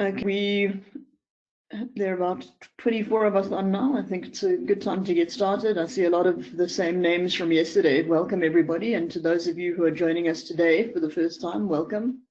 Okay, there are about 24 of us on now. I think it's a good time to get started. I see a lot of the same names from yesterday. Welcome, everybody. And to those of you who are joining us today for the first time, welcome.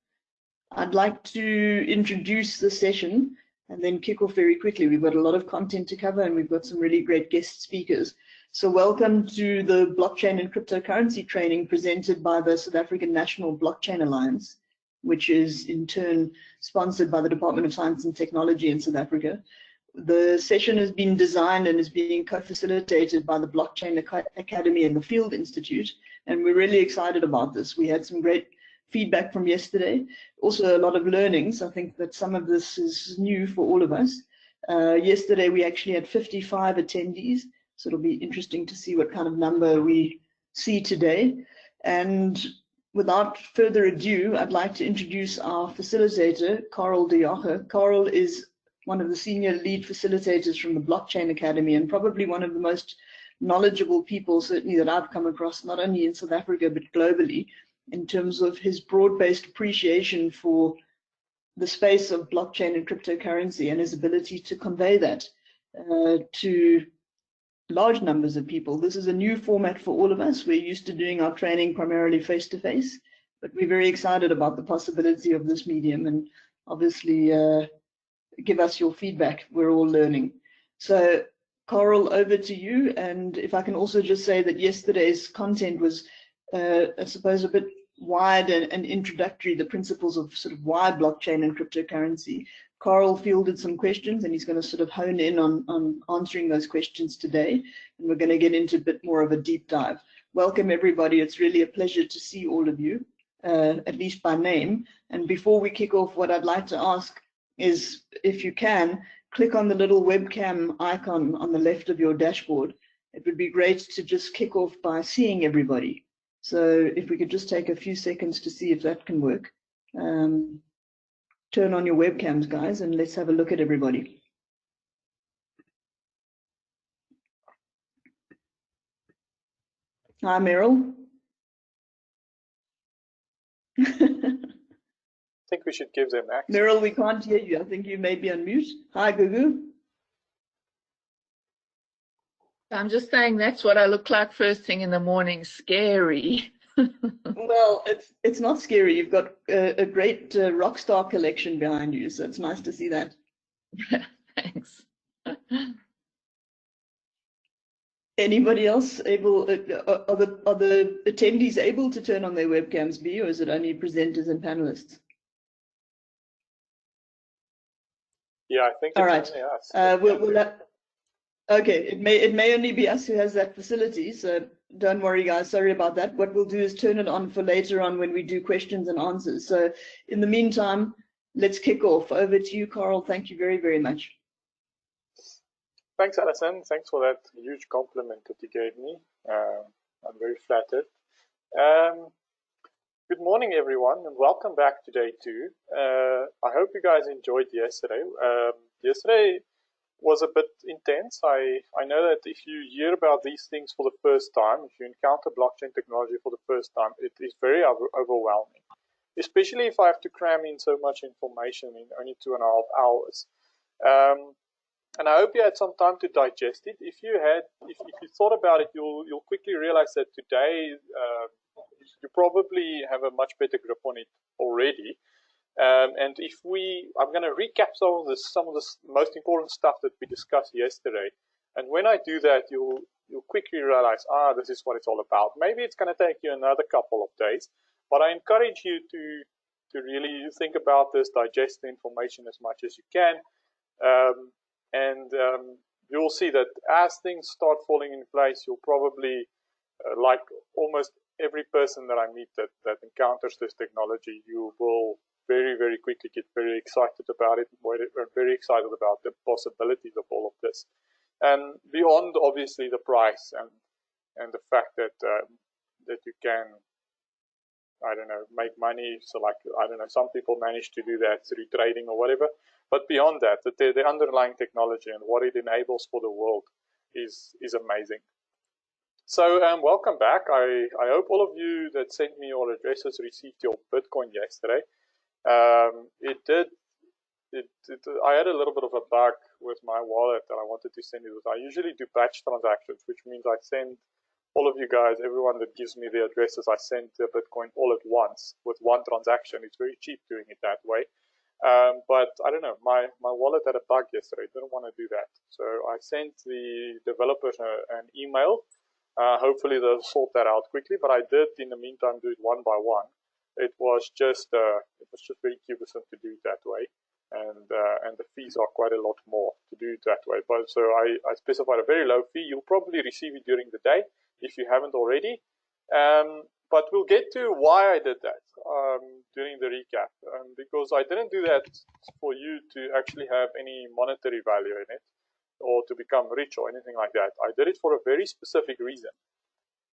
I'd like to introduce the session and then kick off very quickly. We've got a lot of content to cover and we've got some really great guest speakers. So welcome to the blockchain and cryptocurrency training presented by the South African National Blockchain Alliance, which is in turn sponsored by the Department of Science and Technology in South Africa. The session has been designed and is being co-facilitated by the Blockchain Academy and the Field Institute, and we're really excited about this. We had some great feedback from yesterday, also a lot of learnings. I think that some of this is new for all of us. Yesterday we actually had 55 attendees, so it'll be interesting to see what kind of number we see today. And without further ado, I'd like to introduce our facilitator, Carl de Jager. Carl is one of the senior lead facilitators from the Blockchain Academy and probably one of the most knowledgeable people, certainly that I've come across, not only in South Africa, but globally, in terms of his broad-based appreciation for the space of blockchain and cryptocurrency and his ability to convey that to large numbers of people. This is a new format for all of us. We're used to doing our training primarily face-to-face, but we're very excited about the possibility of this medium, and obviously give us your feedback. We're all learning. So Coral, over to you. And if I can also just say that yesterday's content was, I suppose, a bit wide and introductory, the principles of sort of why blockchain and cryptocurrency. Carl fielded some questions and he's going to sort of hone in on answering those questions today. And we're going to get into a bit more of a deep dive. Welcome, everybody. It's really a pleasure to see all of you, at least by name. And before we kick off, what I'd like to ask is, if you can, click on the little webcam icon on the left of your dashboard. It would be great to just kick off by seeing everybody. So if we could just take a few seconds to see if that can work. Turn on your webcams, guys, and let's have a look at everybody. Hi, Meryl. I think we should give them access. Meryl, we can't hear you. I think you may be on mute. Hi, Gugu. I'm just saying that's what I look like first thing in the morning. Scary. Well, it's not scary. You've got a great rock star collection behind you, so it's nice to see that. Thanks. Anybody else able? Are the attendees able to turn on their webcams, B, or is it only presenters and panelists? Yeah, I think. All right. Okay, it may only be us who has that facility, so don't worry, guys. Sorry about that. What we'll do is turn it on for later on when we do questions and answers. So in the meantime, let's kick off. Over to you, Carl. Thank you very, very much. Thanks, Alison. Thanks for that huge compliment that you gave me. I'm very flattered. Good morning, everyone, and welcome back to day 2. I hope you guys enjoyed yesterday. Yesterday was a bit intense. I know that if you hear about these things for the first time, if you encounter blockchain technology for the first time, it is very overwhelming, especially if I have to cram in so much information in only 2.5 hours. And I hope you had some time to digest it. If you thought about it, you'll quickly realize that today you probably have a much better grip on it already. And I'm going to recap some of the most important stuff that we discussed yesterday. And when I do that, you'll quickly realize, this is what it's all about. Maybe it's going to take you another couple of days, but I encourage you to really think about this, digest the information as much as you can, and you'll see that as things start falling in place, you'll probably, like almost every person that I meet that encounters this technology, you will very, very quickly get very excited about it. We're very excited about the possibilities of all of this, and beyond obviously the price and the fact that that you can, I don't know, make money. So like, I don't know, some people manage to do that through trading or whatever. But beyond that, the underlying technology and what it enables for the world is amazing. So welcome back. I hope all of you that sent me your addresses received your Bitcoin yesterday. It I had a little bit of a bug with my wallet that I wanted to send it with. I usually do batch transactions, which means I send all of you guys, everyone that gives me the addresses, I send the Bitcoin all at once with one transaction. It's very cheap doing it that way. But I don't know, my wallet had a bug yesterday. I didn't want to do that. So I sent the developers an email. Hopefully they'll sort that out quickly, but I did in the meantime do it one by one. It was just very cumbersome to do it that way. And the fees are quite a lot more to do it that way. But so I specified a very low fee. You'll probably receive it during the day if you haven't already. But we'll get to why I did that during the recap. Because I didn't do that for you to actually have any monetary value in it or to become rich or anything like that. I did it for a very specific reason.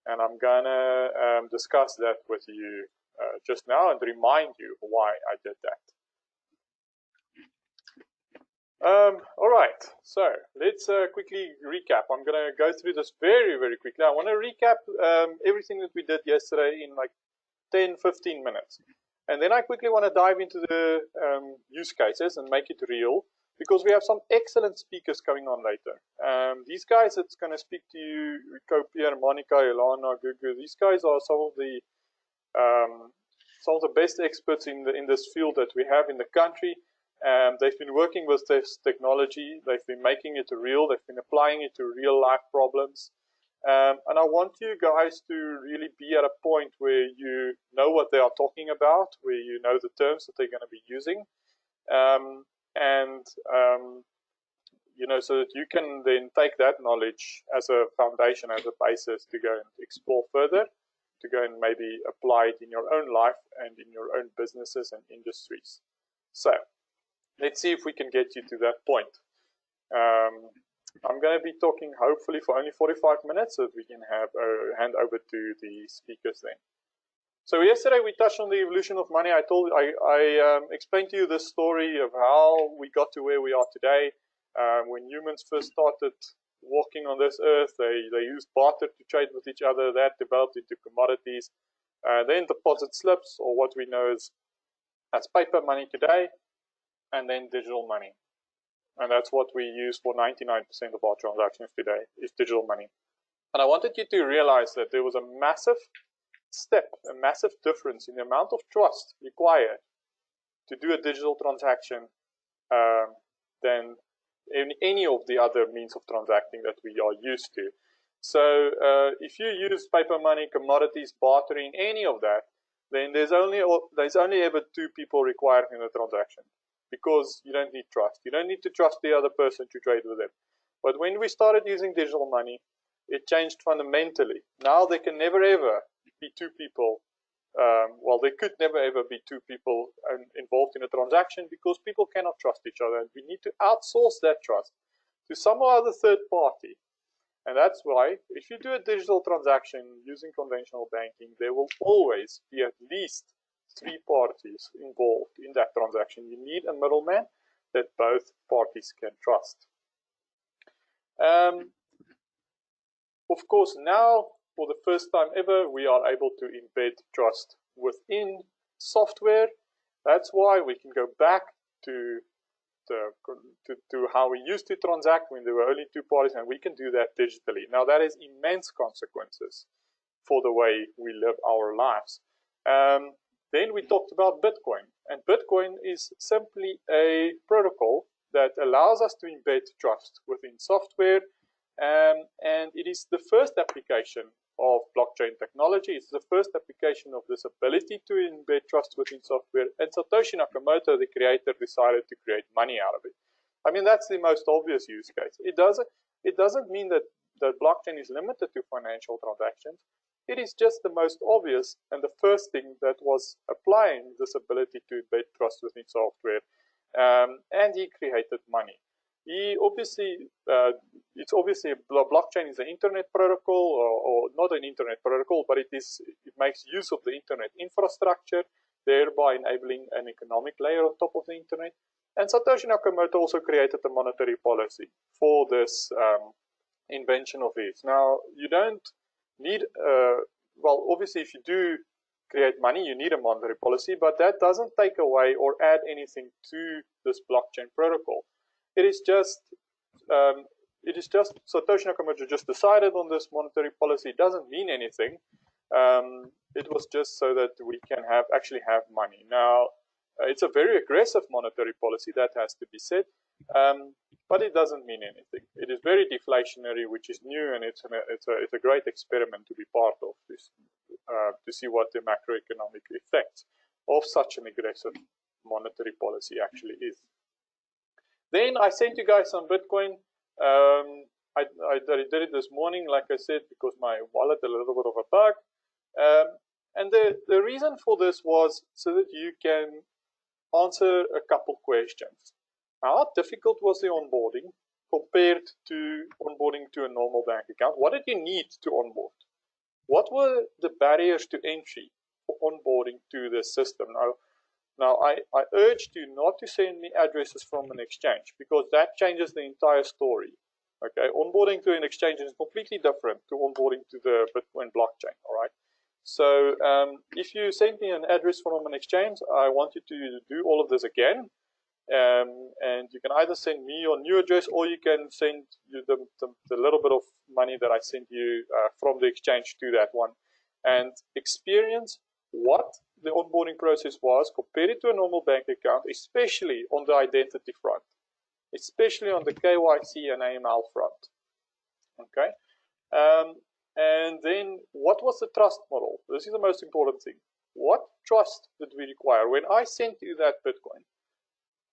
And I'm going to discuss that with you just now and remind you why I did that. All right, so let's quickly recap. I'm going to go through this very, very quickly. I want to recap everything that we did yesterday in like 10, 15 minutes. And then I quickly want to dive into the use cases and make it real, because we have some excellent speakers coming on later. These guys that's going to speak to you, Pierre, Monica, Ilana, Gugu, these guys are some of the best experts in this field that we have in the country. They've been working with this technology. They've been making it real. They've been applying it to real life problems. And I want you guys to really be at a point where you know what they are talking about, where you know the terms that they're going to be using. You know, so that you can then take that knowledge as a foundation, as a basis to go and explore further, to go and maybe apply it in your own life and in your own businesses and industries. So let's see if we can get you to that point. I'm going to be talking hopefully for only 45 minutes so that we can have hand over to the speakers then. So yesterday we touched on the evolution of money. I explained to you the story of how we got to where we are today. When humans first started walking on this earth, they used barter to trade with each other. That developed into commodities. Then deposit slips, or what we know as paper money today, and then digital money. And that's what we use for 99% of our transactions today, is digital money. And I wanted you to realize that there was a massive step, a massive difference in the amount of trust required to do a digital transaction than in any of the other means of transacting that we are used to. So if you use paper money, commodities, bartering, any of that, then there's only ever two people required in a transaction, because you don't need trust. You don't need to trust the other person to trade with them. But when we started using digital money, it changed fundamentally. Now there can never ever be two people. Well, there could never ever be two people involved in a transaction, because people cannot trust each other, and we need to outsource that trust to some other third party. And that's why if you do a digital transaction using conventional banking, there will always be at least three parties involved in that transaction. You need a middleman that both parties can trust. Of course, now, for the first time ever, we are able to embed trust within software. That's why we can go back to how we used to transact when there were only two parties, and we can do that digitally. Now, that has immense consequences for the way we live our lives. Then we talked about Bitcoin, and Bitcoin is simply a protocol that allows us to embed trust within software, and it is the first application of blockchain technology. It's the first application of this ability to embed trust within software, and Satoshi Nakamoto, the creator, decided to create money out of it. I mean, that's the most obvious use case. It doesn't mean that blockchain is limited to financial transactions. It is just the most obvious and the first thing that was applying this ability to embed trust within software, and he created money. He obviously, blockchain is an internet protocol, or not an internet protocol, but it makes use of the internet infrastructure, thereby enabling an economic layer on top of the internet. And Satoshi Nakamoto also created a monetary policy for this invention of his. Now, you don't need, well, obviously, if you do create money, you need a monetary policy, but that doesn't take away or add anything to this blockchain protocol. It is just Satoshi Nakamoto just decided on this monetary policy. It doesn't mean anything. It was just so that we can actually have money. Now, it's a very aggressive monetary policy, that has to be said, but it doesn't mean anything. It is very deflationary, which is new, and it's a great experiment to be part of this, to see what the macroeconomic effects of such an aggressive monetary policy actually is. Then I sent you guys some Bitcoin. I did it this morning, like I said, because my wallet had a little bit of a bug. And the reason for this was so that you can answer a couple questions. How difficult was the onboarding compared to onboarding to a normal bank account? What did you need to onboard? What were the barriers to entry for onboarding to the system? Now I urge you not to send me addresses from an exchange, because that changes the entire story. Okay, onboarding to an exchange is completely different to onboarding to the Bitcoin blockchain. All right. So if you send me an address from an exchange, I want you to do all of this again. And you can either send me your new address, or you can send you the little bit of money that I sent you from the exchange to that one, and experience what the onboarding process was compared it to a normal bank account, especially on the identity front, especially on the KYC and AML front. Okay. And then what was the trust model? This is the most important thing. What trust did we require? When I sent you that Bitcoin,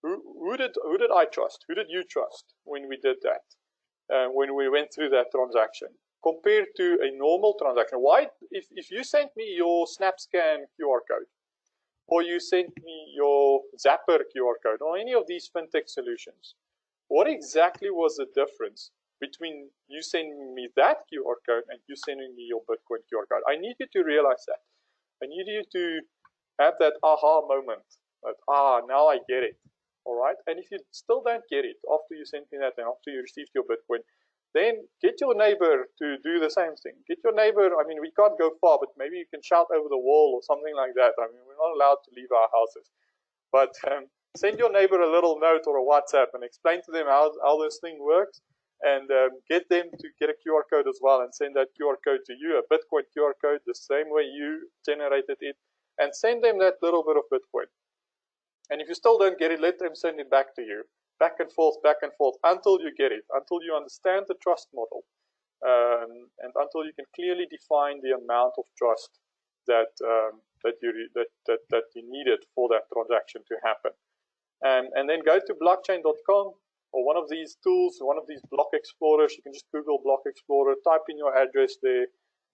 who did I trust? Who did you trust when we did that? When we went through that transaction, compared to a normal transaction? Why, if you sent me your SnapScan QR code, or you sent me your Zapper QR code, or any of these fintech solutions, what exactly was the difference between you sending me that QR code and you sending me your Bitcoin QR code? I need you to realize that. I need you to have that aha moment, that, now I get it. All right. And if you still don't get it after you sent me that and after you received your Bitcoin, then get your neighbor to do the same thing. Get your neighbor. I mean, we can't go far, but maybe you can shout over the wall or something like that. I mean, we're not allowed to leave our houses, but send your neighbor a little note or a WhatsApp and explain to them how this thing works, and get them to get a QR code as well and send that QR code to you, a Bitcoin QR code, the same way you generated it, and send them that little bit of Bitcoin. And if you still don't get it, let them send it back to you, back and forth, until you get it, until you understand the trust model, and until you can clearly define the amount of trust that you needed for that transaction to happen. And then go to blockchain.com or one of these tools, one of these block explorers. You can just Google Block Explorer, type in your address there,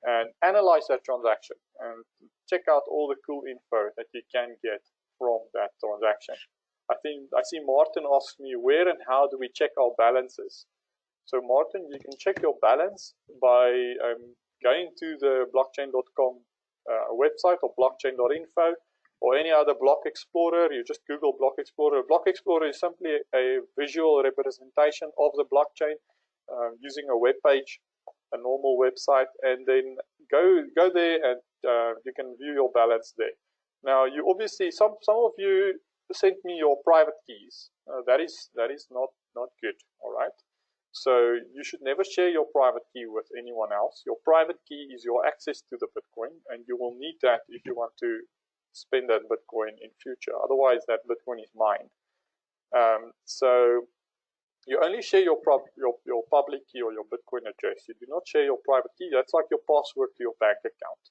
and analyze that transaction and check out all the cool info that you can get from that transaction. I see Martin asks me, where and how do we check our balances? So Martin, you can check your balance by going to the blockchain.com website, or blockchain.info, or any other block explorer. You just Google Block Explorer. Block Explorer is simply a visual representation of the blockchain using a web page, a normal website, and then go there and you can view your balance there. Now, you obviously, some of you sent me your private keys. That is not good. All right. So you should never share your private key with anyone else. Your private key is your access to the Bitcoin, and you will need that if you want to spend that Bitcoin in future. Otherwise, that Bitcoin is mined. So you only share your public key or your Bitcoin address. You do not share your private key. That's like your password to your bank account.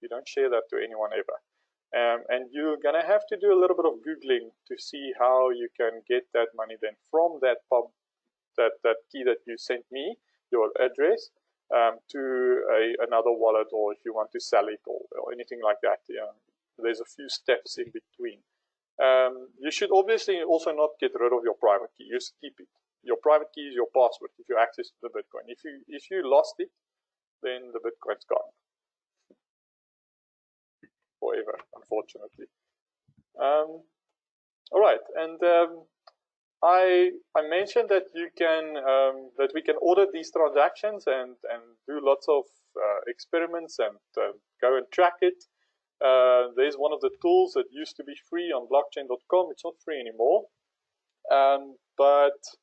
You don't share that to anyone ever. And you're gonna have to do a little bit of Googling to see how you can get that money then from that that key that you sent me, your address, to another wallet, or if you want to sell it or anything like that. Yeah, there's a few steps in between. You should obviously also not get rid of your private key. You just keep it. Your private key is your password if you access the Bitcoin. If you lost it, then the Bitcoin's gone forever, unfortunately. All right, and I mentioned that you can that we can audit these transactions and do lots of experiments and go and track it. There's one of the tools that used to be free on blockchain.com. It's not free anymore. But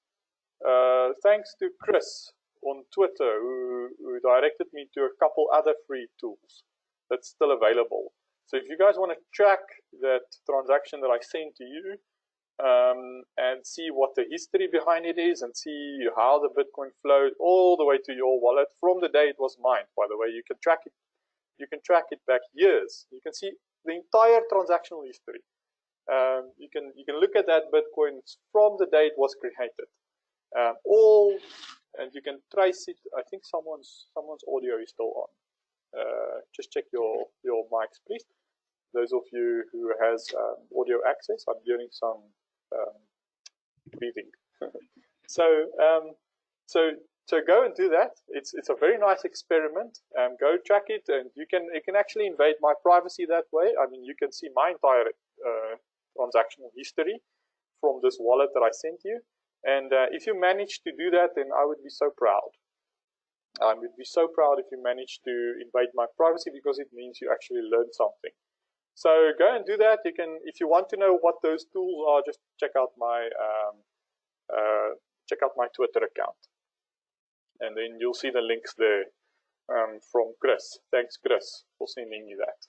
thanks to Chris on Twitter, who directed me to a couple other free tools that's still available. So if you guys want to track that transaction that I sent to you, and see what the history behind it is, and see how the Bitcoin flowed all the way to your wallet from the day it was mined. By the way, you can track it. You can track it back years. You can see the entire transactional history. You can look at that Bitcoin from the day it was created. And you can trace it. I think someone's audio is still on. Just check your mics, please. Those of you who has audio access, I'm hearing some breathing. So go and do that. It's a very nice experiment. Go track it, and you can actually invade my privacy that way. I mean, you can see my entire transactional history from this wallet that I sent you. And if you manage to do that, then I would be so proud. I would be so proud if you manage to invade my privacy, because it means you actually learned something. So go and do that. You can, if you want to know what those tools are, just check out my Twitter account, and then you'll see the links there from Chris. Thanks, Chris, for sending me that.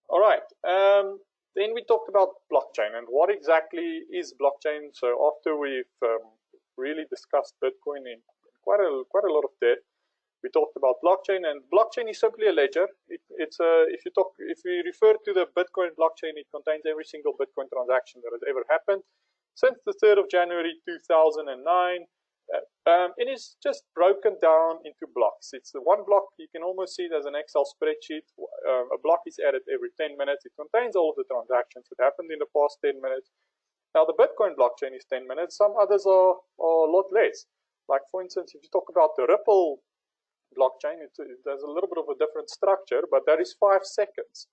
All right. Then we talked about blockchain and what exactly is blockchain. So after we've really discussed Bitcoin in quite a lot of depth, we talked about blockchain, and blockchain is simply a ledger. If we refer to the Bitcoin blockchain, it contains every single Bitcoin transaction that has ever happened since the 3rd of January 2009. It is just broken down into blocks. It's the one block. You can almost see it as an Excel spreadsheet. A block is added every 10 minutes. It contains all of the transactions that happened in the past 10 minutes. Now, the Bitcoin blockchain is 10 minutes. Some others are a lot less. Like, for instance, if you talk about the Ripple blockchain, there's a little bit of a different structure, but that is 5 seconds,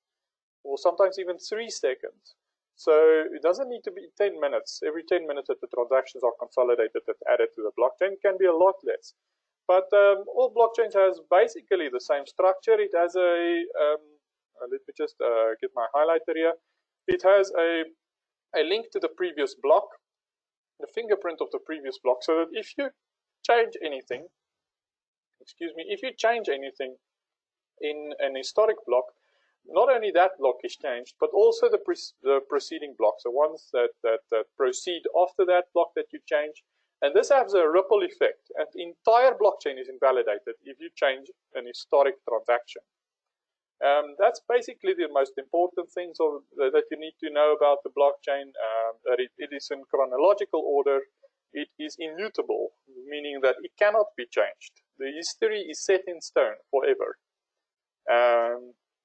or sometimes even 3 seconds. So it doesn't need to be 10 minutes. Every 10 minutes that the transactions are consolidated and added to the blockchain, it can be a lot less. But all blockchains has basically the same structure. It has let me just get my highlighter here. It has a link to the previous block, the fingerprint of the previous block, so that if you change anything, if you change anything in an historic block, not only that block is changed, but also the preceding blocks, the ones that proceed after that block that you change. And this has a ripple effect, and the entire blockchain is invalidated if you change an historic transaction. That's basically the most important things that you need to know about the blockchain, that it is in chronological order. It is immutable, meaning that it cannot be changed. The history is set in stone forever.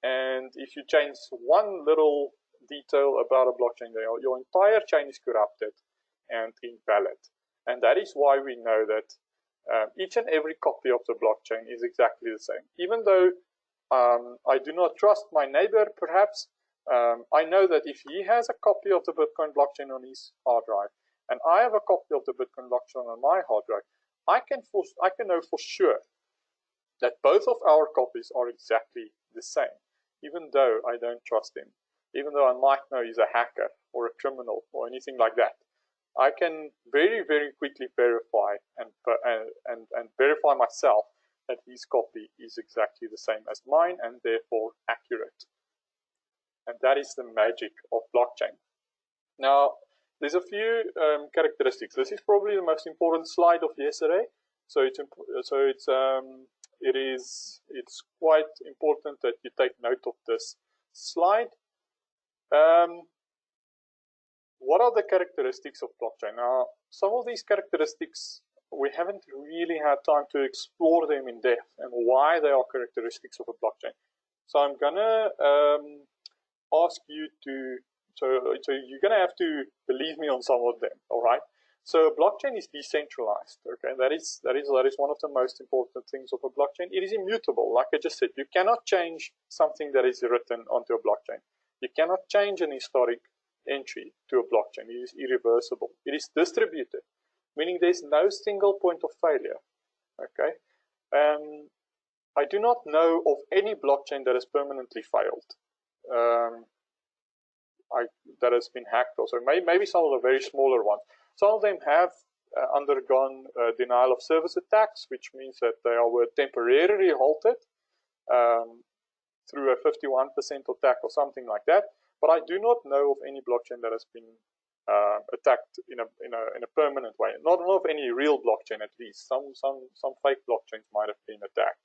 And if you change one little detail about a blockchain, your entire chain is corrupted and invalid. And that is why we know that each and every copy of the blockchain is exactly the same. Even though I do not trust my neighbor, perhaps, I know that if he has a copy of the Bitcoin blockchain on his hard drive, and I have a copy of the Bitcoin blockchain on my hard drive, I can know for sure that both of our copies are exactly the same, even though I don't trust him, even though I might know he's a hacker or a criminal or anything like that. I can very, very quickly verify and verify myself that his copy is exactly the same as mine and therefore accurate. And that is the magic of blockchain. Now, there's a few characteristics. This is probably the most important slide of yesterday. So it's quite important that you take note of this slide. What are the characteristics of blockchain? Now, some of these characteristics, we haven't really had time to explore them in depth and why they are characteristics of a blockchain. So I'm gonna ask you to, so you're gonna have to believe me on some of them, all right? So a blockchain is decentralized, okay? That is one of the most important things of a blockchain. It is immutable, like I just said. You cannot change something that is written onto a blockchain. You cannot change an historic entry to a blockchain. It is irreversible. It is distributed, meaning there's no single point of failure, okay? I do not know of any blockchain that has permanently failed. that has been hacked also. Maybe some of the very smaller ones. Some of them have undergone denial of service attacks, which means that they were temporarily halted through a 51% attack or something like that. But I do not know of any blockchain that has been attacked in a permanent way. Not of any real blockchain, at least. Some fake blockchains might have been attacked.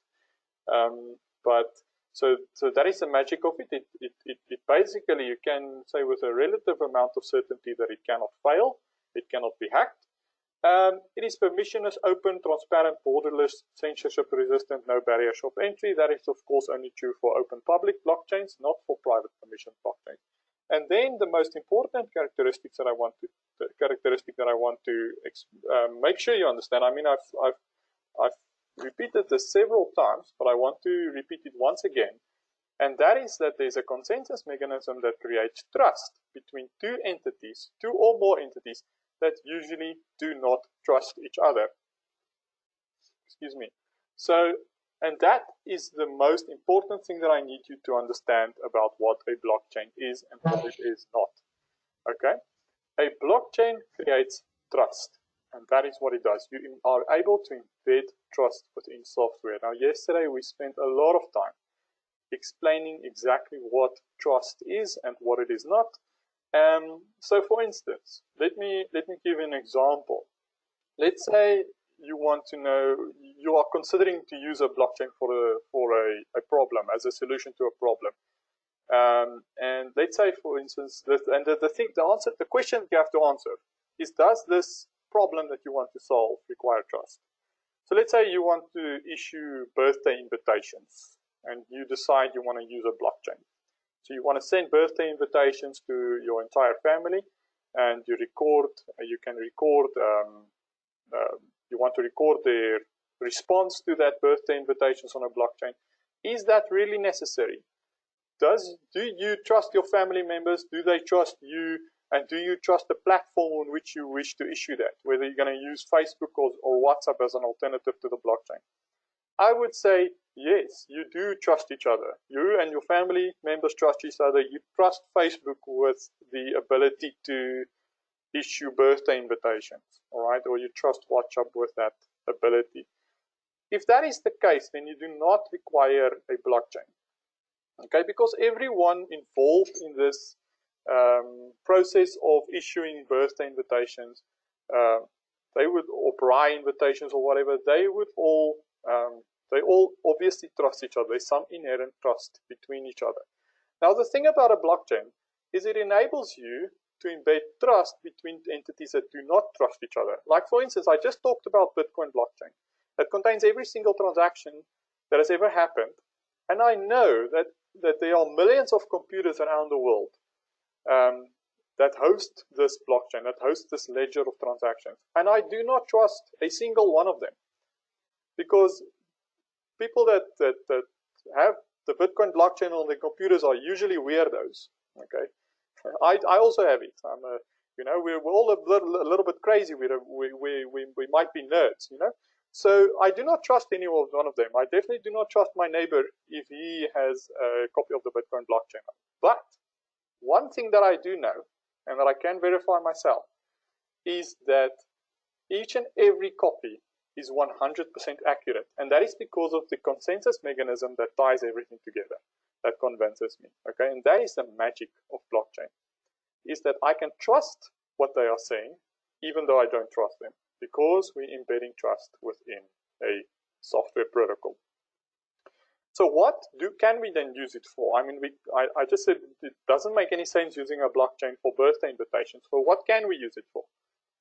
So that is the magic of it. It basically, you can say with a relative amount of certainty that it cannot fail, it cannot be hacked. It is permissionless, open, transparent, borderless, censorship-resistant, no barriers of entry. That is, of course, only true for open public blockchains, not for private permission blockchains. And then the most important characteristic that I want to make sure you understand. I mean, I've repeated this several times, but I want to repeat it once again. And that is that there's a consensus mechanism that creates trust between two entities, two or more entities, that usually do not trust each other. Excuse me. And that is the most important thing that I need you to understand about what a blockchain is and what it is not. Okay? A blockchain creates trust, and that is what it does. You are able to embed trust within software. Now, yesterday we spent a lot of time explaining exactly what trust is and what it is not. So, for instance, let me give an example. Let's say you want to know, you are considering to use a blockchain for a problem, as a solution to a problem. And let's say, for instance, the question you have to answer is, does this problem that you want to solve require trust? So let's say you want to issue birthday invitations, and you decide you want to use a blockchain. So you want to send birthday invitations to your entire family, and you want to record their response to that birthday invitations on a blockchain. Is that really necessary? Do you trust your family members? Do they trust you? And do you trust the platform on which you wish to issue that? Whether you're going to use Facebook or WhatsApp as an alternative to the blockchain. I would say, yes, you do trust each other. You and your family members trust each other. You trust Facebook with the ability to issue birthday invitations, all right? Or you trust WhatsApp with that ability. If that is the case, then you do not require a blockchain, okay? Because everyone involved in this process of issuing birthday invitations, or prior invitations or whatever, they all obviously trust each other. There's some inherent trust between each other. Now, the thing about a blockchain is it enables you to embed trust between entities that do not trust each other. Like, for instance, I just talked about Bitcoin blockchain that contains every single transaction that has ever happened. And I know that there are millions of computers around the world that host this blockchain, that host this ledger of transactions. And I do not trust a single one of them, because people that have the Bitcoin blockchain on their computers are usually weirdos. Okay, I also have it. We're all a little bit crazy. We might be nerds, you know. So I do not trust any one of them. I definitely do not trust my neighbor if he has a copy of the Bitcoin blockchain. But one thing that I do know, and that I can verify myself, is that each and every copy is 100% accurate. And that is because of the consensus mechanism that ties everything together, that convinces me. Okay, and that is the magic of blockchain, is that I can trust what they are saying, even though I don't trust them, because we're embedding trust within a software protocol. So what can we then use it for? I mean, I just said it doesn't make any sense using a blockchain for birthday invitations. So what can we use it for?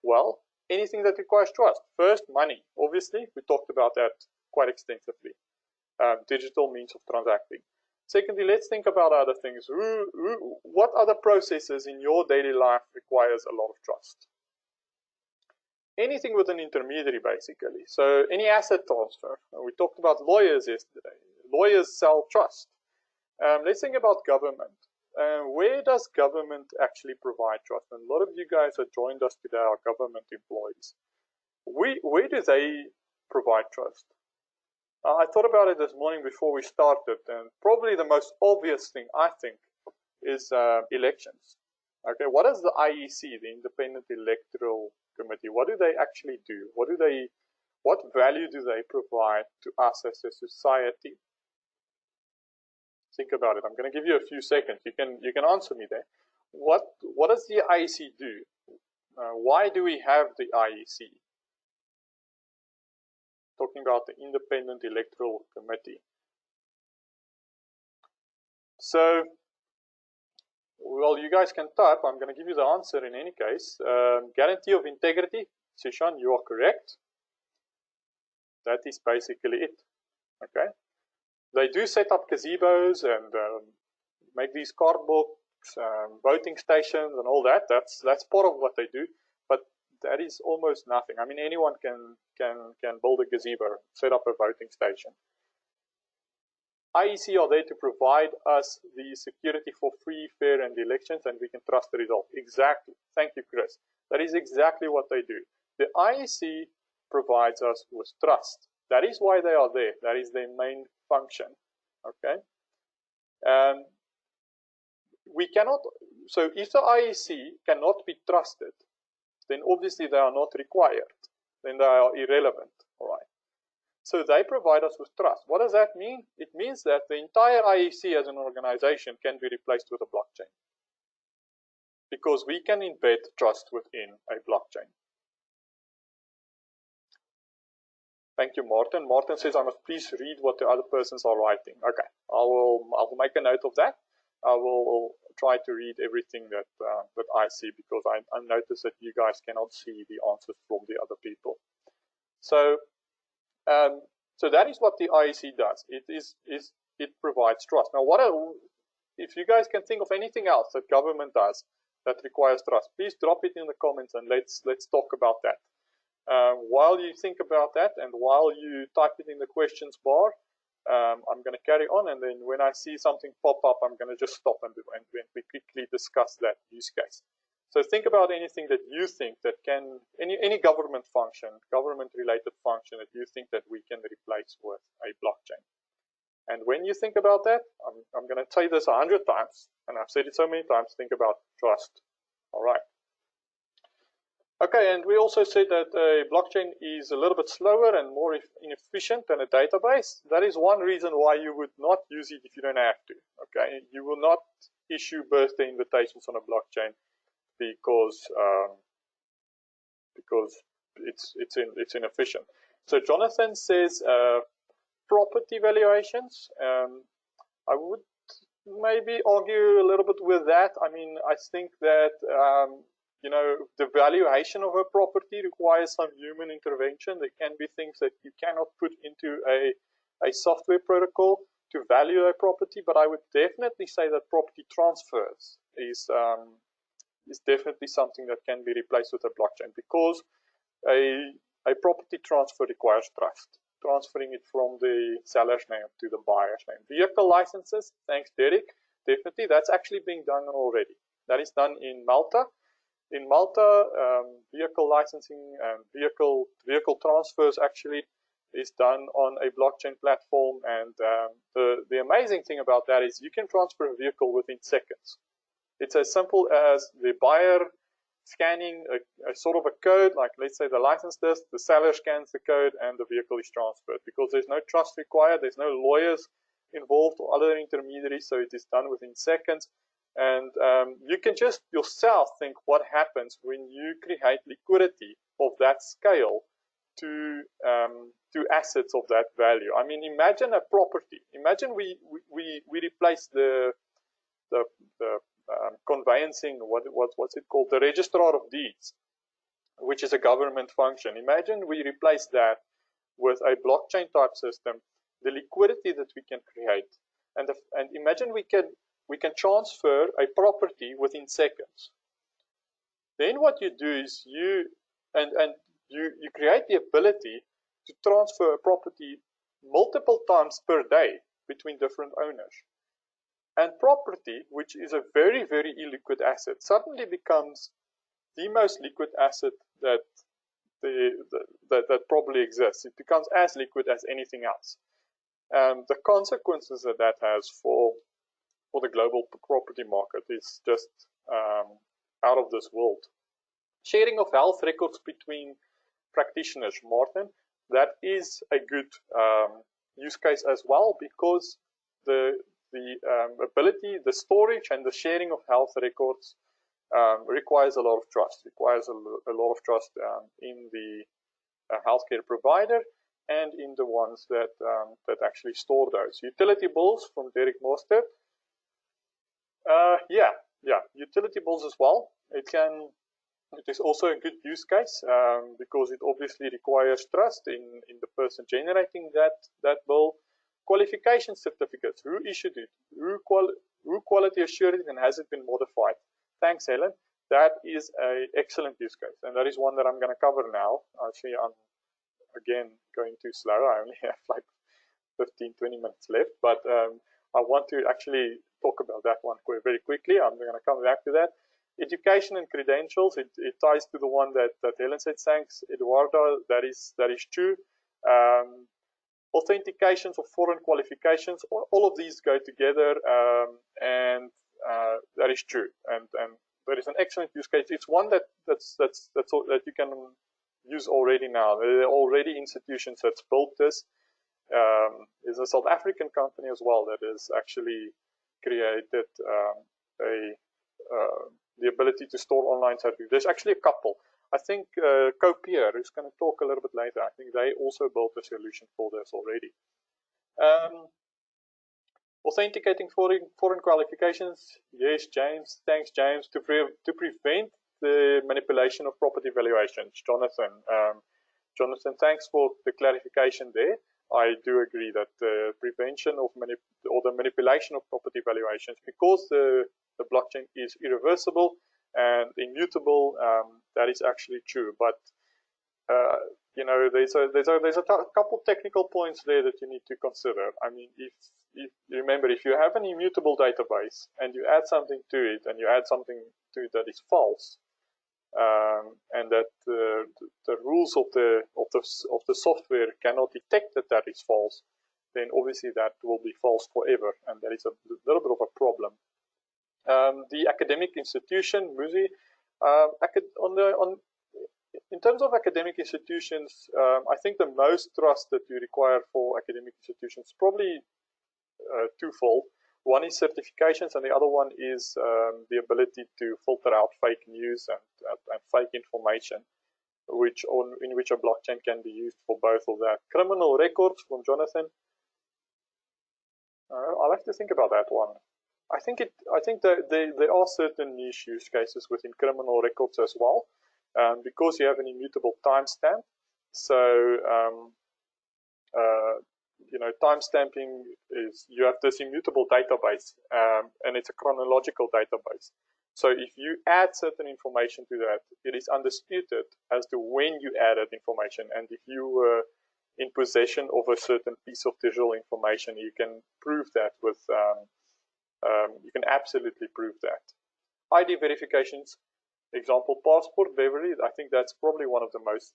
Well, anything that requires trust. First, money. Obviously, we talked about that quite extensively. Digital means of transacting. Secondly, let's think about other things. What other processes in your daily life requires a lot of trust? Anything with an intermediary, basically. So any asset transfer. We talked about lawyers yesterday. Lawyers sell trust. Let's think about government. Where does government actually provide trust? And a lot of you guys that joined us today are government employees. Where do they provide trust? I thought about it this morning before we started, and probably the most obvious thing, I think, elections. Okay, what is the IEC, the Independent Electoral Committee? What do they actually do? What value do they provide to us as a society? Think about it. I'm going to give you a few seconds. You can answer me there. What does the IEC do? Why do we have the IEC? Talking about the Independent Electoral Committee. So, well, you guys can type. I'm going to give you the answer in any case. Guarantee of integrity. Sishan, you are correct. That is basically it. Okay. They do set up gazebos and make these cardboards, voting stations, and all that. That's part of what they do. But that is almost nothing. I mean, anyone can build a gazebo, set up a voting station. IEC are there to provide us the security for free, fair, and elections, and we can trust the result. Exactly. Thank you, Chris. That is exactly what they do. The IEC provides us with trust. That is why they are there. That is their main function. Okay. We cannot. So if the IEC cannot be trusted, then obviously they are not required. Then they are irrelevant. All right. So they provide us with trust. What does that mean? It means that the entire IEC as an organization can be replaced with a blockchain, because we can embed trust within a blockchain. Thank you, Martin. Martin says I must please read what the other persons are writing. Okay, I will make a note of that. I will try to read everything that I see, because I notice that you guys cannot see the answers from the other people. So that is what the IEC does. It provides trust. Now, if you guys can think of anything else that government does that requires trust, please drop it in the comments and let's talk about that. While you think about that and while you type it in the questions bar, I'm going to carry on, and then when I see something pop up, I'm going to just stop and we quickly discuss that use case. So think about anything that you think that can, any government function, government-related function that you think that we can replace with a blockchain. And when you think about that, I'm going to say this 100 times, and I've said it so many times, think about trust. All right. Okay, and we also said that a blockchain is a little bit slower and more inefficient than a database. That is one reason why you would not use it if you don't have to. Okay, you will not issue birthday invitations on a blockchain because it's inefficient. So Jonathan says property valuations. I would maybe argue a little bit with that. I mean, I think that you know, the valuation of a property requires some human intervention. There can be things that you cannot put into a software protocol to value a property, but I would definitely say that property transfers is definitely something that can be replaced with a blockchain, because a property transfer requires trust, transferring it from the seller's name to the buyer's name. Vehicle licenses, thanks Derek, definitely that's actually being done already. That is done in Malta. In Malta, vehicle licensing and vehicle transfers actually is done on a blockchain platform, and the amazing thing about that is you can transfer a vehicle within seconds. It's as simple as the buyer scanning a sort of a code, like let's say the license disc, the seller scans the code, and the vehicle is transferred, because there's no trust required, there's no lawyers involved or other intermediaries, so it is done within seconds. And you can just yourself think what happens when you create liquidity of that scale to assets of that value. I mean, imagine a property. Imagine we replace the conveyancing, what's it called, the registrar of deeds, which is a government function. Imagine we replace that with a blockchain type system, the liquidity that we can create, and imagine we can transfer a property within seconds. Then what you do is you create the ability to transfer a property multiple times per day between different owners. And property, which is a very, very illiquid asset, suddenly becomes the most liquid asset that probably exists. It becomes as liquid as anything else. The consequences that has for the global property market is just out of this world. Sharing of health records between practitioners, Martin, that is a good use case as well, because the ability, the storage and the sharing of health records requires a lot of trust, in the healthcare provider and in the ones that actually store those. Utility bills from Derek Mostert. Yeah, utility bills as well. It is also a good use case because it obviously requires trust in the person generating that bill. Qualification certificates, who issued it, who quality assured it, and has it been modified? Thanks, Helen. That is an excellent use case, and that is one that I'm going to cover now. Actually, I'm again going too slow. I only have like 15-20 minutes left, but I want to actually talk about that one very quickly. I'm going to come back to that. Education and credentials, it ties to the one that Helen said. Thanks, Eduardo. That is true. Authentications of foreign qualifications, all of these go together, and that is true. And there is an excellent use case. It's one that you can use already now. There are already institutions that's built this. There's a South African company as well that has actually created the ability to store online certificates. There's actually a couple. I think Copier, who's going to talk a little bit later, I think they also built a solution for this already. Authenticating foreign qualifications. Yes, James. Thanks, James. To prevent the manipulation of property valuations. Jonathan. Jonathan, thanks for the clarification there. I do agree that the prevention of the manipulation of property valuations, because the blockchain is irreversible and immutable, that is actually true. But you know, there's a couple technical points there that you need to consider. I mean, if you remember, if you have an immutable database and you add something to it, and you add something to it that is false, and that the rules of the software cannot detect that is false, then obviously that will be false forever, and that is a little bit of a problem. The academic institution, Muzi, in terms of academic institutions, I think the most trust that you require for academic institutions is probably twofold. One is certifications, and the other one is the ability to filter out fake news and fake information, in which a blockchain can be used for both of that. Criminal records from Jonathan. I'll have to think about that one. I think that there are certain niche use cases within criminal records as well, because you have an immutable timestamp. So you know, timestamping is, you have this immutable database, and it's a chronological database. So if you add certain information to that, it is undisputed as to when you added information. And if you were in possession of a certain piece of digital information, you can prove that with, you can absolutely prove that. ID verifications, example, passport, Beverly, I think that's probably one of the most,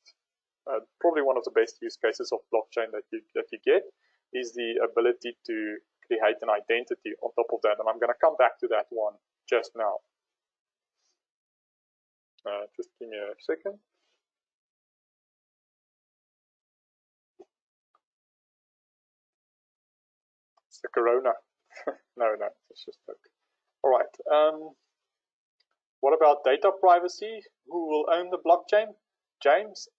probably one of the best use cases of blockchain that you get, is the ability to create an identity on top of that. And I'm going to come back to that one just now. Just give me a second. It's the corona. No, it's just okay. All right. What about data privacy? Who will own the blockchain? James.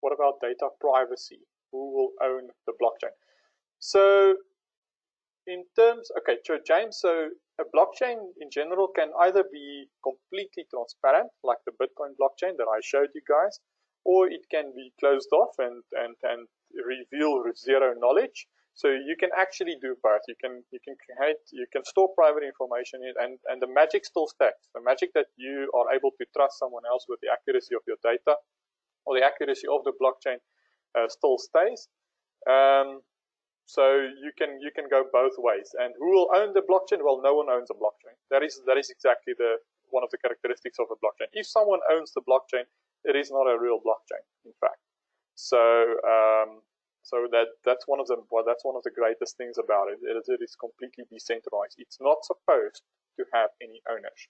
What about data privacy? Who will own the blockchain? So, in terms, okay, so James, so a blockchain in general can either be completely transparent, like the Bitcoin blockchain that I showed you guys, or it can be closed off and reveal zero knowledge. So you can actually do both. You can store private information in it, and the magic still stacks. The magic that you are able to trust someone else with the accuracy of your data, or the accuracy of the blockchain, still stays. So you can go both ways. And who will own the blockchain? Well, no one owns a blockchain. That is exactly one of the characteristics of a blockchain. If someone owns the blockchain, it is not a real blockchain, in fact. So So that's one of the greatest things about it. It is completely decentralized. It's not supposed to have any owners.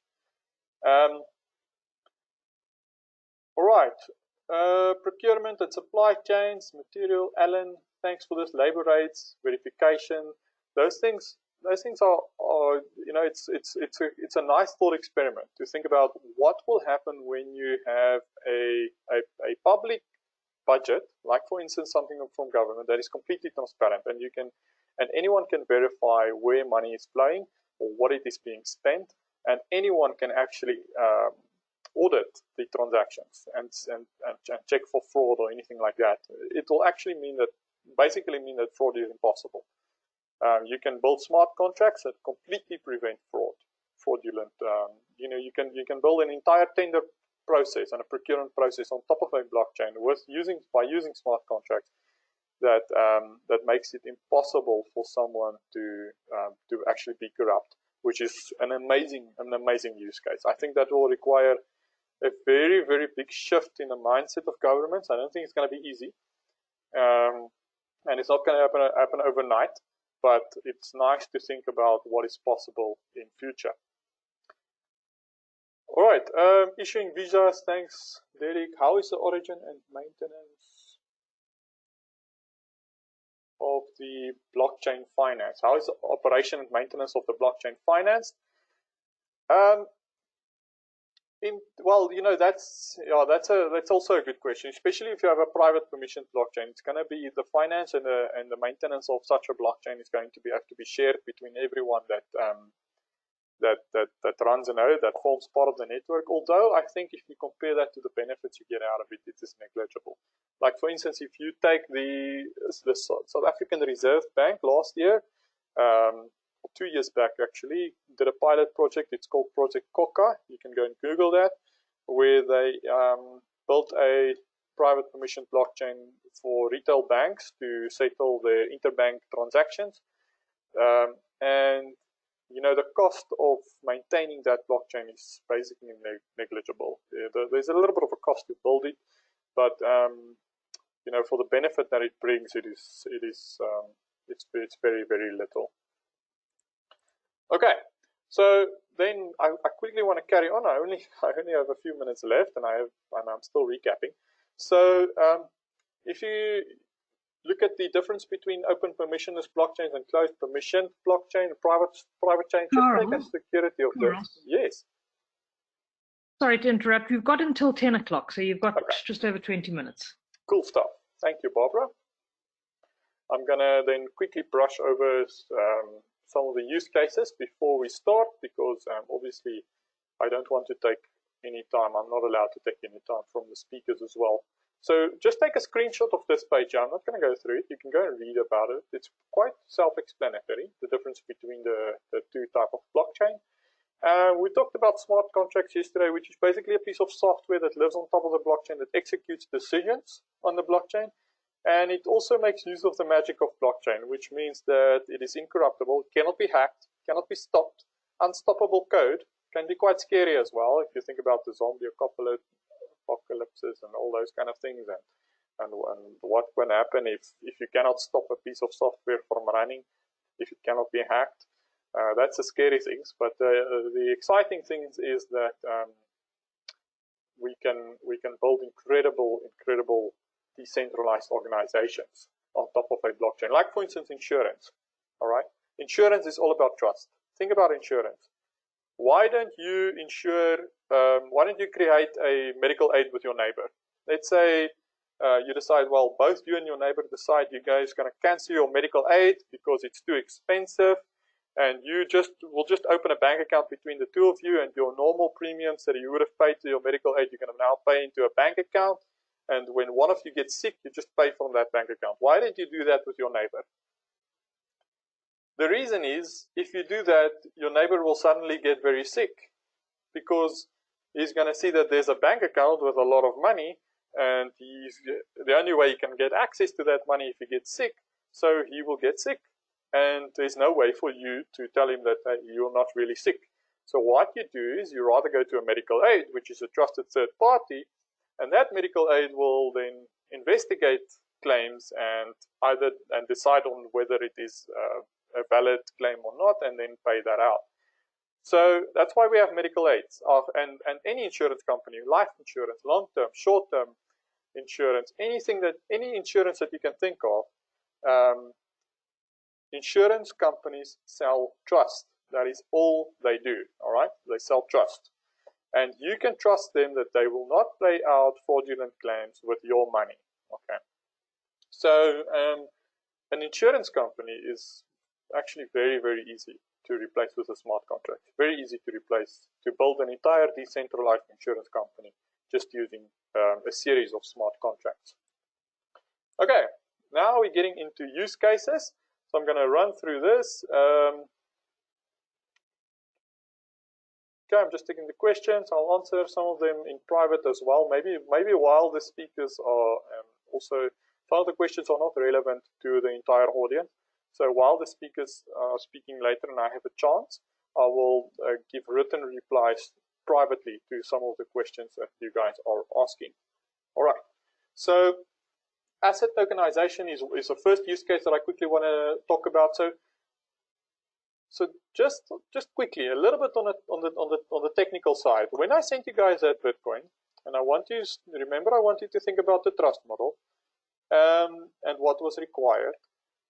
All right. Procurement and supply chains, material. Alan, thanks for this. Labor rates, verification. Those things are you know, it's a nice thought experiment to think about what will happen when you have a public budget, like for instance something from government that is completely transparent, and anyone can verify where money is flowing or what it is being spent, and anyone can actually audit the transactions and check for fraud or anything like that. It will actually basically mean that fraud is impossible. You can build smart contracts that completely prevent fraudulent. You know, you can build an entire tender process and a procurement process on top of a blockchain by using smart contracts that makes it impossible for someone to actually be corrupt, which is an amazing use case. I think that will require a very, very big shift in the mindset of governments. I don't think it's going to be easy, and it's not going to happen overnight. But it's nice to think about what is possible in future. All right, issuing visas. Thanks, Derek. How is the origin and maintenance of the blockchain finance? How is the operation and maintenance of the blockchain finance? Well, you know, that's also a good question, especially if you have a private permissioned blockchain. It's going to be the finance and the maintenance of such a blockchain is going to have to be shared between everyone that runs a node, that forms part of the network. Although I think if you compare that to the benefits you get out of it, it is negligible. Like for instance, if you take the South African Reserve Bank last year, 2 years back actually, did a pilot project. It's called Project Coca. You can go and Google that, where they built a private permission blockchain for retail banks to settle their interbank transactions. And you know, the cost of maintaining that blockchain is basically negligible. There's a little bit of a cost to build it, but you know, for the benefit that it brings, it's very, very little. Okay, so then I quickly want to carry on. I only have a few minutes left, and I'm still recapping. So if you look at the difference between open permissionless blockchains and closed permission blockchain, private chain, just take a security of this. Yes. Sorry to interrupt. We've got until 10 o'clock, so you've got just over 20 minutes. Cool stuff. Thank you, Barbara. I'm going to then quickly brush over some of the use cases before we start, because obviously I don't want to take any time. I'm not allowed to take any time from the speakers as well. So just take a screenshot of this page. I'm not going to go through it. You can go and read about it. It's quite self-explanatory, the difference between the two types of blockchain. We talked about smart contracts yesterday, which is basically a piece of software that lives on top of the blockchain that executes decisions on the blockchain. And it also makes use of the magic of blockchain, which means that it is incorruptible, cannot be hacked, cannot be stopped. Unstoppable code can be quite scary as well, if you think about the zombie apocalypses and all those kind of things, and what can happen if you cannot stop a piece of software from running, if it cannot be hacked. That's the scary things. But the exciting things is that we can build incredible decentralized organizations on top of a blockchain. Like for instance, insurance. All right, insurance is all about trust. Think about insurance. Why don't you create a medical aid with your neighbor? Let's say you decide, well, both you and your neighbor decide you guys going to cancel your medical aid because it's too expensive, and you will just open a bank account between the two of you, and your normal premiums that you would have paid to your medical aid, you're going to now pay into a bank account. And when one of you gets sick, you just pay from that bank account. Why did you do that with your neighbor? The reason is, if you do that, your neighbor will suddenly get very sick, because he's going to see that there's a bank account with a lot of money, and the only way he can get access to that money if he gets sick, so he will get sick. And there's no way for you to tell him that you're not really sick. So what you do is you rather go to a medical aid, which is a trusted third party, and that medical aid will then investigate claims and decide on whether it is a valid claim or not, and then pay that out. So that's why we have medical aids and any insurance company, life insurance, long-term, short-term insurance, any insurance that you can think of. Insurance companies sell trust. That is all they do, all right? They sell trust. And you can trust them that they will not pay out fraudulent claims with your money, okay? So an insurance company is actually very, very easy to replace with a smart contract. Very easy to replace, to build an entire decentralized insurance company just using a series of smart contracts. Okay, now we're getting into use cases. So I'm going to run through this. Okay, I'm just taking the questions. I'll answer some of them in private as well. Maybe while the speakers are also, some of the questions are not relevant to the entire audience. So while the speakers are speaking later and I have a chance, I will give written replies privately to some of the questions that you guys are asking. All right. So asset tokenization is the first use case that I quickly want to talk about. So just quickly, a little bit on the technical side. When I sent you guys that Bitcoin, and I want you to think about the trust model and what was required.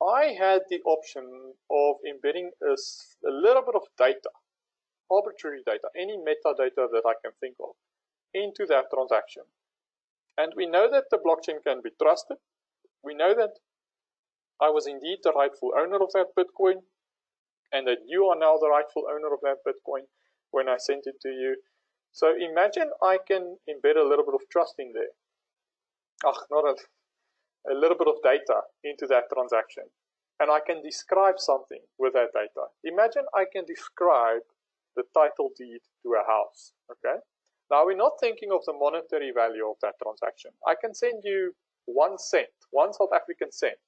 I had the option of embedding a little bit of data, arbitrary data, any metadata that I can think of, into that transaction. And we know that the blockchain can be trusted. We know that I was indeed the rightful owner of that Bitcoin, and that you are now the rightful owner of that Bitcoin when I sent it to you. So imagine I can embed a little bit of trust in there. A little bit of data into that transaction. And I can describe something with that data. Imagine I can describe the title deed to a house, okay? Now we're not thinking of the monetary value of that transaction. I can send you 1 cent, 1 South African cent,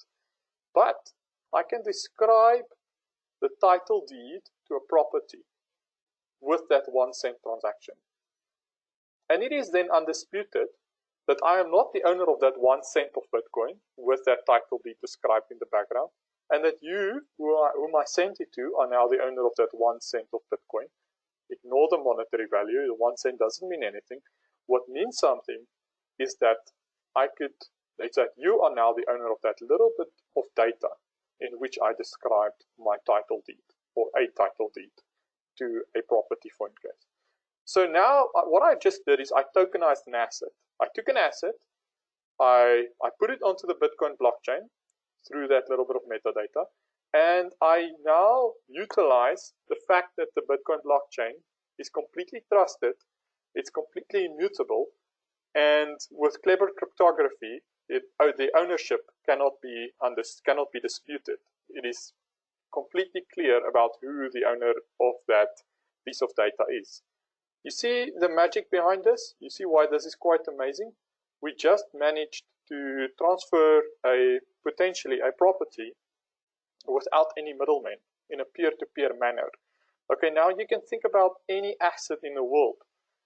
but I can describe the title deed to a property with that 1 cent transaction. And it is then undisputed that I am not the owner of that 1 cent of Bitcoin with that title deed described in the background, and that you, whom I sent it to, are now the owner of that 1 cent of Bitcoin. Ignore the monetary value. The 1 cent doesn't mean anything. What means something is that you are now the owner of that little bit of data in which I described my title deed or a title deed to a property, for case. So now what I just did is I tokenized an asset. I took an asset, I put it onto the Bitcoin blockchain through that little bit of metadata, and I now utilize the fact that the Bitcoin blockchain is completely trusted, it's completely immutable, and with clever cryptography, the ownership cannot be disputed. It is completely clear about who the owner of that piece of data is. You see the magic behind this? You see why this is quite amazing? We just managed to transfer potentially a property without any middlemen in a peer-to-peer manner. Okay, now you can think about any asset in the world.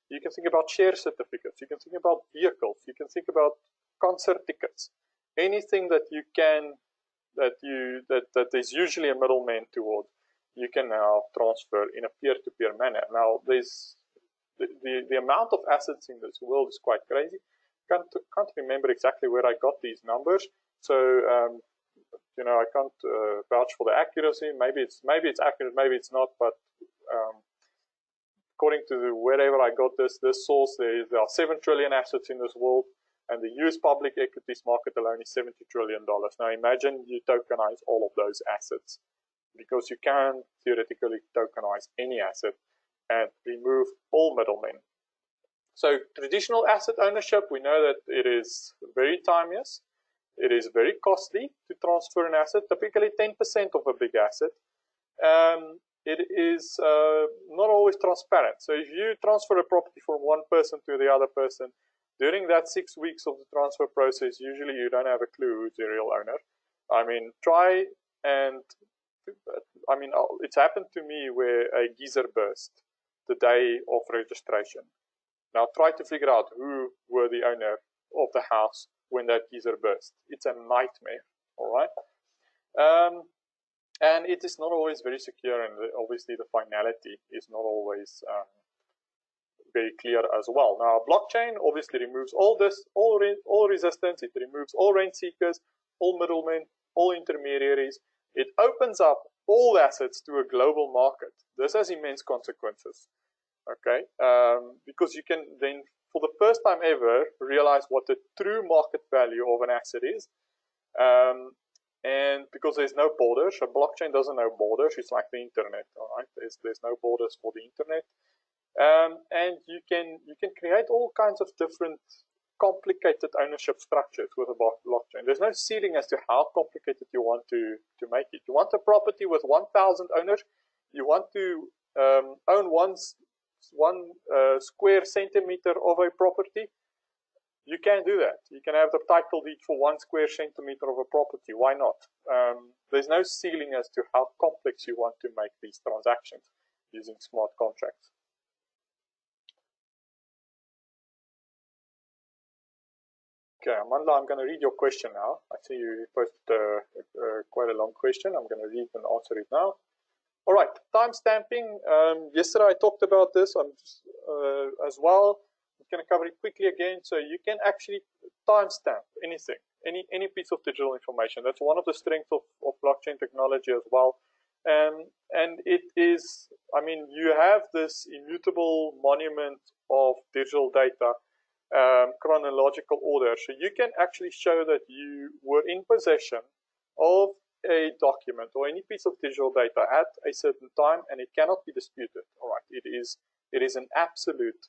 You can think about share certificates. You can think about vehicles. You can think about concert tickets. Anything that you can, that there's usually a middleman toward, you can now transfer in a peer-to-peer manner. Now, there's the amount of assets in this world is quite crazy. Can't remember exactly where I got these numbers, so I can't vouch for the accuracy. Maybe it's accurate, maybe it's not. But according to wherever I got this source, there are 7 trillion assets in this world, and the US public equities market alone is $70 trillion. Now imagine you tokenize all of those assets, because you can theoretically tokenize any asset and remove all middlemen. So traditional asset ownership, we know that it is very tedious. It is very costly to transfer an asset, typically 10% of a big asset. It is not always transparent. So if you transfer a property from one person to the other person, during that 6 weeks of the transfer process, usually you don't have a clue who's the real owner. It's happened to me where a geyser burst the day of registration. Now try to figure out who were the owner of the house when that user bursts. It's a nightmare, all right? And it is not always very secure, and obviously the finality is not always very clear as well. Now, blockchain obviously removes all this, all resistance. It removes all rent seekers, all middlemen, all intermediaries. It opens up all assets to a global market. This has immense consequences, okay? Because you can then, for the first time ever, realize what the true market value of an asset is. And because there's no borders, a blockchain doesn't know borders. It's like the internet, all right? There's no borders for the internet. And you can create all kinds of different complicated ownership structures with a blockchain. There's no ceiling as to how complicated you want to make it. You want a property with 1,000 owners. You want to own one square centimeter of a property. You can do that. You can have the title deed for 1 square centimeter of a property. Why not? There's no ceiling as to how complex you want to make these transactions using smart contracts. Okay, Amanda, I'm going to read your question now. I see you posted quite a long question. I'm going to read and answer it now. All right, timestamping. Yesterday I talked about this as well. I'm going to cover it quickly again. So you can actually timestamp anything, any piece of digital information. That's one of the strengths of blockchain technology as well. And it is, I mean, you have this immutable monument of digital data, chronological order. So you can actually show that you were in possession of a document or any piece of digital data at a certain time, and it cannot be disputed. All right, it is an absolute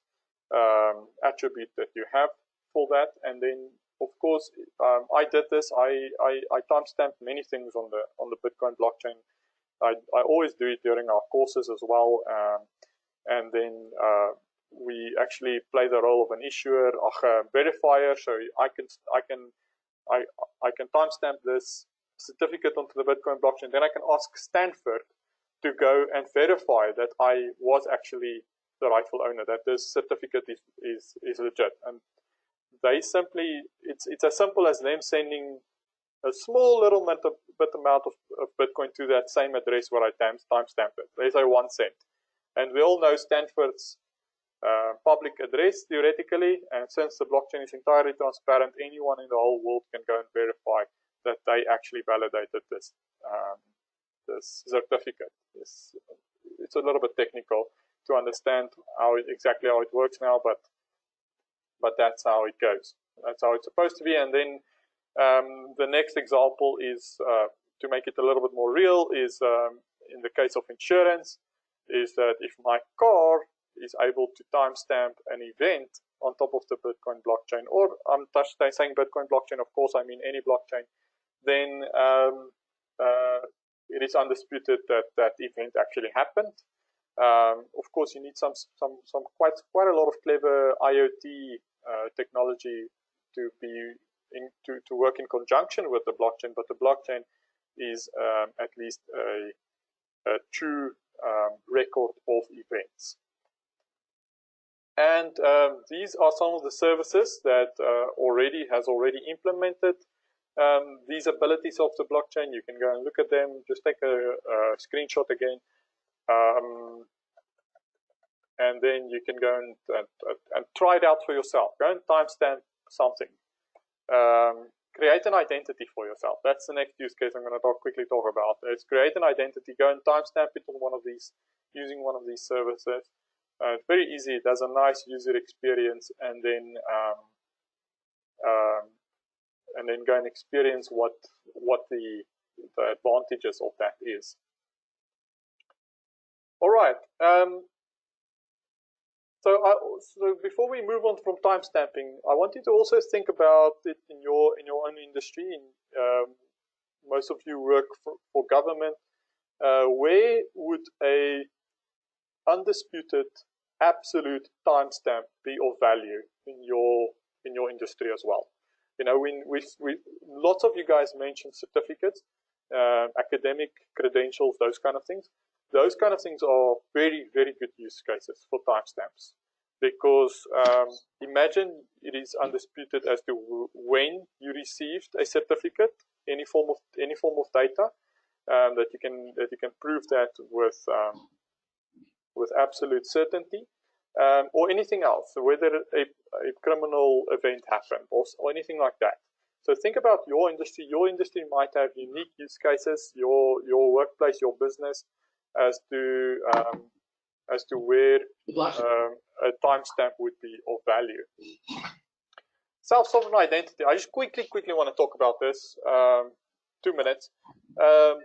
attribute that you have for that. And then, of course, I did this. I timestamped many things on the Bitcoin blockchain. I always do it during our courses as well, and then we actually play the role of an issuer, a verifier. So I can timestamp this certificate onto the Bitcoin blockchain. Then I can ask Stanford to go and verify that I was actually the rightful owner, that this certificate is legit. And they simply, it's as simple as them sending a small little bit amount of Bitcoin to that same address where I timestamped it. They say 1 cent. And we all know Stanford's public address theoretically, and since the blockchain is entirely transparent, anyone in the whole world can go and verify that they actually validated this certificate. It's a little bit technical to understand exactly how it works now, but that's how it goes. That's how it's supposed to be. And then the next example is to make it a little bit more real is in the case of insurance, is that if my car is able to timestamp an event on top of the Bitcoin blockchain, or I'm saying Bitcoin blockchain, of course I mean any blockchain, then it is undisputed that that event actually happened. Of course, you need some quite a lot of clever IoT technology to work in conjunction with the blockchain, but the blockchain is at least a true record of events. And these are some of the services that has already implemented these abilities of the blockchain. You can go and look at them. Just take a screenshot again. And then you can go and try it out for yourself. Go and timestamp something. Create an identity for yourself. That's the next use case I'm going to quickly talk about. Is create an identity. Go and timestamp it on one of these, using one of these services. It's very easy. It has a nice user experience, and then go and experience what the advantages of that is. All right. So before we move on from timestamping, I want you to also think about it in your own industry. Most of you work for government. Where would a undisputed absolute timestamp be of value in your industry as well? You know, lots of you guys mentioned certificates, academic credentials, those kind of things. Those kind of things are very, very good use cases for timestamps. because imagine it is undisputed as to when you received a certificate, any form of data, that you can prove that with absolute certainty, or anything else, whether a criminal event happened or anything like that. So think about your industry. Your industry might have unique use cases, your workplace, your business, as to where a timestamp would be of value. Self-sovereign identity. I just quickly want to talk about this. 2 minutes,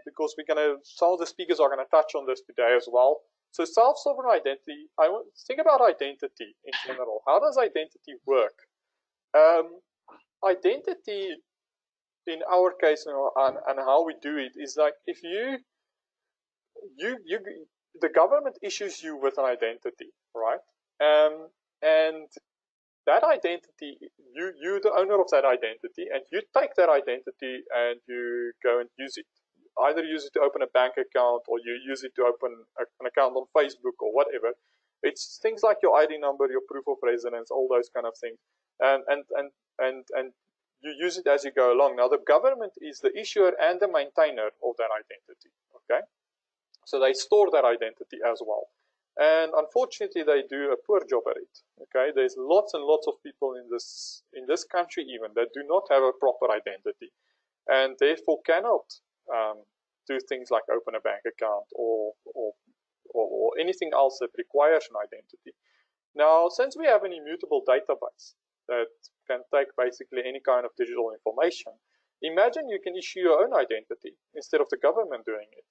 because some of the speakers are gonna touch on this today as well. So self-sovereign identity. I want to think about identity in general. How does identity work? Identity, in our case, and how we do it, is like if the government issues you with an identity, right? And that identity, you're the owner of that identity, and you take that identity and you go and use it. Either use it to open a bank account, or you use it to open an account on Facebook or whatever. It's things like your ID number, your proof of residence, all those kind of things, and you use it as you go along. Now, the government is the issuer and the maintainer of that identity. Okay, so they store that identity as well. And unfortunately, they do a poor job at it. Okay, there's lots and lots of people in this country even that do not have a proper identity, and therefore cannot do things like open a bank account or anything else that requires an identity. Now, since we have an immutable database that can take basically any kind of digital information, imagine you can issue your own identity instead of the government doing it.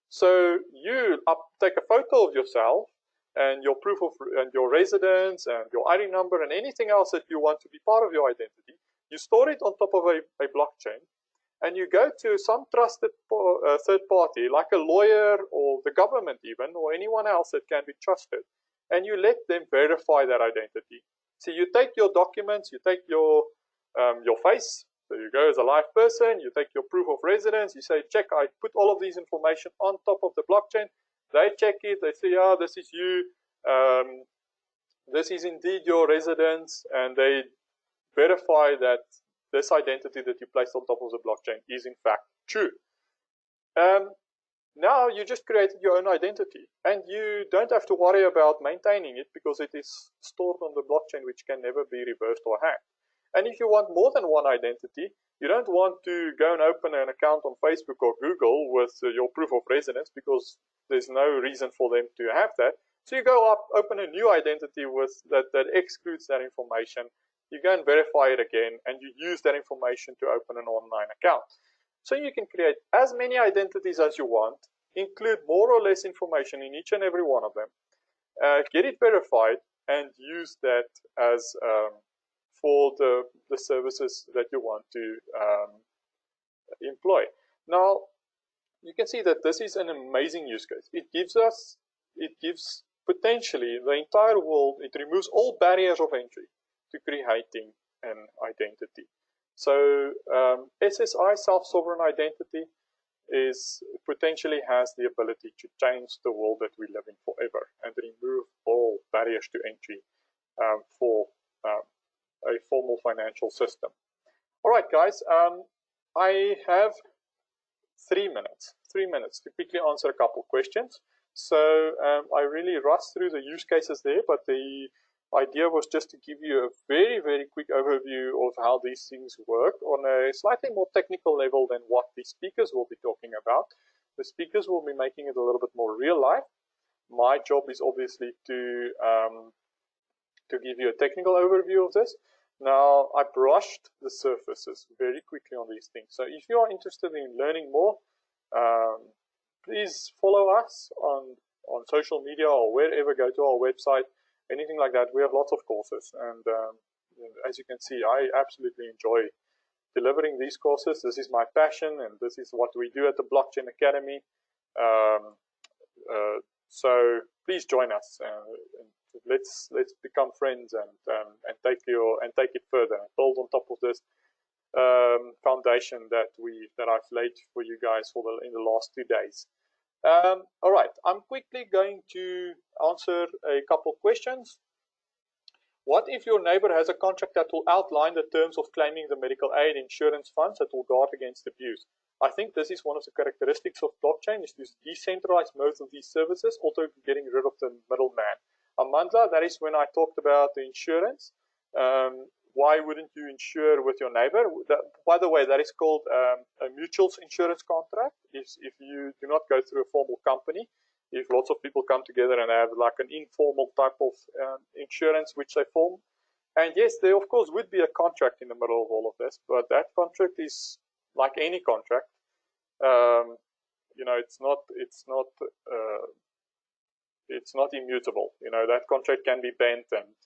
So you take a photo of yourself and your proof of and your residence and your ID number and anything else that you want to be part of your identity. You store it on top of a blockchain, and you go to some trusted third party, like a lawyer or the government even, or anyone else that can be trusted, and you let them verify that identity. So you take your documents, you take your face. So you go as a live person, you take your proof of residence, you say, check, I put all of these information on top of the blockchain. They check it, they say, yeah, this is you, this is indeed your residence, and they verify that this identity that you placed on top of the blockchain is in fact true. Now you just created your own identity, and you don't have to worry about maintaining it because it is stored on the blockchain, which can never be reversed or hacked. And if you want more than one identity, you don't want to go and open an account on Facebook or Google with your proof of residence, because there's no reason for them to have that. So you go up, open a new identity with that excludes that information. You go and verify it again, and you use that information to open an online account. So you can create as many identities as you want, include more or less information in each and every one of them, get it verified, and use that as for the services that you want to employ. Now, you can see that this is an amazing use case. It gives potentially the entire world, it removes all barriers of entry to creating an identity. So SSI, self-sovereign identity, potentially has the ability to change the world that we live in forever and remove all barriers to entry for a formal financial system. All right, guys, I have 3 minutes to quickly answer a couple of questions. So I really rushed through the use cases there, but the idea was just to give you a very, very quick overview of how these things work on a slightly more technical level than what the speakers will be talking about. The speakers will be making it a little bit more real life. My job is obviously to give you a technical overview of this. Now, I brushed the surfaces very quickly on these things. So if you are interested in learning more, please follow us on social media or wherever. Go to our website, anything like that. We have lots of courses. And as you can see, I absolutely enjoy delivering these courses. This is my passion, and this is what we do at the Blockchain Academy. So please join us. Let's become friends and take it further and build on top of this foundation that I've laid for you guys in the last 2 days. All right, I'm quickly going to answer a couple of questions. What if your neighbor has a contract that will outline the terms of claiming the medical aid insurance funds that will guard against abuse? I think this is one of the characteristics of blockchain, is to decentralize most of these services, also getting rid of the middleman. Amandla, that is when I talked about the insurance. Why wouldn't you insure with your neighbor? By the way, that is called a mutual insurance contract. If you do not go through a formal company, if lots of people come together and have like an informal type of insurance which they form. And yes, there of course would be a contract in the middle of all of this, but that contract is like any contract. You know, it's not immutable. You know, that contract can be bent, and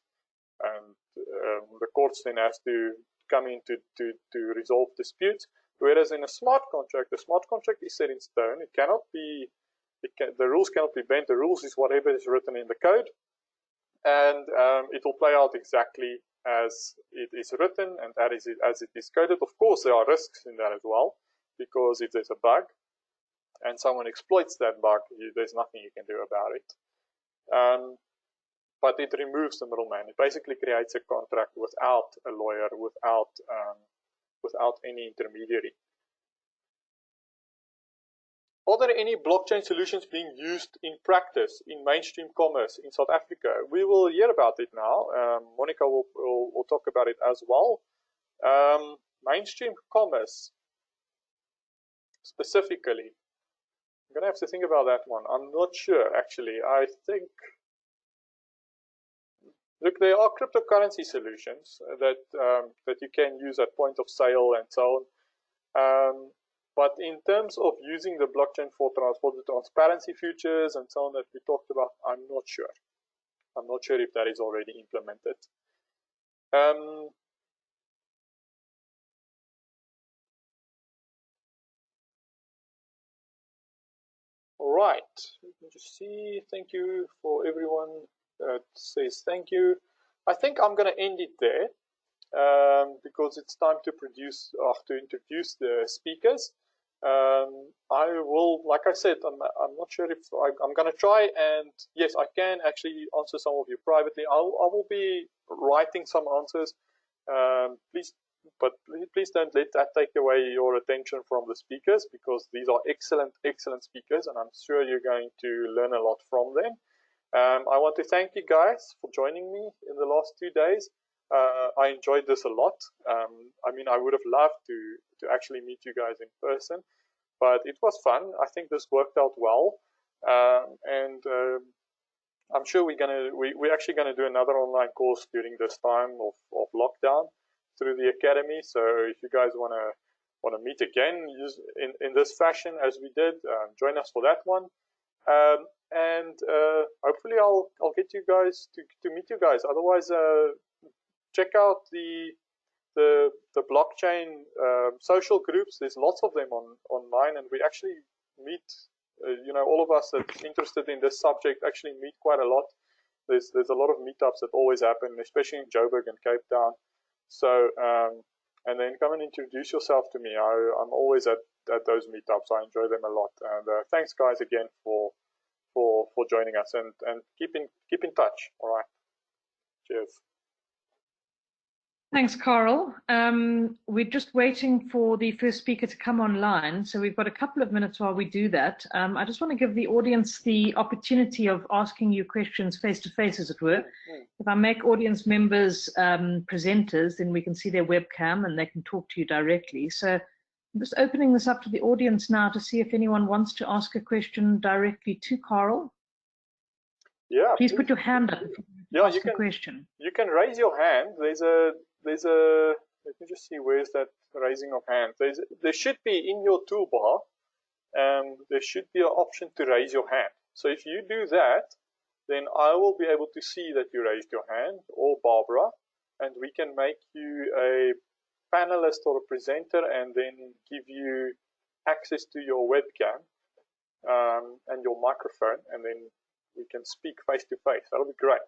the courts then has to come in to resolve disputes. Whereas in a smart contract, the smart contract is set in stone. It cannot be, the rules cannot be bent. The rules is whatever is written in the code, and it will play out exactly as it is written and as it is coded. Of course, there are risks in that as well, because if there's a bug and someone exploits that bug, there's nothing you can do about it. But it removes the middleman. It basically creates a contract without a lawyer, without any intermediary. Are there any blockchain solutions being used in practice in mainstream commerce in South Africa? We will hear about it now. Monica will talk about it as well. Mainstream commerce, specifically. I'm going to have to think about that one. I'm not sure, actually. I think, look, there are cryptocurrency solutions that you can use at point of sale and so on. But in terms of using the blockchain for the transparency features and so on that we talked about, I'm not sure. I'm not sure if that is already implemented. All right, let me just see. Thank you for everyone that says thank you. I think I'm going to end it there because it's time to introduce the speakers. I will, like I said, I'm not sure if I'm going to try, and yes, I can actually answer some of you privately. I will be writing some answers. Please don't let that take away your attention from the speakers, because these are excellent speakers, and I'm sure you're going to learn a lot from them. I want to thank you guys for joining me in the last 2 days. I enjoyed this a lot. I mean, I would have loved to actually meet you guys in person, but it was fun. I think this worked out well, and I'm sure we're actually gonna do another online course during this time of lockdown through the academy. So if you guys wanna meet again in this fashion as we did, join us for that one. And hopefully I'll get you guys to meet you guys. Otherwise, check out the blockchain social groups. There's lots of them online, and we actually meet. You know, all of us that's interested in this subject actually meet quite a lot. There's a lot of meetups that always happen, especially in Joburg and Cape Town. So and then come and introduce yourself to me. I'm always at those meetups. I enjoy them a lot. And thanks guys again for joining us, and keep in touch. All right. Cheers. Thanks, Carl. We're just waiting for the first speaker to come online, so we've got a couple of minutes while we do that. I just want to give the audience the opportunity of asking you questions face-to-face, as it were. If I make audience members presenters, then we can see their webcam and they can talk to you directly. So I'm just opening this up to the audience now to see if anyone wants to ask a question directly to Carl. Yeah. Please put your hand up if you want to ask a question. You can raise your hand. There's a let me just see, where's that raising of hand? There should be in your toolbar, there should be an option to raise your hand. So if you do that, then I will be able to see that you raised your hand, or Barbara, and we can make you a panelist or a presenter, and then give you access to your webcam and your microphone, and then we can speak face to face. That'll be great.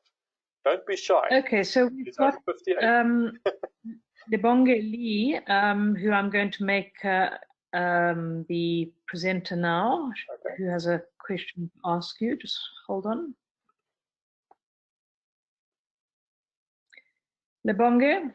Don't be shy. Okay, so we've got Lebonge Lee, who I'm going to make the presenter now, who has a question to ask you. Just hold on. Lebonge?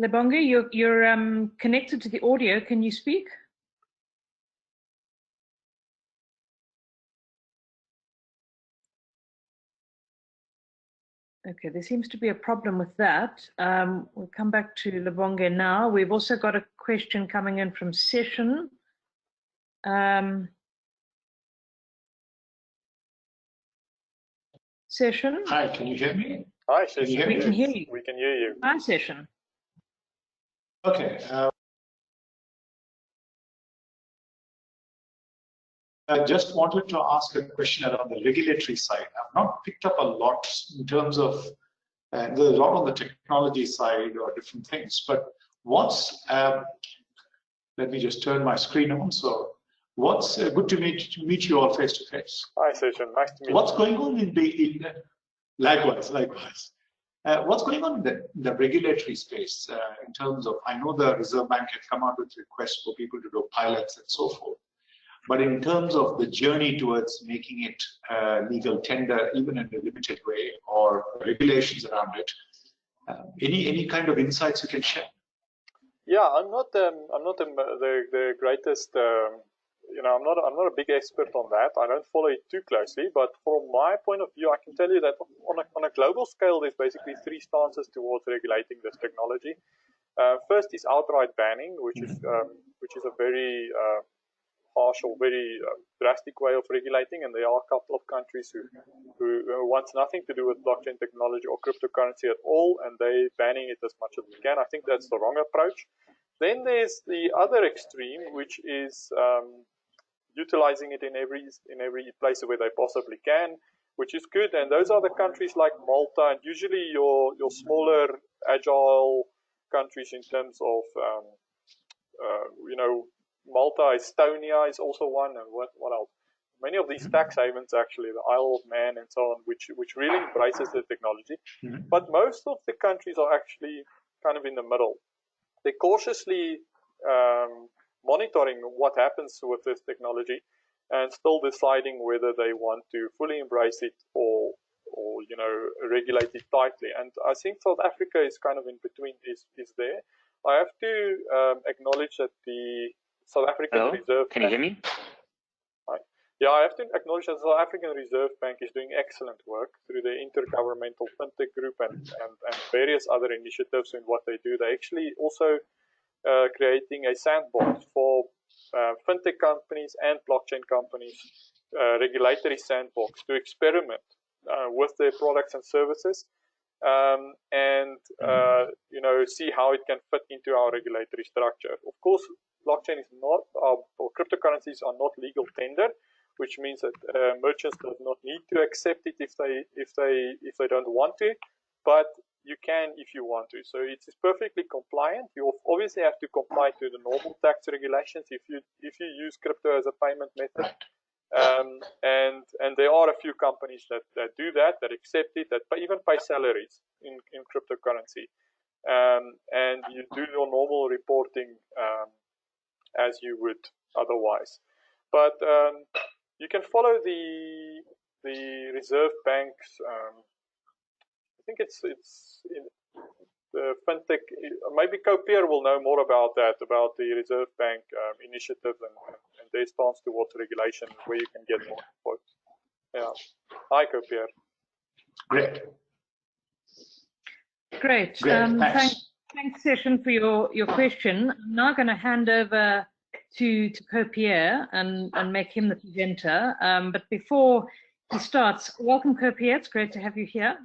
Lebonge, you're connected to the audio. Can you speak? Okay, there seems to be a problem with that. We'll come back to Lebonge now. We've also got a question coming in from Session. Session? Hi, can you hear me? Hi, Session. We can hear you. We can hear you. Hi, Session. Okay. I just wanted to ask a question around the regulatory side. I've not picked up a lot in terms of, there's a lot on the technology side or different things, but what's, let me just turn my screen on. So what's good to meet you all face to face. Hi, Session. Nice to meet you. What's going on likewise. What's going on in the regulatory space in terms of, I know the Reserve Bank had come out with requests for people to do pilots and so forth, but in terms of the journey towards making it legal tender, even in a limited way, or regulations around it, any kind of insights you can share? Yeah, I'm not the greatest. I'm not a big expert on that. I don't follow it too closely, but from my point of view, I can tell you that on a global scale, there's basically three stances towards regulating this technology. First is outright banning, which is a very harsh or very drastic way of regulating, and there are a couple of countries who wants nothing to do with blockchain technology or cryptocurrency at all, and they banning it as much as we can. I think that's the wrong approach. Then there's the other extreme, which is utilizing it in every place where they possibly can, which is good. And those are the countries like Malta, and usually your smaller, agile countries in terms of Malta, Estonia is also one, and what else? Many of these tax havens, actually, the Isle of Man and so on, which really embraces the technology. But most of the countries are actually kind of in the middle. They're cautiously monitoring what happens with this technology and still deciding whether they want to fully embrace it or regulate it tightly. And I think South Africa is kind of in between, is there. I have to acknowledge that the South African Reserve Bank. Can you hear me? Yeah, I have to acknowledge that the South African Reserve Bank is doing excellent work through the Intergovernmental FinTech Group and various other initiatives in what they do. They actually also creating a sandbox for FinTech companies and blockchain companies, regulatory sandbox to experiment with their products and services and see how it can fit into our regulatory structure. Of course, blockchain is not, or cryptocurrencies are not legal tender, which means that merchants do not need to accept it if they don't want to, but you can if you want to. So it is perfectly compliant. You obviously have to comply to the normal tax regulations if you use crypto as a payment method. And there are a few companies that do that accept it, that even pay salaries in cryptocurrency. And you do your normal reporting as you would otherwise. But you can follow the Reserve Bank's. I think it's in the FinTech. Maybe Copier will know more about that, about the Reserve Bank initiative and their stance towards regulation, where you can get more info. Yeah. Hi, Copier. Great. Thanks, Session, for your question. I'm now going to hand over to Copier and make him the presenter. But before he starts, welcome, Copier. It's great to have you here.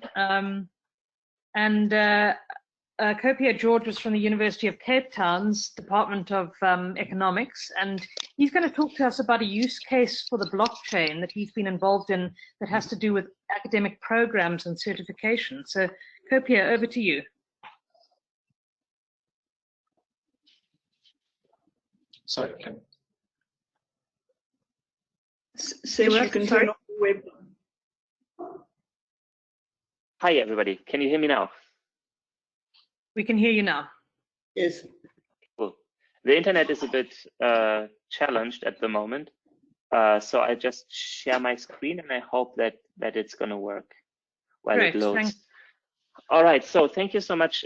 Copier George is from the University of Cape Town's Department of Economics, and he's going to talk to us about a use case for the blockchain that he's been involved in that has to do with academic programs and certification. So, Copier, over to you. Sorry, you can turn off the web. Hi, everybody. Can you hear me now? We can hear you now. Yes. The internet is a bit challenged at the moment, so I just share my screen, and I hope that it's going to work while Great, it loads. thanks. All right, so thank you so much.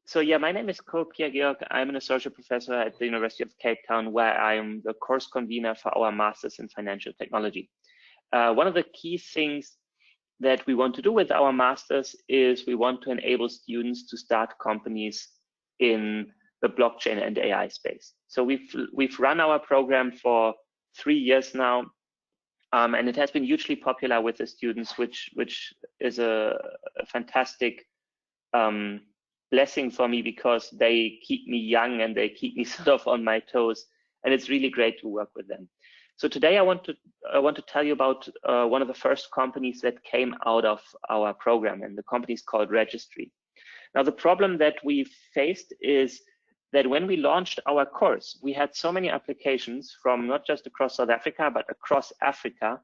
So yeah, my name is Kopia Georg. I'm an associate professor at the University of Cape Town, where I am the course convener for our Masters in Financial Technology. One of the key things that we want to do with our Masters is we want to enable students to start companies in the blockchain and AI space. So we've run our program for 3 years now, and it has been hugely popular with the students, which is a fantastic blessing for me, because they keep me young and they keep me sort of on my toes, and it's really great to work with them. So today I want to tell you about one of the first companies that came out of our program, and the company is called Registry. Now, the problem that we faced is that when we launched our course, we had so many applications from not just across South Africa, but across Africa,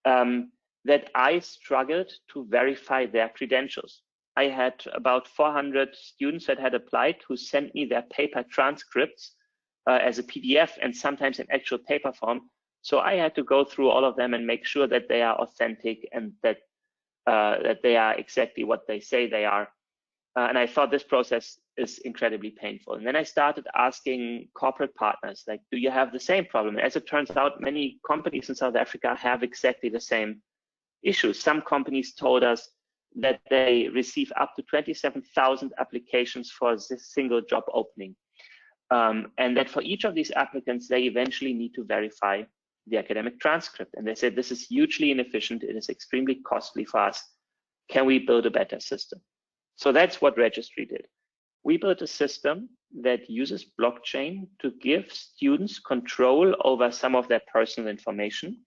that I struggled to verify their credentials. I had about 400 students that had applied who sent me their paper transcripts as a PDF and sometimes in actual paper form. So I had to go through all of them and make sure that they are authentic and that they are exactly what they say they are. And I thought this process is incredibly painful. And then I started asking corporate partners, like, do you have the same problem? And as it turns out, many companies in South Africa have exactly the same issues. Some companies told us that they receive up to 27,000 applications for this single job opening. And that for each of these applicants, they eventually need to verify the academic transcript. And they said, this is hugely inefficient. It is extremely costly for us. Can we build a better system? So that's what Registry did. We built a system that uses blockchain to give students control over some of their personal information,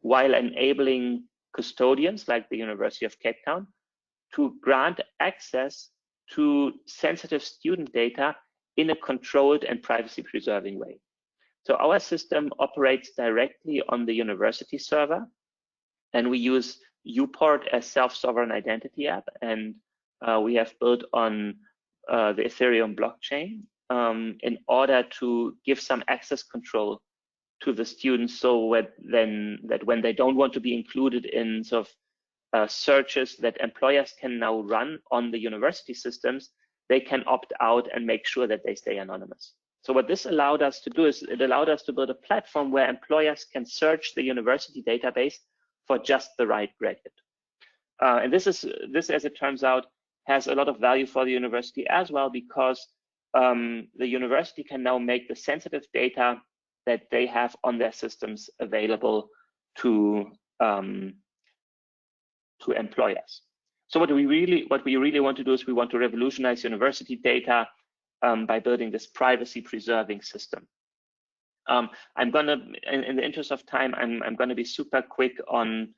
while enabling custodians like the University of Cape Town to grant access to sensitive student data in a controlled and privacy preserving way. So our system operates directly on the university server, and we use UPort as self-sovereign identity app, and we have built on the Ethereum blockchain in order to give some access control to the students, so that when they don't want to be included in sort of searches that employers can now run on the university systems, they can opt out and make sure that they stay anonymous. So what this allowed us to do is it allowed us to build a platform where employers can search the university database for just the right graduate. And this, as it turns out, has a lot of value for the university as well, because the university can now make the sensitive data that they have on their systems available to employers. So what we really want to do is we want to revolutionize university data by building this privacy preserving system. I'm gonna, in the interest of time, I'm gonna be super quick on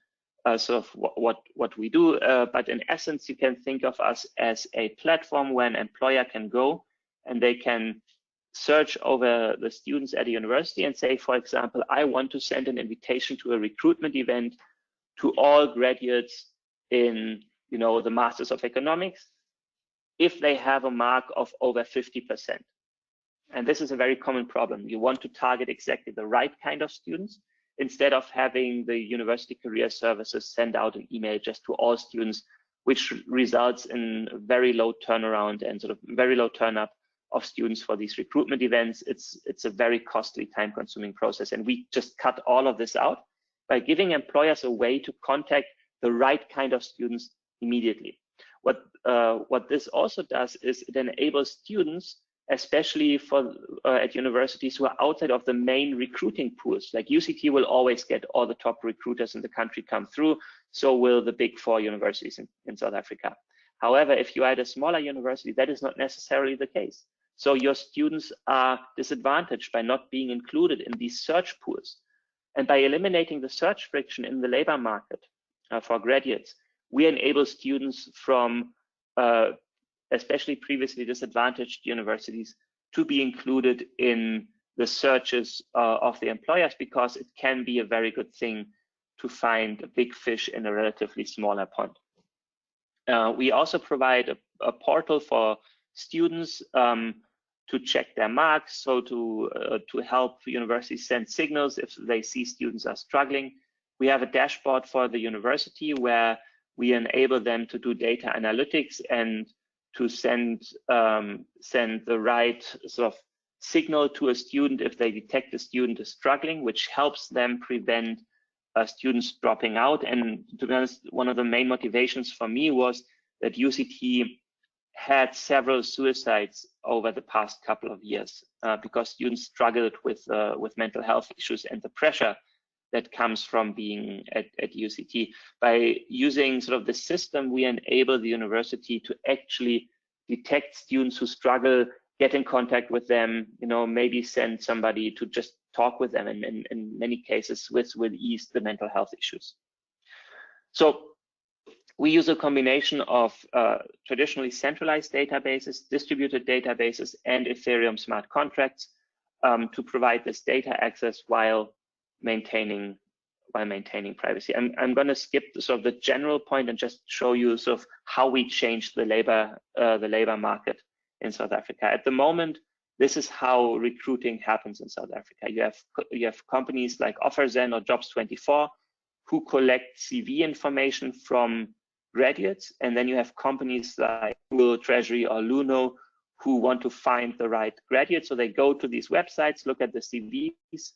sort of what we do, but in essence, you can think of us as a platform where an employer can go and they can search over the students at a university and say, for example, I want to send an invitation to a recruitment event to all graduates in, you know, the Masters of Economics, if they have a mark of over 50%. And this is a very common problem. You want to target exactly the right kind of students, instead of having the University Career Services send out an email just to all students, which results in very low turnaround and sort of very low turn up of students for these recruitment events. It's a very costly, time-consuming process. And we just cut all of this out by giving employers a way to contact the right kind of students immediately. What this also does is it enables students, especially for at universities who are outside of the main recruiting pools. Like UCT will always get all the top recruiters in the country come through, so will the big 4 universities in South Africa. However, if you are at a smaller university, that is not necessarily the case. So your students are disadvantaged by not being included in these search pools. And by eliminating the search friction in the labor market for graduates, we enable students from especially previously disadvantaged universities to be included in the searches of the employers, because it can be a very good thing to find a big fish in a relatively smaller pond. We also provide a portal for students to check their marks, so to help universities send signals if they see students are struggling. We have a dashboard for the university where we enable them to do data analytics and to send the right sort of signal to a student if they detect a student is struggling, which helps them prevent students dropping out. And to be honest, one of the main motivations for me was that UCT had several suicides over the past couple of years because students struggled with mental health issues and the pressure that comes from being at UCT. By using sort of the system, we enable the university to actually detect students who struggle, get in contact with them, maybe send somebody to just talk with them, and in many cases will ease the mental health issues. So we use a combination of traditionally centralized databases, distributed databases, and Ethereum smart contracts to provide this data access while maintaining privacy. I'm going to skip the general point and just show you sort of how we changed the labor market in South Africa. At the moment, this is how recruiting happens in South Africa. You have companies like OfferZen or Jobs24 who collect CV information from graduates, and then you have companies like Google, Treasury, or Luno who want to find the right graduate. So they go to these websites, look at the CVs,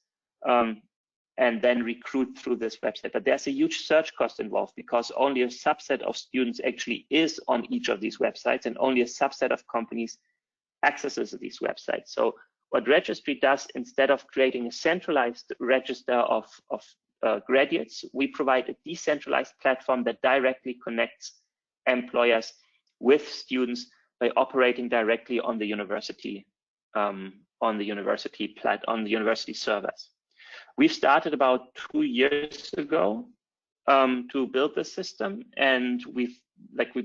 and then recruit through this website. But there's a huge search cost involved because only a subset of students actually is on each of these websites, and only a subset of companies accesses these websites. So what Registry does, instead of creating a centralized register of graduates, we provide a decentralized platform that directly connects employers with students by operating directly on the university servers. We've started about 2 years ago to build the system, and we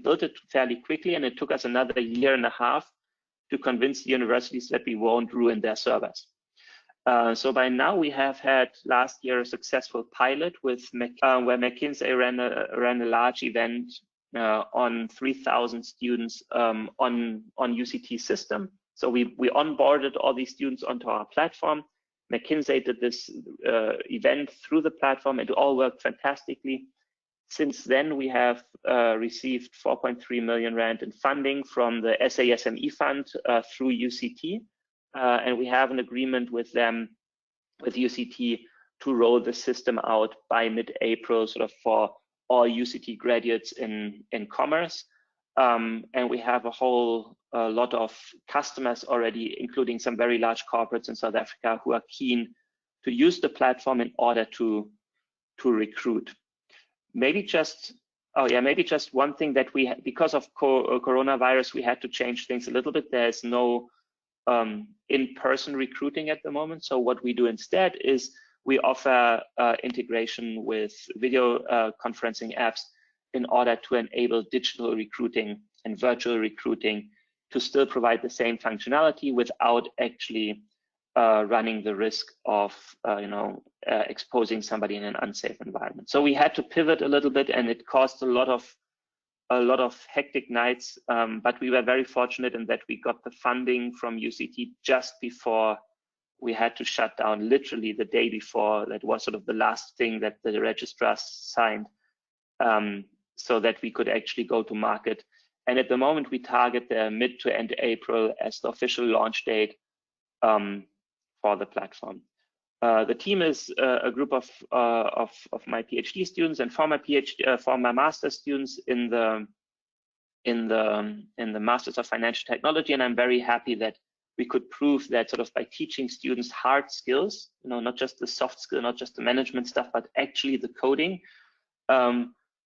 built it fairly quickly, and it took us another 1.5 years to convince the universities that we won't ruin their servers. So by now we have had last year a successful pilot with where McKinsey ran a large event on 3,000 students on UCT system. So we onboarded all these students onto our platform. McKinsey did this event through the platform. It all worked fantastically. Since then, we have received 4.3 million Rand in funding from the SASME fund through UCT. And we have an agreement with them, with UCT, to roll the system out by mid-April, sort of for all UCT graduates in commerce. And we have a whole lot of customers already, including some very large corporates in South Africa who are keen to use the platform in order to recruit. Maybe just one thing that because of coronavirus, we had to change things a little bit. There's no in-person recruiting at the moment. So what we do instead is we offer integration with video conferencing apps in order to enable digital recruiting and virtual recruiting to still provide the same functionality without actually running the risk of exposing somebody in an unsafe environment. So we had to pivot a little bit, and it caused a lot of hectic nights, but we were very fortunate in that we got the funding from UCT just before we had to shut down, literally the day before. That was sort of the last thing that the registrars signed, so that we could actually go to market. And at the moment, we target the mid to end April as the official launch date for the platform. The team is a group of my PhD students and former master students in the Masters of Financial Technology, and I'm very happy that we could prove that sort of by teaching students hard skills, not just the soft skill, not just the management stuff, but actually the coding,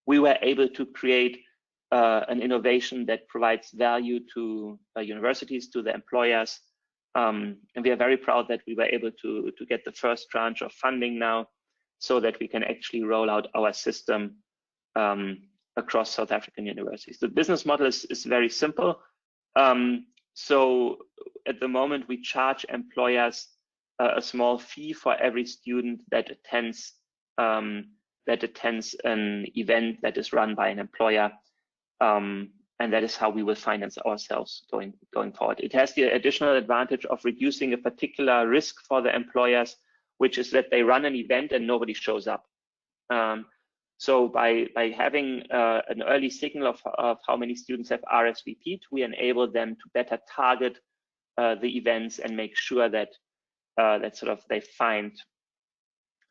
we were able to create an innovation that provides value to universities, to the employers. And we are very proud that we were able to get the first tranche of funding now, so that we can actually roll out our system across South African universities. The business model is very simple. So at the moment, we charge employers a small fee for every student that attends an event that is run by an employer. that is how we will finance ourselves going forward. It has the additional advantage of reducing a particular risk for the employers, which is that they run an event and nobody shows up. So by having an early signal of how many students have RSVP'd, we enable them to better target the events and make sure that they find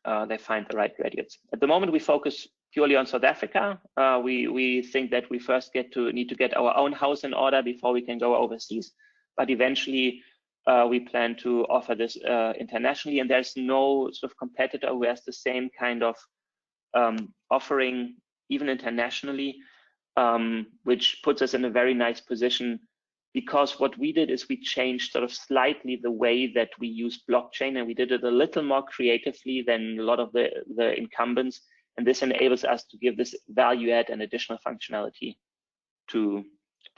the right graduates. At the moment, we focus purely on South Africa. We think that we first need to get our own house in order before we can go overseas. But eventually, we plan to offer this internationally, and there's no sort of competitor who has the same kind of offering, even internationally, which puts us in a very nice position, because what we did is we changed sort of slightly the way that we use blockchain, and we did it a little more creatively than a lot of the incumbents, and this enables us to give this value add and additional functionality to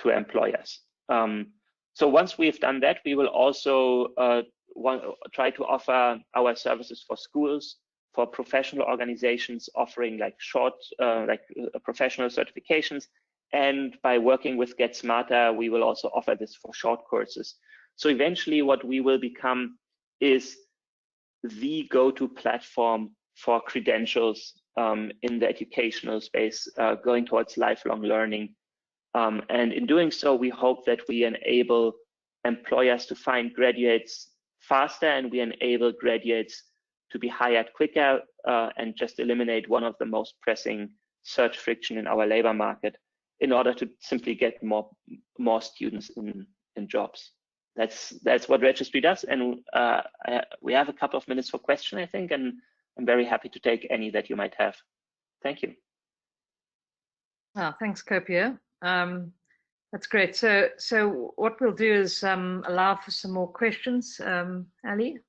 employers. So once we've done that, we will also try to offer our services for schools, for professional organizations offering like professional certifications. And by working with Get Smarter, we will also offer this for short courses. So eventually what we will become is the go-to platform for credentials in the educational space, going towards lifelong learning. And in doing so, we hope that we enable employers to find graduates faster, and we enable graduates to be hired quicker, and just eliminate one of the most pressing search friction in our labor market, in order to simply get more students in jobs. That's what Registry does, and we have a couple of minutes for question, I think, and I'm very happy to take any that you might have. Thank you. Thanks, Kopje. That's great. So what we'll do is allow for some more questions. Ali?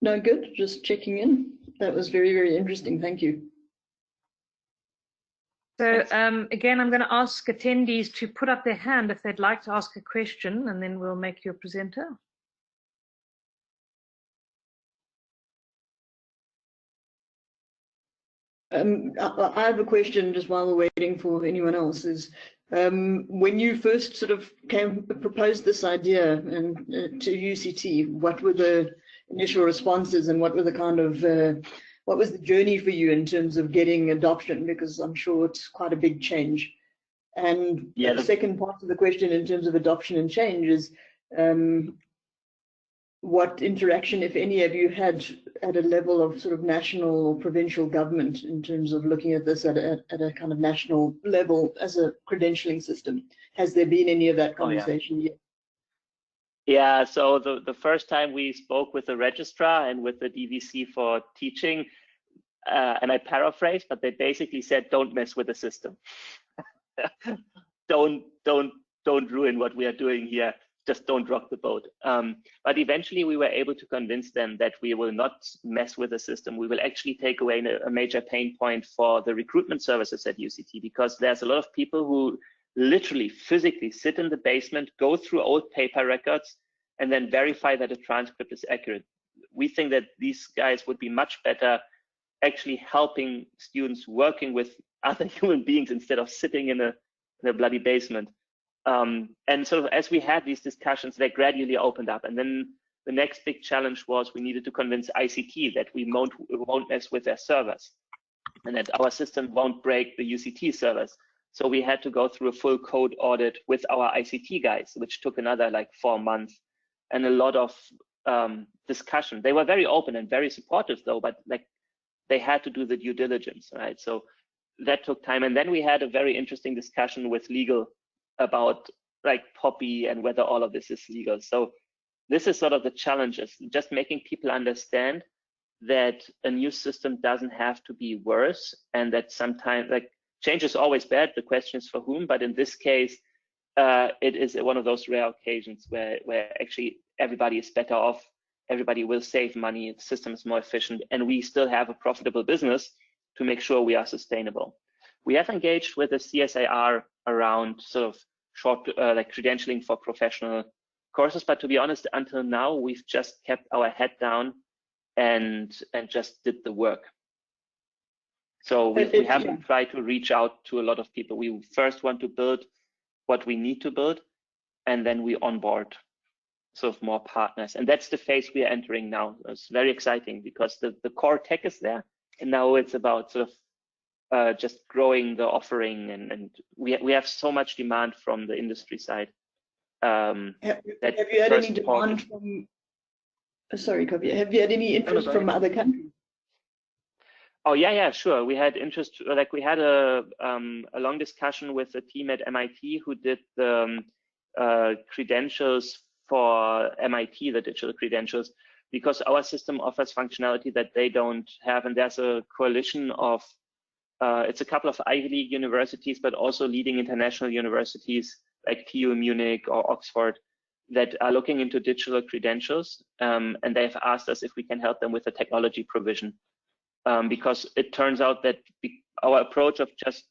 No, good. Just checking in. That was very, very interesting. Thank you. So again, I'm going to ask attendees to put up their hand if they'd like to ask a question, and then we'll make you a presenter. I have a question just while we're waiting for anyone else. Is when you first sort of proposed this idea to UCT, what were the initial responses, and what were the kind of what was the journey for you in terms of getting adoption? Because I'm sure it's quite a big change. And yeah, the second part of the question in terms of adoption and change is what interaction, if any, have you had at a level of sort of national or provincial government in terms of looking at this at a kind of national level as a credentialing system? Has there been any of that conversation yet? Yeah, so the first time we spoke with the registrar and with the DVC for teaching, and I paraphrase, but they basically said, don't mess with the system. don't ruin what we are doing here. Just don't rock the boat. But eventually we were able to convince them that we will not mess with the system. We will actually take away a major pain point for the recruitment services at UCT, because there's a lot of people who literally physically sit in the basement, go through old paper records, and then verify that a transcript is accurate. We think that these guys would be much better actually helping students working with other human beings instead of sitting in a bloody basement. And so as we had these discussions, they gradually opened up. And then the next big challenge was we needed to convince ICT that we won't mess with their servers and that our system won't break the UCT servers. So we had to go through a full code audit with our ICT guys, which took another like 4 months and a lot of discussion. They were very open and very supportive though, but like they had to do the due diligence, right? So that took time. And then we had a very interesting discussion with legal about like POPI and whether all of this is legal. So this is sort of the challenges, just making people understand that a new system doesn't have to be worse, and that sometimes like change is always bad. The question is for whom, but in this case, it is one of those rare occasions where actually everybody is better off, everybody will save money, the system is more efficient, and we still have a profitable business to make sure we are sustainable. We have engaged with the CSIR around sort of short like credentialing for professional courses, but to be honest, until now we've just kept our head down and just did the work. So we haven't tried to reach out to a lot of people. We first want to build what we need to build, and then we onboard sort of more partners. And that's the phase we are entering now. It's very exciting because the core tech is there, and now it's about sort of just growing the offering, and we have so much demand from the industry side. Have you had any demand from? Sorry, Kopier. Have you had any interest from other countries? Oh yeah, sure. We had interest. Like we had a long discussion with a team at MIT who did the credentials for MIT, the digital credentials, because our system offers functionality that they don't have, and there's a coalition of it's a couple of Ivy League universities, but also leading international universities like TU Munich or Oxford that are looking into digital credentials, and they've asked us if we can help them with the technology provision, because it turns out that our approach of just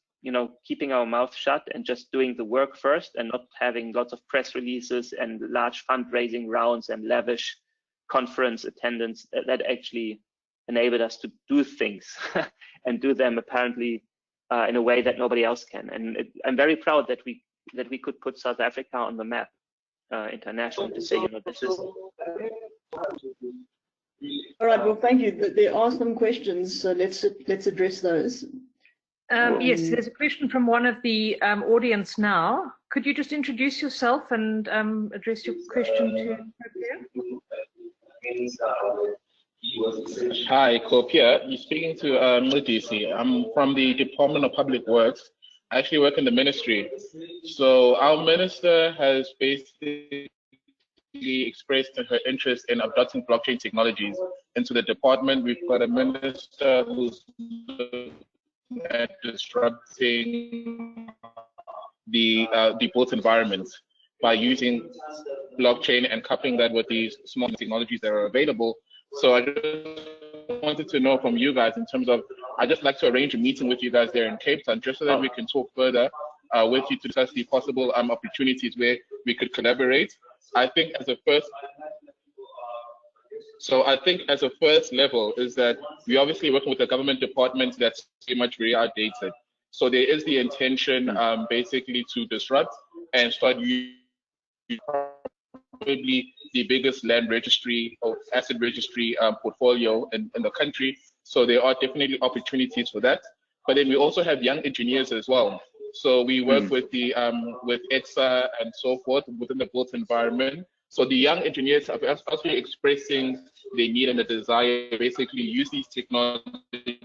keeping our mouth shut and just doing the work first and not having lots of press releases and large fundraising rounds and lavish conference attendance, that actually enabled us to do things and do them apparently in a way that nobody else can. And I'm very proud that we could put South Africa on the map internationally to say, this is. All right. Well, thank you. There are some questions, so let's address those. Yes, there's a question from one of the audience now. Could you just introduce yourself and address your question to Kopier? Hi, Kopier. You're speaking to Mudisi. I'm from the Department of Public Works. I actually work in the ministry. So our minister has basically expressed her interest in adopting blockchain technologies into the department. We've got a minister who's at disrupting the built environment by using blockchain and coupling that with these small technologies that are available. So I just wanted to know from you guys in terms of, I'd just like to arrange a meeting with you guys there in Cape Town, just so that we can talk further with you to discuss the possible opportunities where we could collaborate. I think as a first level is that we're obviously working with a government department that's pretty much very outdated. So there is the intention basically to disrupt and start using probably the biggest land registry or asset registry portfolio in the country. So there are definitely opportunities for that. But then we also have young engineers as well. So we work with the with ETSA and so forth within the built environment. So the young engineers are actually expressing the need and the desire to basically use these technologies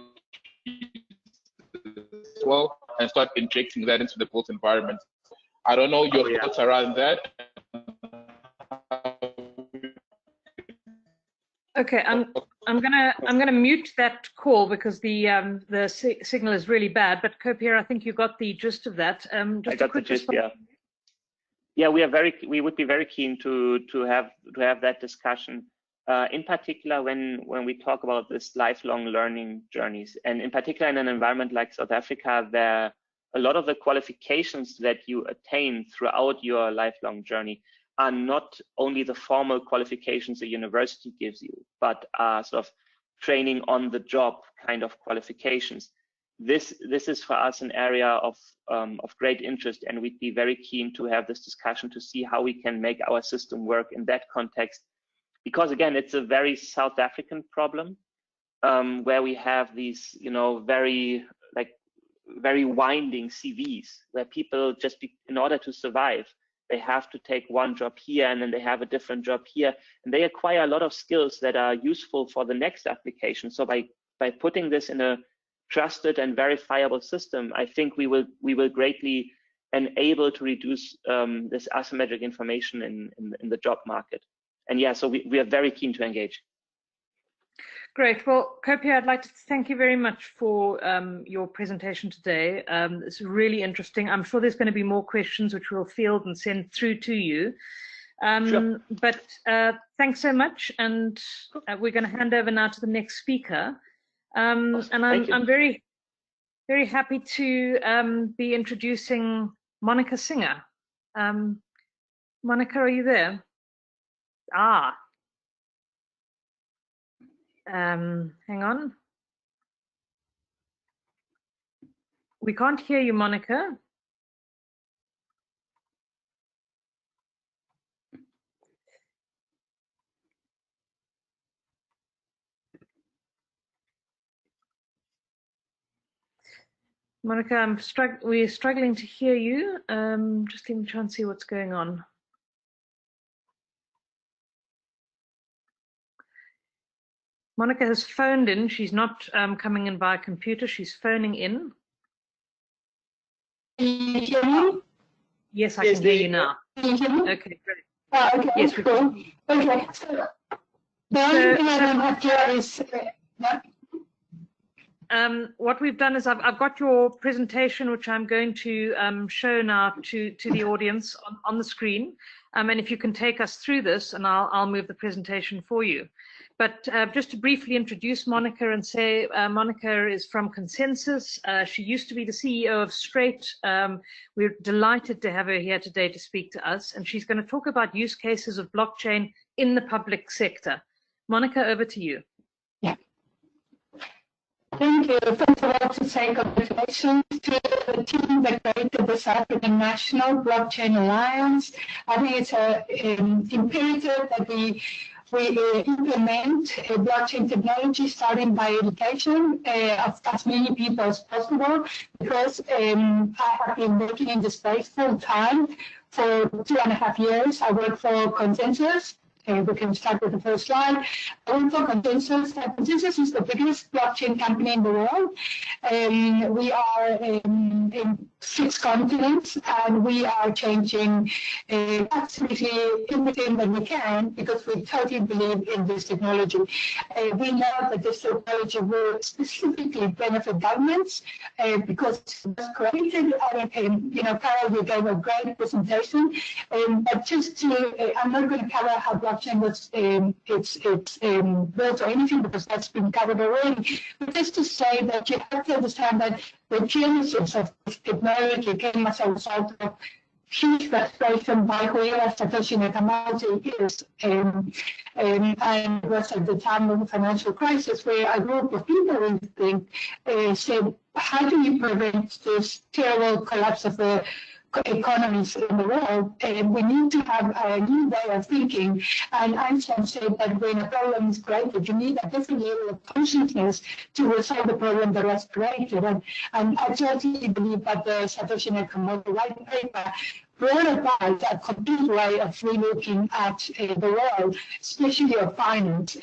as well and start injecting that into the built environment. I don't know your thoughts around that. Okay, I'm gonna mute that call because the signal is really bad. But Kopier, I think you got the gist of that. Just I got the gist. Yeah, we would be very keen to have that discussion. In particular, when we talk about this lifelong learning journeys, and in particular in an environment like South Africa, where a lot of the qualifications that you attain throughout your lifelong journey are not only the formal qualifications a university gives you, but are sort of training on the job kind of qualifications. This is for us an area of great interest, and we'd be very keen to have this discussion to see how we can make our system work in that context. Because again, it's a very South African problem where we have these, very winding CVs where people just in order to survive, they have to take one job here and then they have a different job here, and they acquire a lot of skills that are useful for the next application. So by putting this in a trusted and verifiable system, I think we will greatly enable to reduce this asymmetric information in the job market. And yeah, so we are very keen to engage. Great. Well, Kopier, I'd like to thank you very much for your presentation today. It's really interesting. I'm sure there's going to be more questions which we'll field and send through to you. Sure. But thanks so much. And we're going to hand over now to the next speaker. Awesome. And I'm very, very happy to be introducing Monica Singer. Monica, are you there? Hang on. We can't hear you, Monica. Monica, we're struggling to hear you. Just let me try and see what's going on. Monica has phoned in. She's not coming in via computer. She's phoning in. Can you hear me? Yes, I can hear you now. Can you hear me? Okay, great. Okay, Yes, cool. Okay, so the only thing I don't have here is what we've done is I've got your presentation, which I'm going to show now to the audience on the screen. And if you can take us through this, and I'll move the presentation for you. But just to briefly introduce Monica and say Monica is from Consensus. She used to be the CEO of Straight. We're delighted to have her here today to speak to us. And she's going to talk about use cases of blockchain in the public sector. Monica, over to you. Yeah. Thank you. First of all, to say congratulations to the team that created the South African National Blockchain Alliance. I think it's imperative that we implement blockchain technology, starting by education of as many people as possible, because I have been working in the space full time for 2.5 years. I work for Consensus. We can start with the first slide. I work for Consensus. Consensus is the biggest blockchain company in the world. We are in 6 continents, and we are changing absolutely everything that we can, because we totally believe in this technology. We know that this technology will specifically benefit governments because it was created. Carol, you gave a great presentation, but just to, I'm not going to cover how blockchain was built or anything, because that's been covered already. But just to say that you have to understand that the genesis of this technology came as a result of huge frustration by whoever Satoshi Nakamoto is. And it was at the time of the financial crisis where a group of people, said, how do you prevent this terrible collapse of the economies in the world? And we need to have a new way of thinking. And Einstein said that when a problem is created, you need a different level of consciousness to resolve the problem that was created. And I totally believe that the Satoshi Nakamoto white paper brought about a complete way of relooking at the world, especially of finance.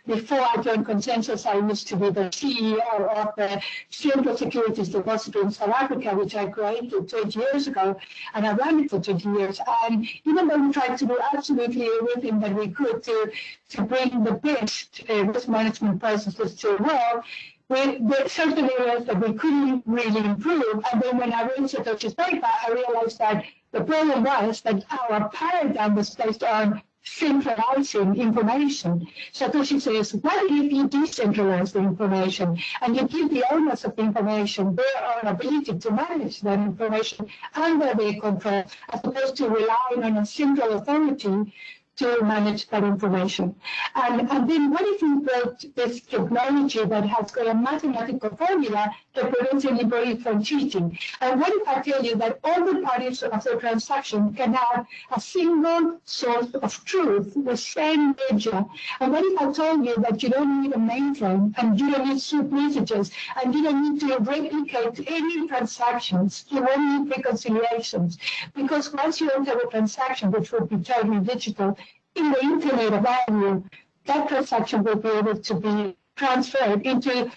Before I joined Consensus, I used to be the CEO of the Central Securities Depository in South Africa, which I created 20 years ago, and I ran it for 20 years. And even though we tried to do absolutely everything that we could to bring the best risk management processes to the world, there were certain areas that we couldn't really improve. And then when I read Satoshi's paper, I realized that the problem was that our paradigm was based on centralizing information. Satoshi says, what if you decentralize the information and you give the owners of the information their own ability to manage that information under their control, as opposed to relying on a central authority to manage that information? And then what if we built this technology that has got a mathematical formula that prevents anybody from cheating? And what if I tell you that all the parties of the transaction can have a single source of truth, the same ledger? And what if I told you that you don't need a mainframe, and you don't need soup messages, and you don't need to replicate any transactions? You won't need reconciliations, because once you enter a transaction, which would be totally digital, in the Internet of Value, that transaction will be able to be transferred into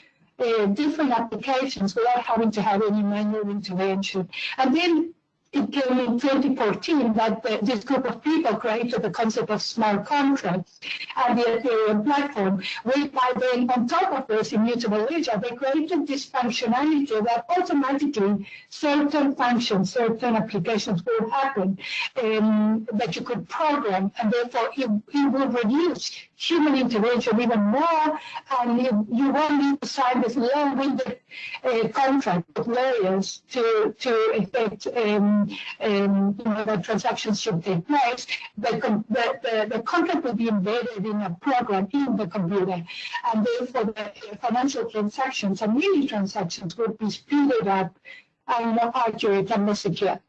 different applications without having to have any manual intervention. And then it came in 2014 that this group of people created the concept of smart contracts and the Ethereum platform, whereby then on top of this immutable ledger, they created this functionality that automatically certain functions, certain applications will happen that you could program, and therefore it will reduce human intervention even more, and you won't need to sign this long-winded contract with lawyers to effect the transactions should take place, the contract will be embedded in a program in the computer, and therefore the financial transactions and mini transactions would be speeded up and more accurate and more secure.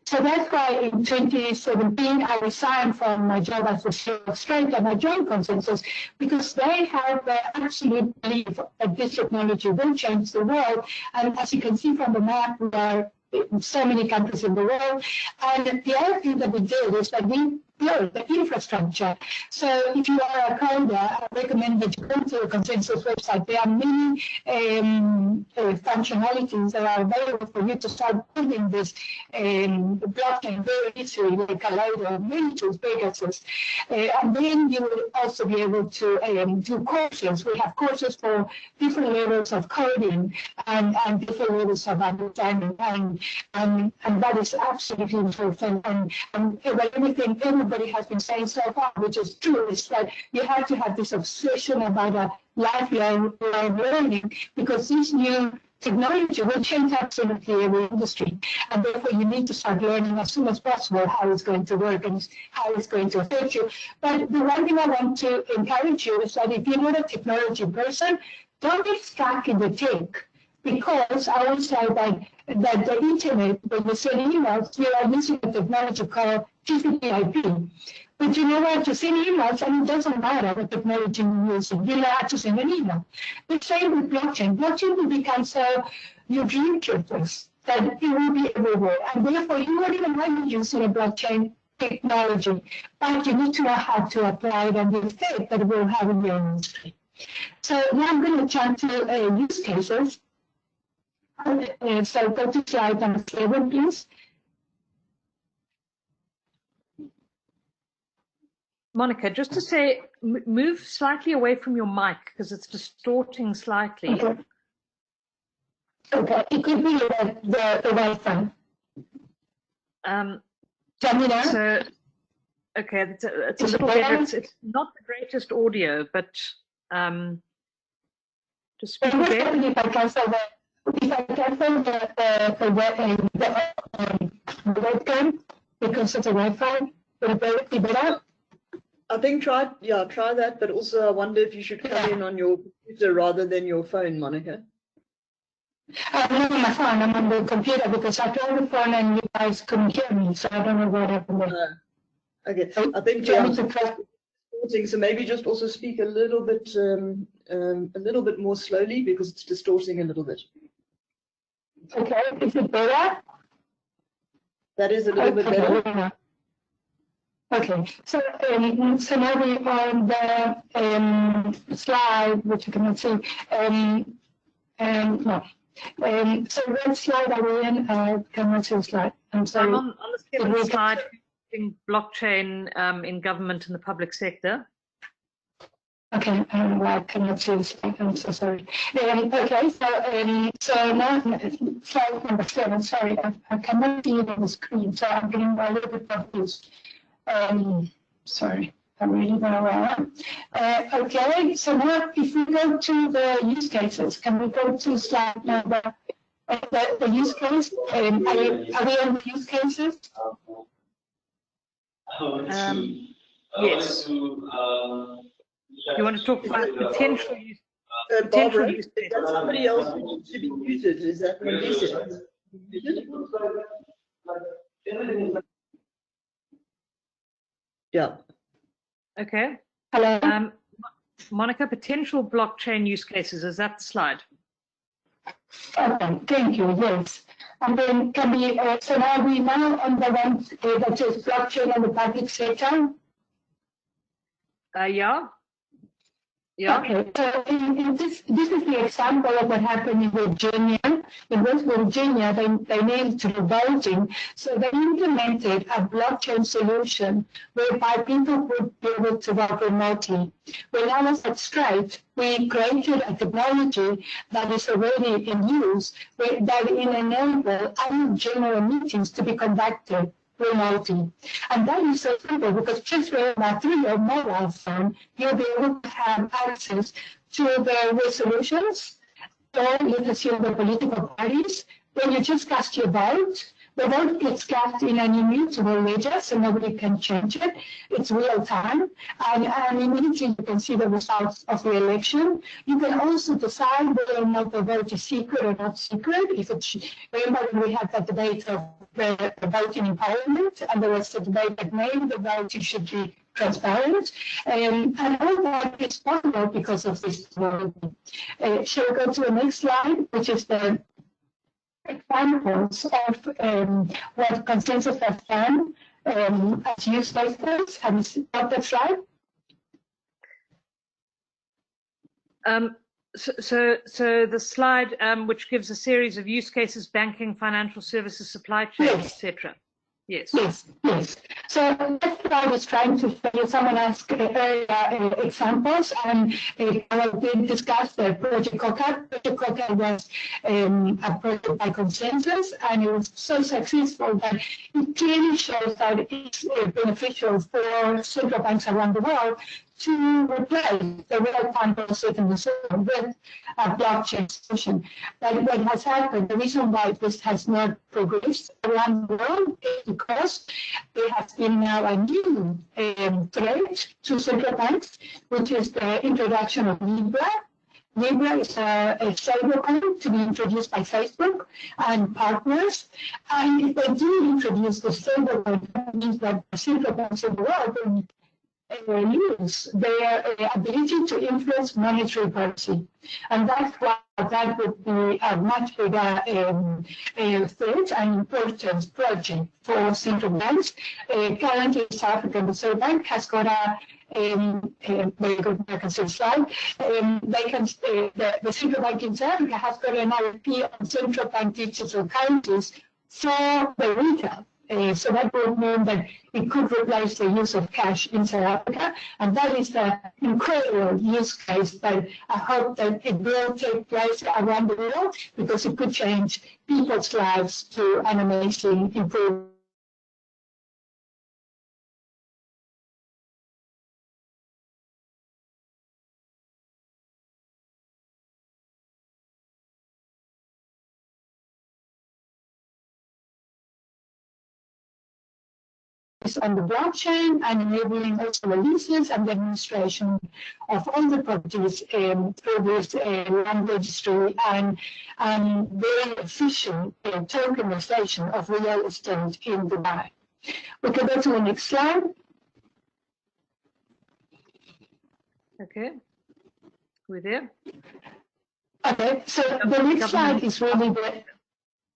So that's why in 2017 I resigned from my job as the CEO of Straight and I joined Consensus, because they have the absolute belief that this technology will change the world. And as you can see from the map, we are in so many countries in the world. And the other thing that we did is that we build the infrastructure. So if you are a coder, I recommend that you go to the Consensus website. There are many functionalities that are available for you to start building this blockchain very easily, like Kaleido, many tools, Pegasus. And then you will also be able to do courses. We have courses for different levels of coding and different levels of understanding. And that is absolutely important. And everybody has been saying so far, which is true, is that you have to have this obsession about a lifelong learning, because this new technology will change absolutely every industry. And therefore, you need to start learning as soon as possible how it's going to work and how it's going to affect you. But the one thing I want to encourage you is that if you're not a technology person, don't get stuck in the tech. Because I will say that the internet, when you send emails, you are using a technology called TCP/IP. But you know what? You send emails, and it doesn't matter what technology you're using. You know how to send an email. The same with blockchain. Blockchain will become so ubiquitous that it will be everywhere. And therefore, you won't even mind using a blockchain technology. But you need to know how to apply it and the effect that it will have in your industry. So now I'm going to jump to use cases. So go to slide number 7, please. Monica, just to say, move slightly away from your mic because it's distorting slightly. Okay. Okay, it could be the Wi-Fi. Tell me now. So, okay, it's a little better. It's not the greatest audio, but just speak again. If I cancel the webcam because it's a Wi-Fi, would it be better? I think try that, but also I wonder if you should come in on your computer rather than your phone, Monica. I'm not on my phone, I'm on the computer because I tried the phone and you guys couldn't hear me, so I don't know what happened there. Okay, I think so maybe just also speak a little bit more slowly because it's distorting a little bit. Okay, is it better? That is a little bit better. Okay, so now we are on the slide, which you cannot see. No. So what slide are we in? Cannot see the slide. I'm sorry. I'm on the 7th slide, using blockchain in government and the public sector. Okay, I cannot see the slide. I'm so sorry. Okay, so now slide number 7. Sorry, I cannot see it on the screen, so I'm getting a little bit confused. Sorry, I really don't know where I am. Okay, so now if we go to the use cases, can we go to slide number the use case? Are we on the use cases? Yes. You want to talk about potential use? Barbara, is that somebody else who needs to be muted? Is that what you said? Yeah. Okay. Hello. Monica, potential blockchain use cases, is that the slide? Okay, thank you, yes. And then can we, so now we now on the one that says blockchain in the public sector? Yeah. Yeah. Okay, so this is the example of what happened in Virginia. In West Virginia, they needed to do voting, so they implemented a blockchain solution whereby people would be able to vote remotely. When I was at Straight, we created a technology that is already in use that enable annual general meetings to be conducted remotely. And that is so simple because just through your mobile phone, you'll be able to have access to the resolutions, or you can see the political parties. When you just cast your vote, The vote gets cast in an immutable ledger, so nobody can change it. It's real time, and immediately you can see the results of the election. You can also decide whether or not the vote is secret or not secret. If it's, remember when we had that debate of the voting in Parliament, and there was a debate that maybe the voting should be transparent, and all that is possible because of this technology. Shall we go to the next slide, which is the examples of what consensus has done as use cases? Have you got that slide? So the slide which gives a series of use cases: banking, financial services, supply chain, Yes. etc. Yes. Yes, yes. So that's what I was trying to show you. Someone asked earlier examples, and I did discuss the Project Coca. Project Coca was a project by consensus, and it was so successful that it clearly shows that it's beneficial for central banks around the world to replace the real-time processing system with a blockchain solution. But what has happened, the reason why this has not progressed around the world is because there has been now a new threat to central banks, which is the introduction of Libra. Libra is a stablecoin to be introduced by Facebook and partners. And if they do introduce the stablecoin, that means that the central banks in the world will lose their ability to influence monetary policy. And that's why that would be a much bigger threat and important project for central banks. Currently, South African Reserve Bank has got a very good, I can see slide. The central bank in South Africa has got an RFP on central bank digital currencies for the retail. So that would mean that it could replace the use of cash in South Africa, and that is an incredible use case that I hope that it will take place around the world, because it could change people's lives to an amazing improvement. On the blockchain, and enabling also the leases and the administration of all the properties through this land registry and very efficient tokenization of real estate in Dubai. We can go to the next slide. Okay. We're there. Okay, so the next slide is really the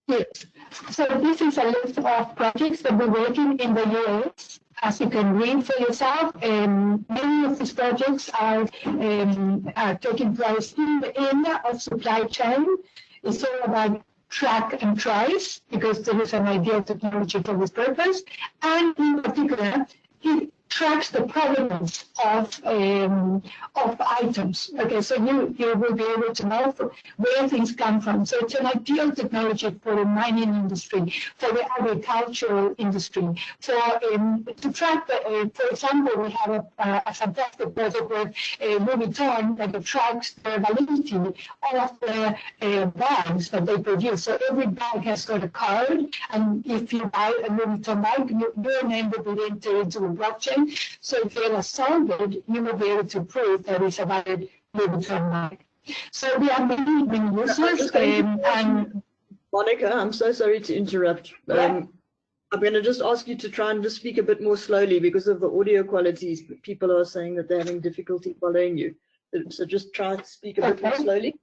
yes. So this is a list of projects that we're working in the US. As you can read for yourself, many of these projects are taking place in the area of supply chain. It's all about track and trace, because there is an ideal technology for this purpose. And in particular, it tracks the provenance of items. Okay, so you will be able to know where things come from. So it's an ideal technology for the mining industry, for the agricultural industry. So to track, for example, we have a fantastic project with Louis Vuitton that tracks the validity of the bags that they produce. So every bag has got a card, and if you buy a Louis Vuitton bag, your name will be entered into the blockchain. So if you're assaulted, you will be able to prove that it's a valid Louis Vuitton bag. So we are many users. And Monica, I'm so sorry to interrupt. Yeah. I'm going to just ask you to try and just speak a bit more slowly because of the audio qualities. People are saying that they're having difficulty following you. So just try to speak a bit more slowly.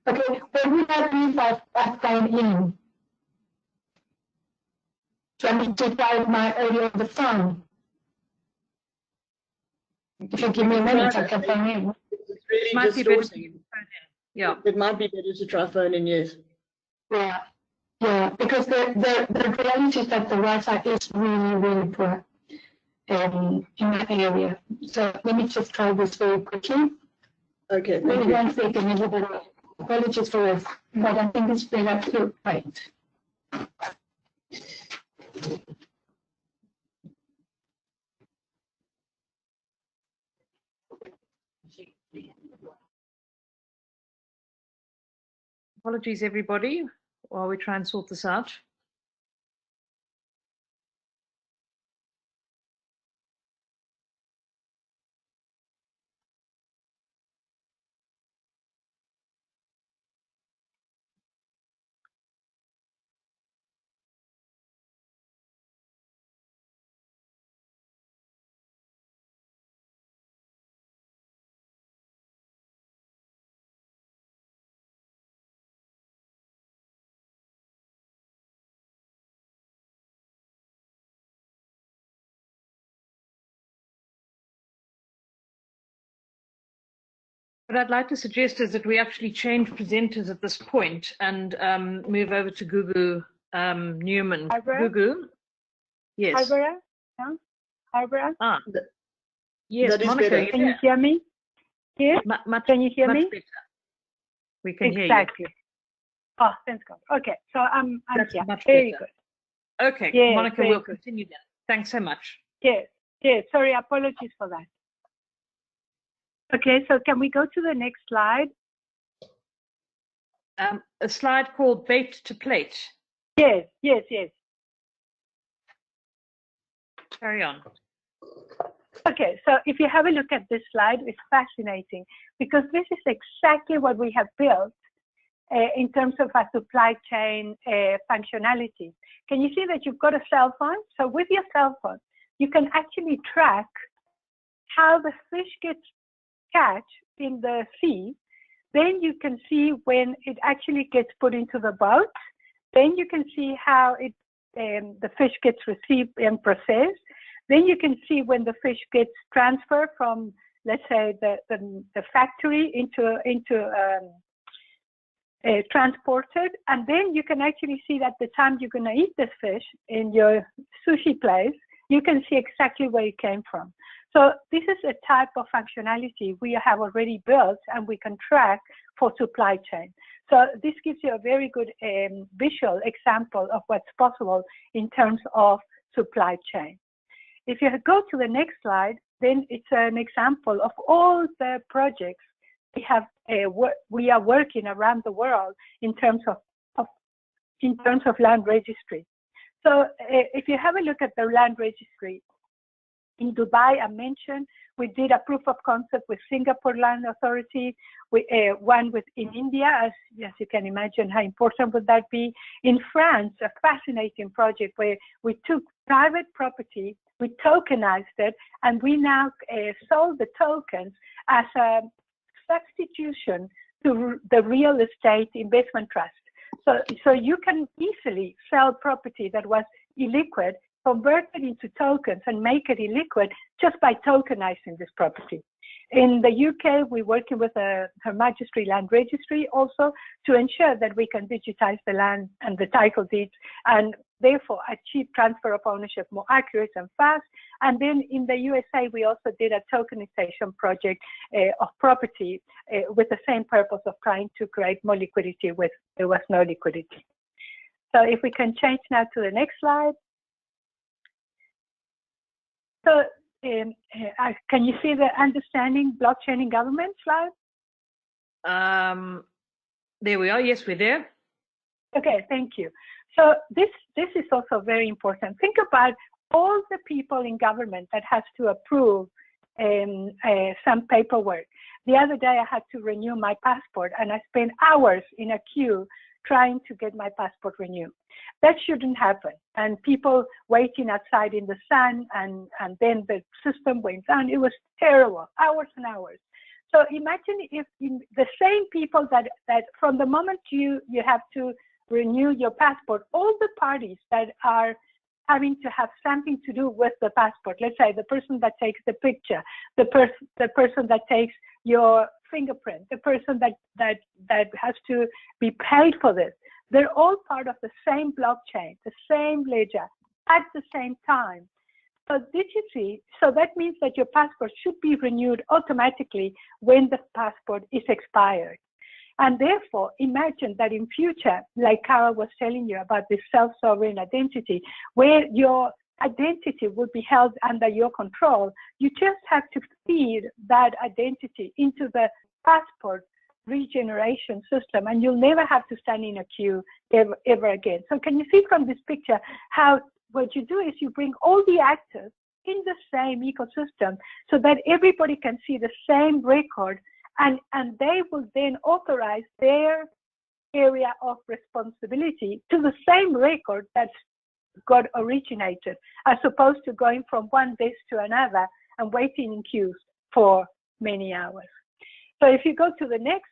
Okay, when we have these I've gone in. So I need to try my audio on the phone. If you give me a minute, I can phone in. It's really Might be better distorting. to phone in. Yeah. It might be better to try phone in, yes. Yeah, yeah, because the reality is that the Wi-Fi is really, really poor in that area. So let me just try this very quickly. Okay, Maybe thank you. 1 second, a little bit of apologies for this, but I think it's better to wait. Apologies, everybody. while we try and sort this out. What I'd like to suggest is that we actually change presenters at this point and move over to Gugu Newman. Gugu? Yes. Barbara? No? Barbara? Yes, that is Monica, better. Can you hear me? Here? Can you hear me? Better. We can hear you. Exactly. Oh, thanks God. Okay, so I'm here. Much Very better. good. Okay, Yes, Monica, very we'll good. continue then. Thanks so much. Yes, yes. Sorry, apologies for that. Okay, so can we go to the next slide? A slide called Bait to Plate. Yes, yes, yes. Carry on. Okay, so if you have a look at this slide, it's fascinating because this is exactly what we have built in terms of a supply chain functionality. Can you see that you've got a cell phone? So with your cell phone, you can actually track how the fish gets catch in the sea. Then you can see when it actually gets put into the boat. Then you can see how the fish gets received and processed. Then you can see when the fish gets transferred from, let's say, the factory into transported. And then you can actually see that the time you're going to eat this fish in your sushi place, you can see exactly where it came from. So this is a type of functionality we have already built and we can track for supply chain. So this gives you a very good visual example of what's possible in terms of supply chain. If you go to the next slide, then it's an example of all the projects we are working around the world in terms of land registry. So if you have a look at the land registry, in Dubai, I mentioned, we did a proof of concept with Singapore Land Authority, one in India, as you can imagine, how important would that be? In France, a fascinating project where we took private property, we tokenized it, and we now sold the tokens as a substitution to the real estate investment trust. So you can easily sell property that was illiquid, convert it into tokens and make it illiquid just by tokenizing this property. In the UK, we're working with Her Majesty Land Registry also to ensure that we can digitize the land and the title deeds and therefore achieve transfer of ownership more accurate and fast. And then in the USA, we also did a tokenization project of property with the same purpose of trying to create more liquidity where there was no liquidity. So if we can change now to the next slide. So can you see the understanding blockchain in government slide? There we are. Yes, we're there. Okay, thank you. So this is also very important. Think about all the people in government that has to approve some paperwork. The other day I had to renew my passport and I spent hours in a queue trying to get my passport renewed. That shouldn't happen. And people waiting outside in the sun and then the system went down. It was terrible, hours and hours. So imagine if the same people that from the moment you have to renew your passport, all the parties that are having to have something to do with the passport, let's say the person that takes the picture, the person that takes your fingerprint, the person that has to be paid for this, they're all part of the same blockchain, the same ledger at the same time. So digitally, so that means that your passport should be renewed automatically when the passport is expired. And therefore, imagine that in future, like Carol was telling you about this self-sovereign identity, where your identity will be held under your control. You just have to feed that identity into the passport regeneration system, and you'll never have to stand in a queue ever again. So can you see from this picture how what you do is you bring all the actors in the same ecosystem so that everybody can see the same record, and they will then authorize their area of responsibility to the same record that got originated, as opposed to going from one desk to another and waiting in queues for many hours. So if you go to the next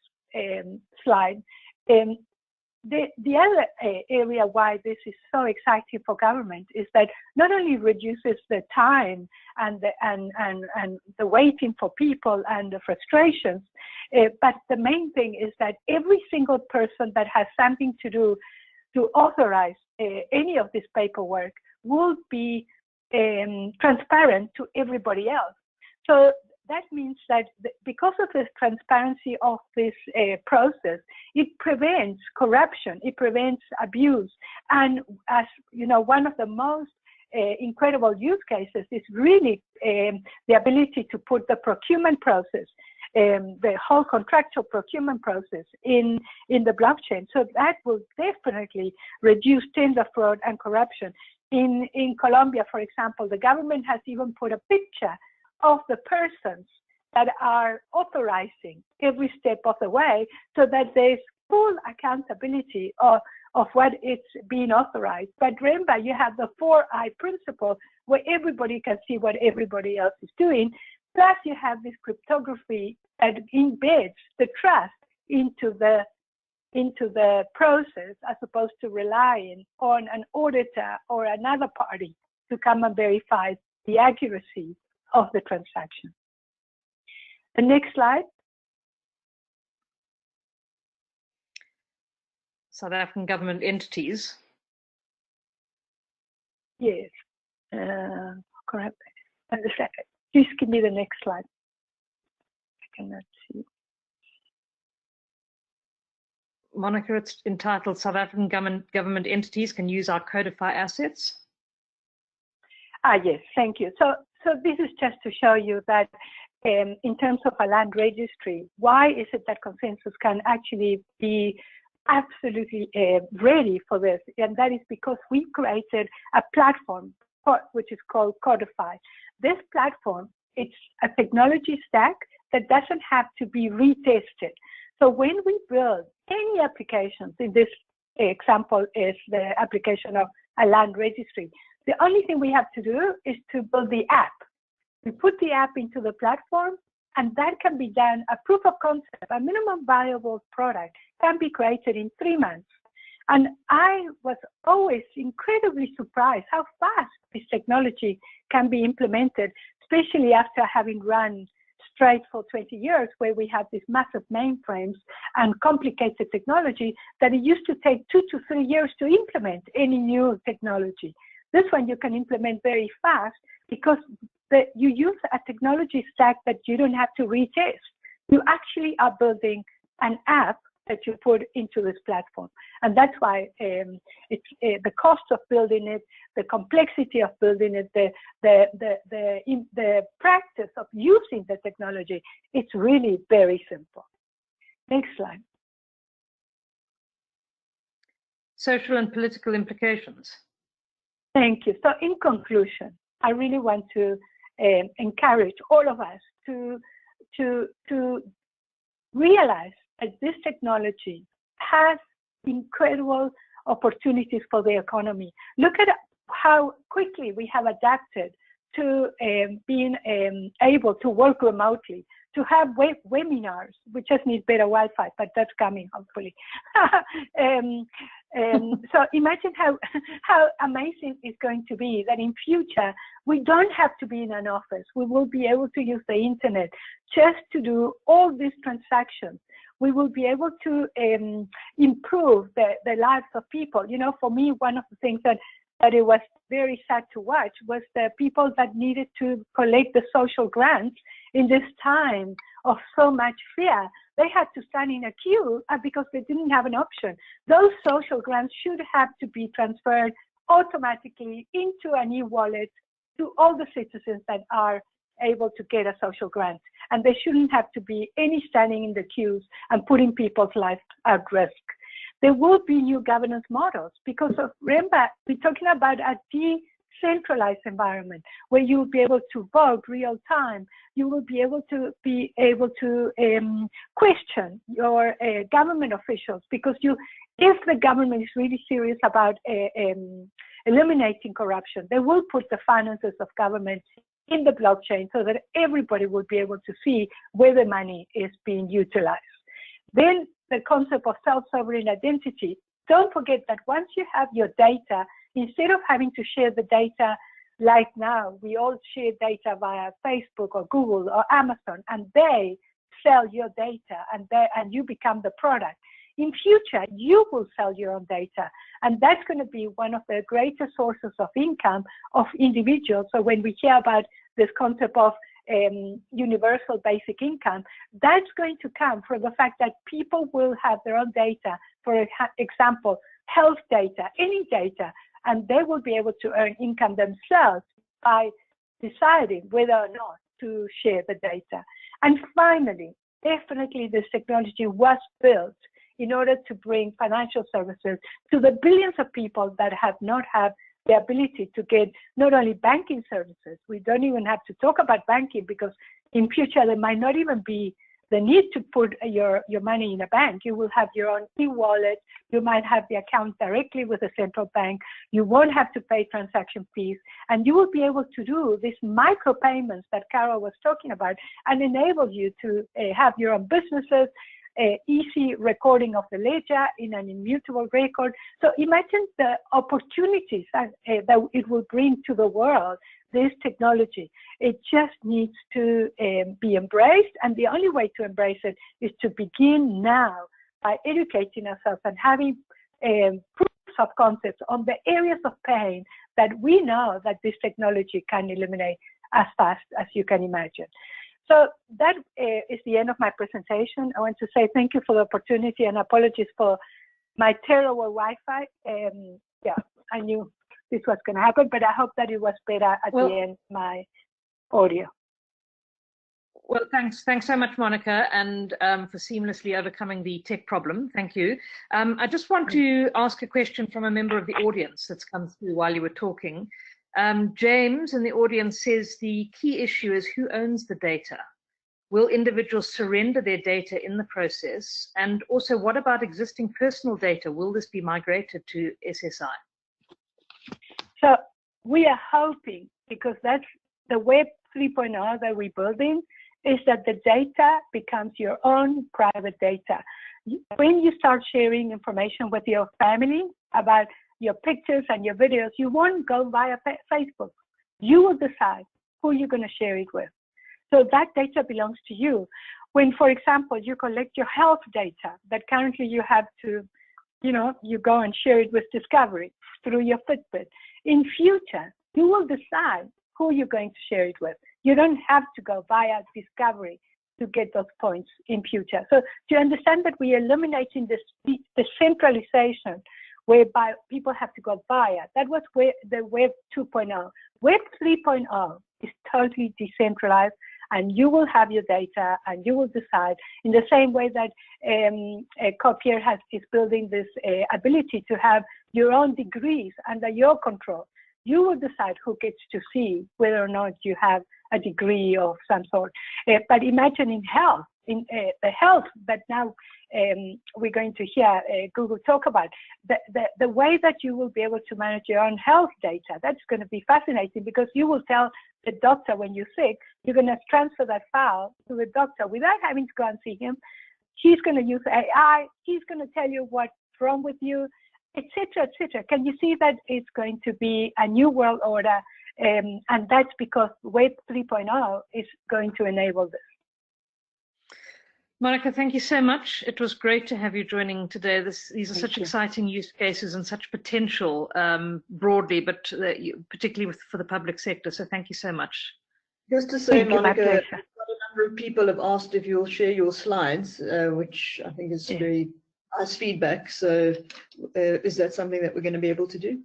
slide, the other area why this is so exciting for government is that not only reduces the time and the waiting for people and the frustrations, but the main thing is that every single person that has something to do to authorize any of this paperwork will be transparent to everybody else. So that means that because of the transparency of this process, it prevents corruption, it prevents abuse. And as you know, one of the most incredible use cases is really the ability to put the procurement process, the whole contractual procurement process in the blockchain. So that will definitely reduce tender fraud and corruption. In Colombia, for example, the government has even put a picture of the persons that are authorizing every step of the way, so that there's full accountability of what it's being authorized. But remember, you have the 4I principle, where everybody can see what everybody else is doing. Plus, you have this cryptography that embeds the trust into the process, as opposed to relying on an auditor or another party to come and verify the accuracy of the transaction. The next slide. South African government entities. Yes, correct. Please give me the next slide. I cannot see. Monica, it's entitled South African government entities can use our codify assets. Yes, thank you. So this is just to show you that in terms of a land registry, why is it that consensus can actually be absolutely ready for this? And that is because we created a platform which is called Codify. This platform, it's a technology stack that doesn't have to be retested. So when we build any applications, in this example is the application of a land registry, the only thing we have to do is to build the app. We put the app into the platform, and that can be done, a proof of concept, a minimum viable product can be created in 3 months. And I was always incredibly surprised how fast this technology can be implemented, especially after having run straight for 20 years, where we have these massive mainframes and complicated technology that it used to take 2 to 3 years to implement any new technology. This one you can implement very fast because you use a technology stack that you don't have to retest. You actually are building an app that you put into this platform. And that's why it's the cost of building it, the complexity of building it, the practice of using the technology, it's really very simple. Next slide. Social and political implications. Thank you. So in conclusion, I really want to encourage all of us to realize that this technology has incredible opportunities for the economy. Look at how quickly we have adapted to being able to work remotely, to have webinars. We just need better Wi-Fi, but that's coming hopefully. So imagine how amazing it's going to be that in future we don't have to be in an office. We will be able to use the internet just to do all these transactions. We will be able to improve the lives of people. You know, for me, one of the things that it was very sad to watch was the people that needed to collect the social grants in this time of so much fear. They had to stand in a queue because they didn't have an option. Those social grants should have to be transferred automatically into an e-wallet to all the citizens that are able to get a social grant. And there shouldn't have to be any standing in the queues and putting people's lives at risk. There will be new governance models because remember, we're talking about a decentralized environment where you'll be able to vote real time. You will be able to question your government officials because if the government is really serious about eliminating corruption, they will put the finances of government in the blockchain so that everybody will be able to see where the money is being utilized. Then the concept of self-sovereign identity. Don't forget that once you have your data, instead of having to share the data like now, we all share data via Facebook or Google or Amazon, and they sell your data and you become the product. In future, you will sell your own data, and that's going to be one of the greatest sources of income of individuals. So when we hear about this concept of universal basic income, that's going to come from the fact that people will have their own data, for example, health data, any data, and they will be able to earn income themselves by deciding whether or not to share the data. And finally, definitely this technology was built in order to bring financial services to the billions of people that have not had the ability to get not only banking services. We don't even have to talk about banking because in future there might not even be the need to put your money in a bank. You will have your own e-wallet. You might have the account directly with the central bank. You won't have to pay transaction fees. And you will be able to do these micro payments that Carol was talking about and enable you to have your own businesses, easy recording of the ledger in an immutable record. So imagine the opportunities that it will bring to the world, this technology. It just needs to be embraced, and the only way to embrace it is to begin now by educating ourselves and having proofs of concepts on the areas of pain that we know that this technology can eliminate as fast as you can imagine. So that is the end of my presentation. I want to say thank you for the opportunity and apologies for my terrible Wi-Fi. Yeah, I knew this was going to happen, but I hope that it was better at the end, my audio. Well, thanks so much, Monica, and for seamlessly overcoming the tech problem. Thank you. I just want to ask a question from a member of the audience that's come through while you were talking. James in the audience says the key issue is who owns the data. Will individuals surrender their data in the process? And also, what about existing personal data? Will this be migrated to SSI? So we are hoping, because that's the Web 3.0 that we're building, is that the data becomes your own private data. When you start sharing information with your family about your pictures and your videos, you won't go via Facebook. You will decide who you're going to share it with. So that data belongs to you. When, for example, you collect your health data that currently you have to, you go and share it with Discovery through your Fitbit. In future, you will decide who you're going to share it with. You don't have to go via Discovery to get those points in future. So to understand that we are eliminating the centralization whereby people have to go via. That was the Web 2.0. Web 3.0 is totally decentralized, and you will have your data and you will decide in the same way that Copier is building this ability to have your own degrees under your control. You will decide who gets to see whether or not you have a degree of some sort. But imagine in health, the health that now we're going to hear Google talk about, the way that you will be able to manage your own health data, that's going to be fascinating, because you will tell the doctor when you're sick, you're going to transfer that file to the doctor without having to go and see him. He's going to use AI, he's going to tell you what's wrong with you, etc., etc. Can you see that it's going to be a new world order? And that's because Web 3.0 is going to enable this. Monica, thank you so much. It was great to have you joining today. These are such exciting use cases and such potential broadly, but particularly for the public sector. So thank you so much. Just to say, Monica, a number of people have asked if you'll share your slides, which I think is very nice feedback. So is that something that we're going to be able to do?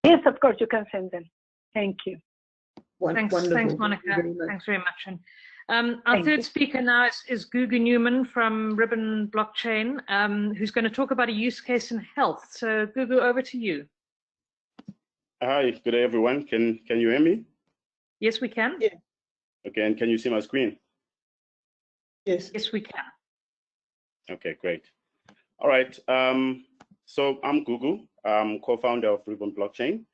Yes, of course, you can send them. Thank you. Thanks, Wonderful. thanks, Monica. Thank you very much. Thanks very much. And our third speaker now is Gugu Newman from Ribbon Blockchain, who's going to talk about a use case in health. So Gugu, over to you. Hi, good day, everyone. Can you hear me? Yes, we can. Yeah. Okay, and can you see my screen? Yes. Yes, we can. Okay, great. All right. So I'm Gugu. I'm co-founder of Ribbon Blockchain,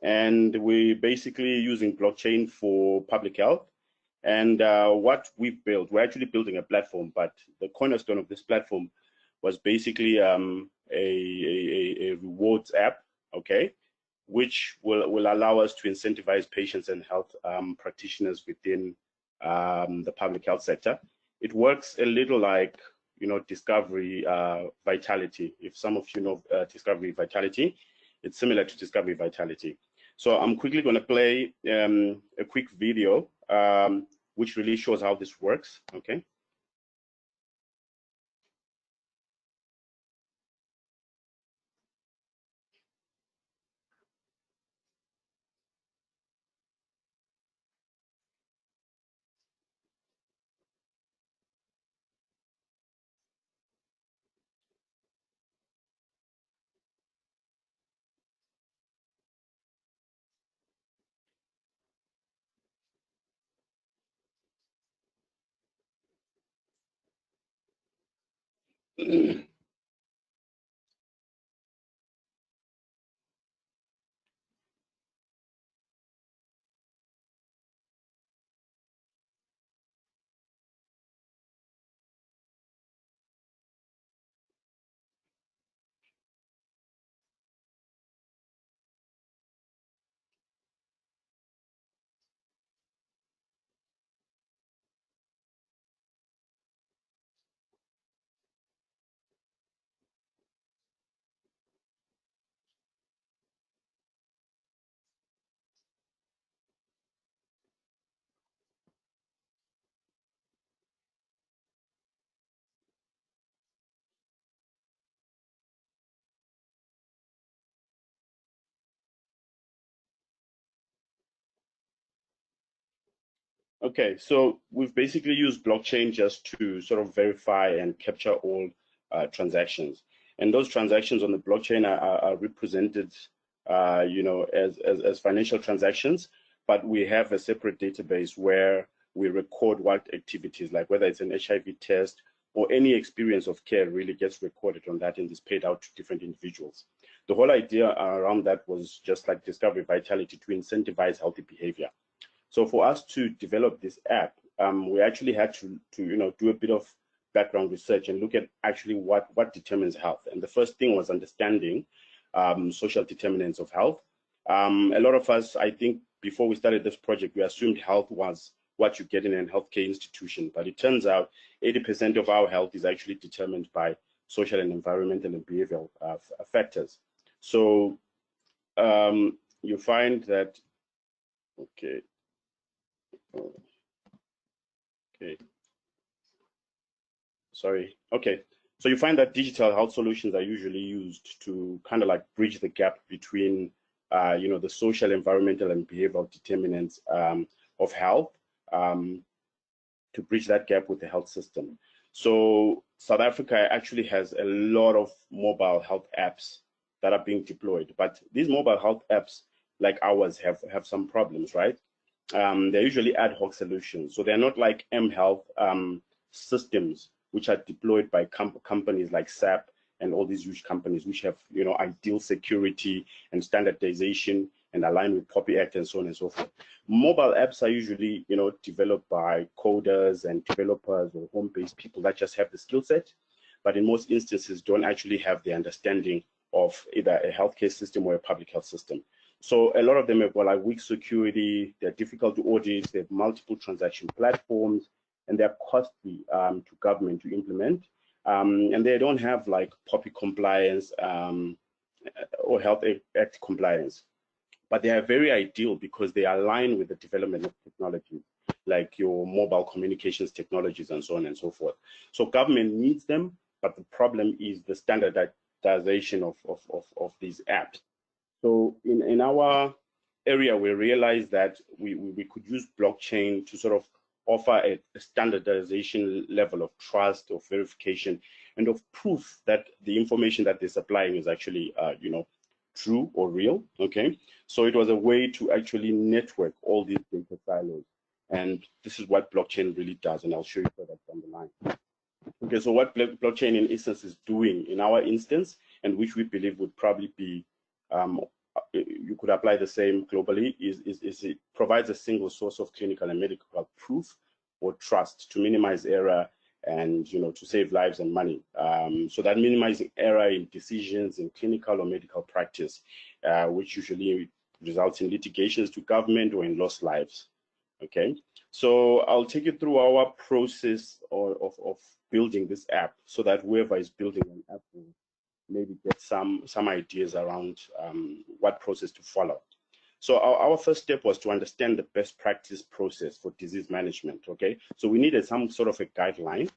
and we're basically using blockchain for public health. And what we've built, we're actually building a platform, but the cornerstone of this platform was basically a rewards app, okay, which will allow us to incentivize patients and health practitioners within the public health sector. It works a little like, you know, Discovery Vitality. If some of you know Discovery Vitality, it's similar to Discovery Vitality. So I'm quickly going to play a quick video which really shows how this works, okay? Okay, so we've basically used blockchain just to sort of verify and capture all transactions. And those transactions on the blockchain are represented, you know, as financial transactions, but we have a separate database where we record what activities, like whether it's an HIV test or any experience of care really gets recorded on that and is paid out to different individuals. The whole idea around that was just like Discovery Vitality, to incentivize healthy behavior. So for us to develop this app, we actually had to you know, do a bit of background research and look at actually what determines health. And the first thing was understanding social determinants of health. A lot of us, I think, before we started this project, we assumed health was what you get in a healthcare institution, but it turns out 80% of our health is actually determined by social and environmental and behavioral factors. So you find that, okay. Okay. Sorry. Okay. So you find that digital health solutions are usually used to kind of like bridge the gap between, you know, the social, environmental, and behavioral determinants of health, to bridge that gap with the health system. So South Africa actually has a lot of mobile health apps that are being deployed, but these mobile health apps, like ours, have some problems, right? They're usually ad hoc solutions. So they're not like mHealth systems, which are deployed by companies like SAP and all these huge companies, which have, you know, ideal security and standardization and align with POPI Act and so on and so forth. Mobile apps are usually, you know, developed by coders and developers or home-based people that just have the skill set, but in most instances don't actually have the understanding of either a healthcare system or a public health system. So a lot of them have got like weak security, they're difficult to audit, they have multiple transaction platforms, and they're costly to government to implement. And they don't have like POPI compliance or Health Act compliance. But they are very ideal because they align with the development of technology, like your mobile communications technologies and so on and so forth. So government needs them, but the problem is the standardization of these apps. So in our area, we realized that we could use blockchain to sort of offer a standardization level of trust, of verification, and of proof that the information that they're supplying is actually, true or real. Okay, so it was a way to actually network all these data silos, and this is what blockchain really does, and I'll show you further down the line. Okay, so what blockchain in essence is doing in our instance, and which we believe would probably be, you could apply the same globally, is it provides a single source of clinical and medical proof or trust to minimize error and to save lives and money. So that minimizing error in decisions in clinical or medical practice, which usually results in litigations to government or in lost lives. Okay, so I'll take you through our process of building this app so that whoever is building an app will maybe get some ideas around what process to follow. So our first step was to understand the best practice process for disease management. Okay, so we needed some sort of a guideline,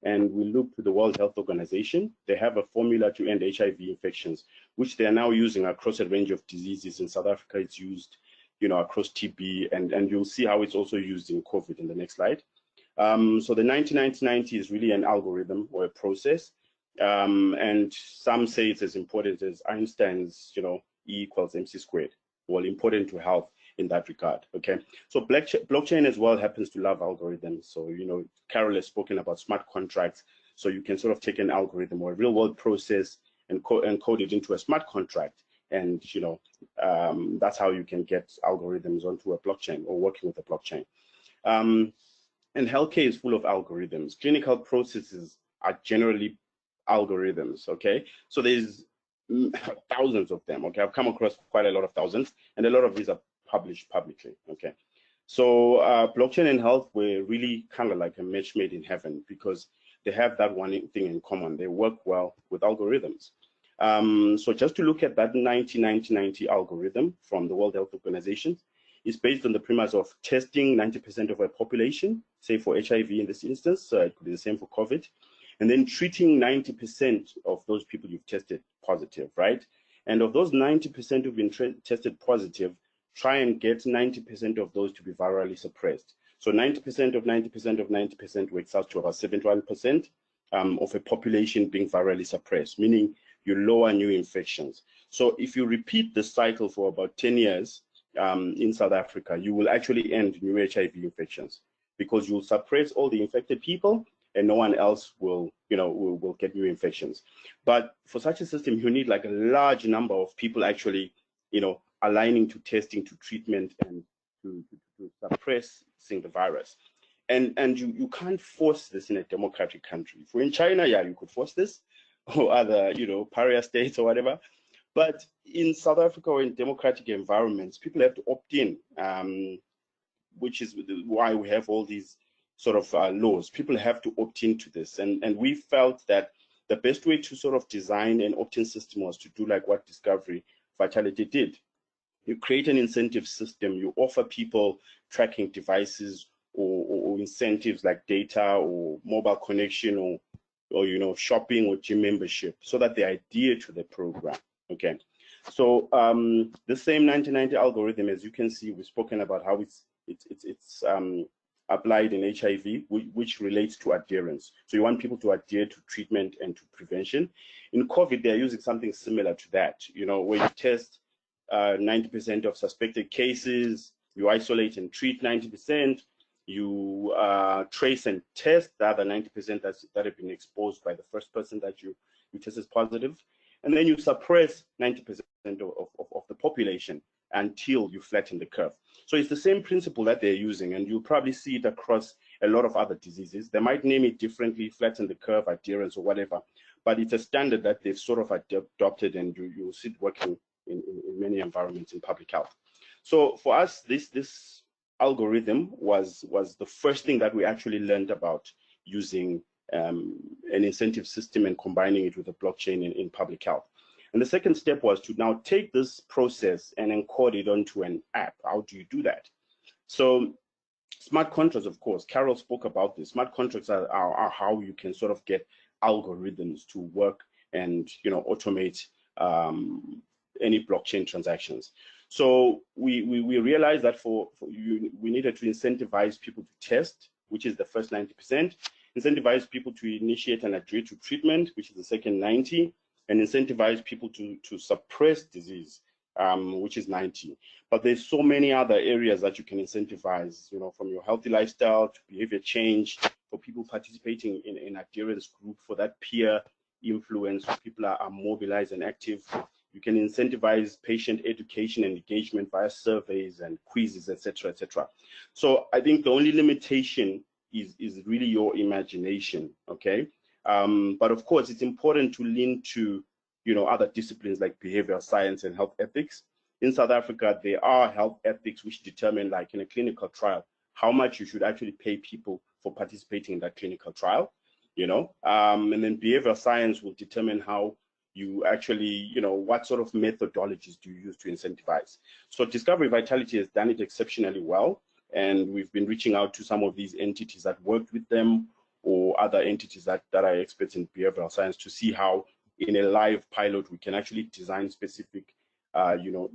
and we looked to the World Health Organization. They have a formula to end HIV infections, which they are now using across a range of diseases. In South Africa, it's used across TB, and you'll see how it's also used in COVID in the next slide. So the 90-90-90 is really an algorithm or a process, and some say it's as important as Einstein's, E equals MC squared. Well, important to health in that regard. Okay, so blockchain as well happens to love algorithms. So Carol has spoken about smart contracts. So you can sort of take an algorithm or a real-world process and code it into a smart contract. And that's how you can get algorithms onto a blockchain or working with a blockchain. And healthcare is full of algorithms. Clinical processes are generally algorithms. Okay, so there's thousands of them. Okay, I've come across quite a lot of thousands, and a lot of these are published publicly. Okay, so blockchain and health were really kind of like a match made in heaven because they have that one thing in common. They work well with algorithms. So just to look at that 90-90-90 algorithm from the World Health Organization, is based on the premise of testing 90% of a population, say for HIV in this instance, so it could be the same for COVID, and then treating 90% of those people you've tested positive, right? And of those 90% who've been tested positive, try and get 90% of those to be virally suppressed. So 90% of 90% of 90% works out to about 71% of a population being virally suppressed, meaning you lower new infections. So if you repeat the cycle for about 10 years in South Africa, you will actually end new HIV infections because you'll suppress all the infected people and no one else will get new infections. But for such a system, you need like a large number of people actually, aligning to testing, to treatment, and to suppressing the virus. And you can't force this in a democratic country. If we're in China, yeah, you could force this, or other, pariah states or whatever. But in South Africa or in democratic environments, people have to opt in, which is why we have all these sort of laws. People have to opt into this. And we felt that the best way to sort of design an opt-in system was to do like what Discovery Vitality did. You create an incentive system, you offer people tracking devices or incentives like data or mobile connection or shopping or gym membership so that they adhere to the program. Okay, so the same 90-90 algorithm, as you can see, we've spoken about how it's applied in HIV, which relates to adherence. So you want people to adhere to treatment and to prevention. In COVID, they're using something similar to that, where you test 90% of suspected cases, you isolate and treat 90%, you trace and test the other 90% that have been exposed by the first person that you tested positive, and then you suppress 90% of the population until you flatten the curve. So it's the same principle that they're using, and you'll probably see it across a lot of other diseases. They might name it differently, flatten the curve, adherence, or whatever, but it's a standard that they've sort of adopted, and you'll see it working in many environments in public health. So for us, this algorithm was the first thing that we actually learned about using an incentive system and combining it with a blockchain in public health. And the second step was to now take this process and encode it onto an app. How do you do that? So smart contracts, of course, Carol spoke about this. Smart contracts are how you can sort of get algorithms to work and automate any blockchain transactions. So we realized that we needed to incentivize people to test, which is the first 90%, incentivize people to initiate and agree to treatment, which is the second 90%, and incentivize people to suppress disease, which is 90%. But there's so many other areas that you can incentivize, from your healthy lifestyle to behavior change, for people participating in adherence group, for that peer influence, where people are mobilized and active. You can incentivize patient education and engagement via surveys and quizzes, etc., etc. So I think the only limitation is really your imagination, okay? But of course, it's important to lean to, other disciplines like behavioral science and health ethics. In South Africa, there are health ethics which determine, like in a clinical trial, how much you should actually pay people for participating in that clinical trial, and then behavioral science will determine how you actually, what sort of methodologies do you use to incentivize. So Discovery Vitality has done it exceptionally well, and we've been reaching out to some of these entities that worked with them, or other entities that are experts in behavioral science, to see how in a live pilot we can actually design specific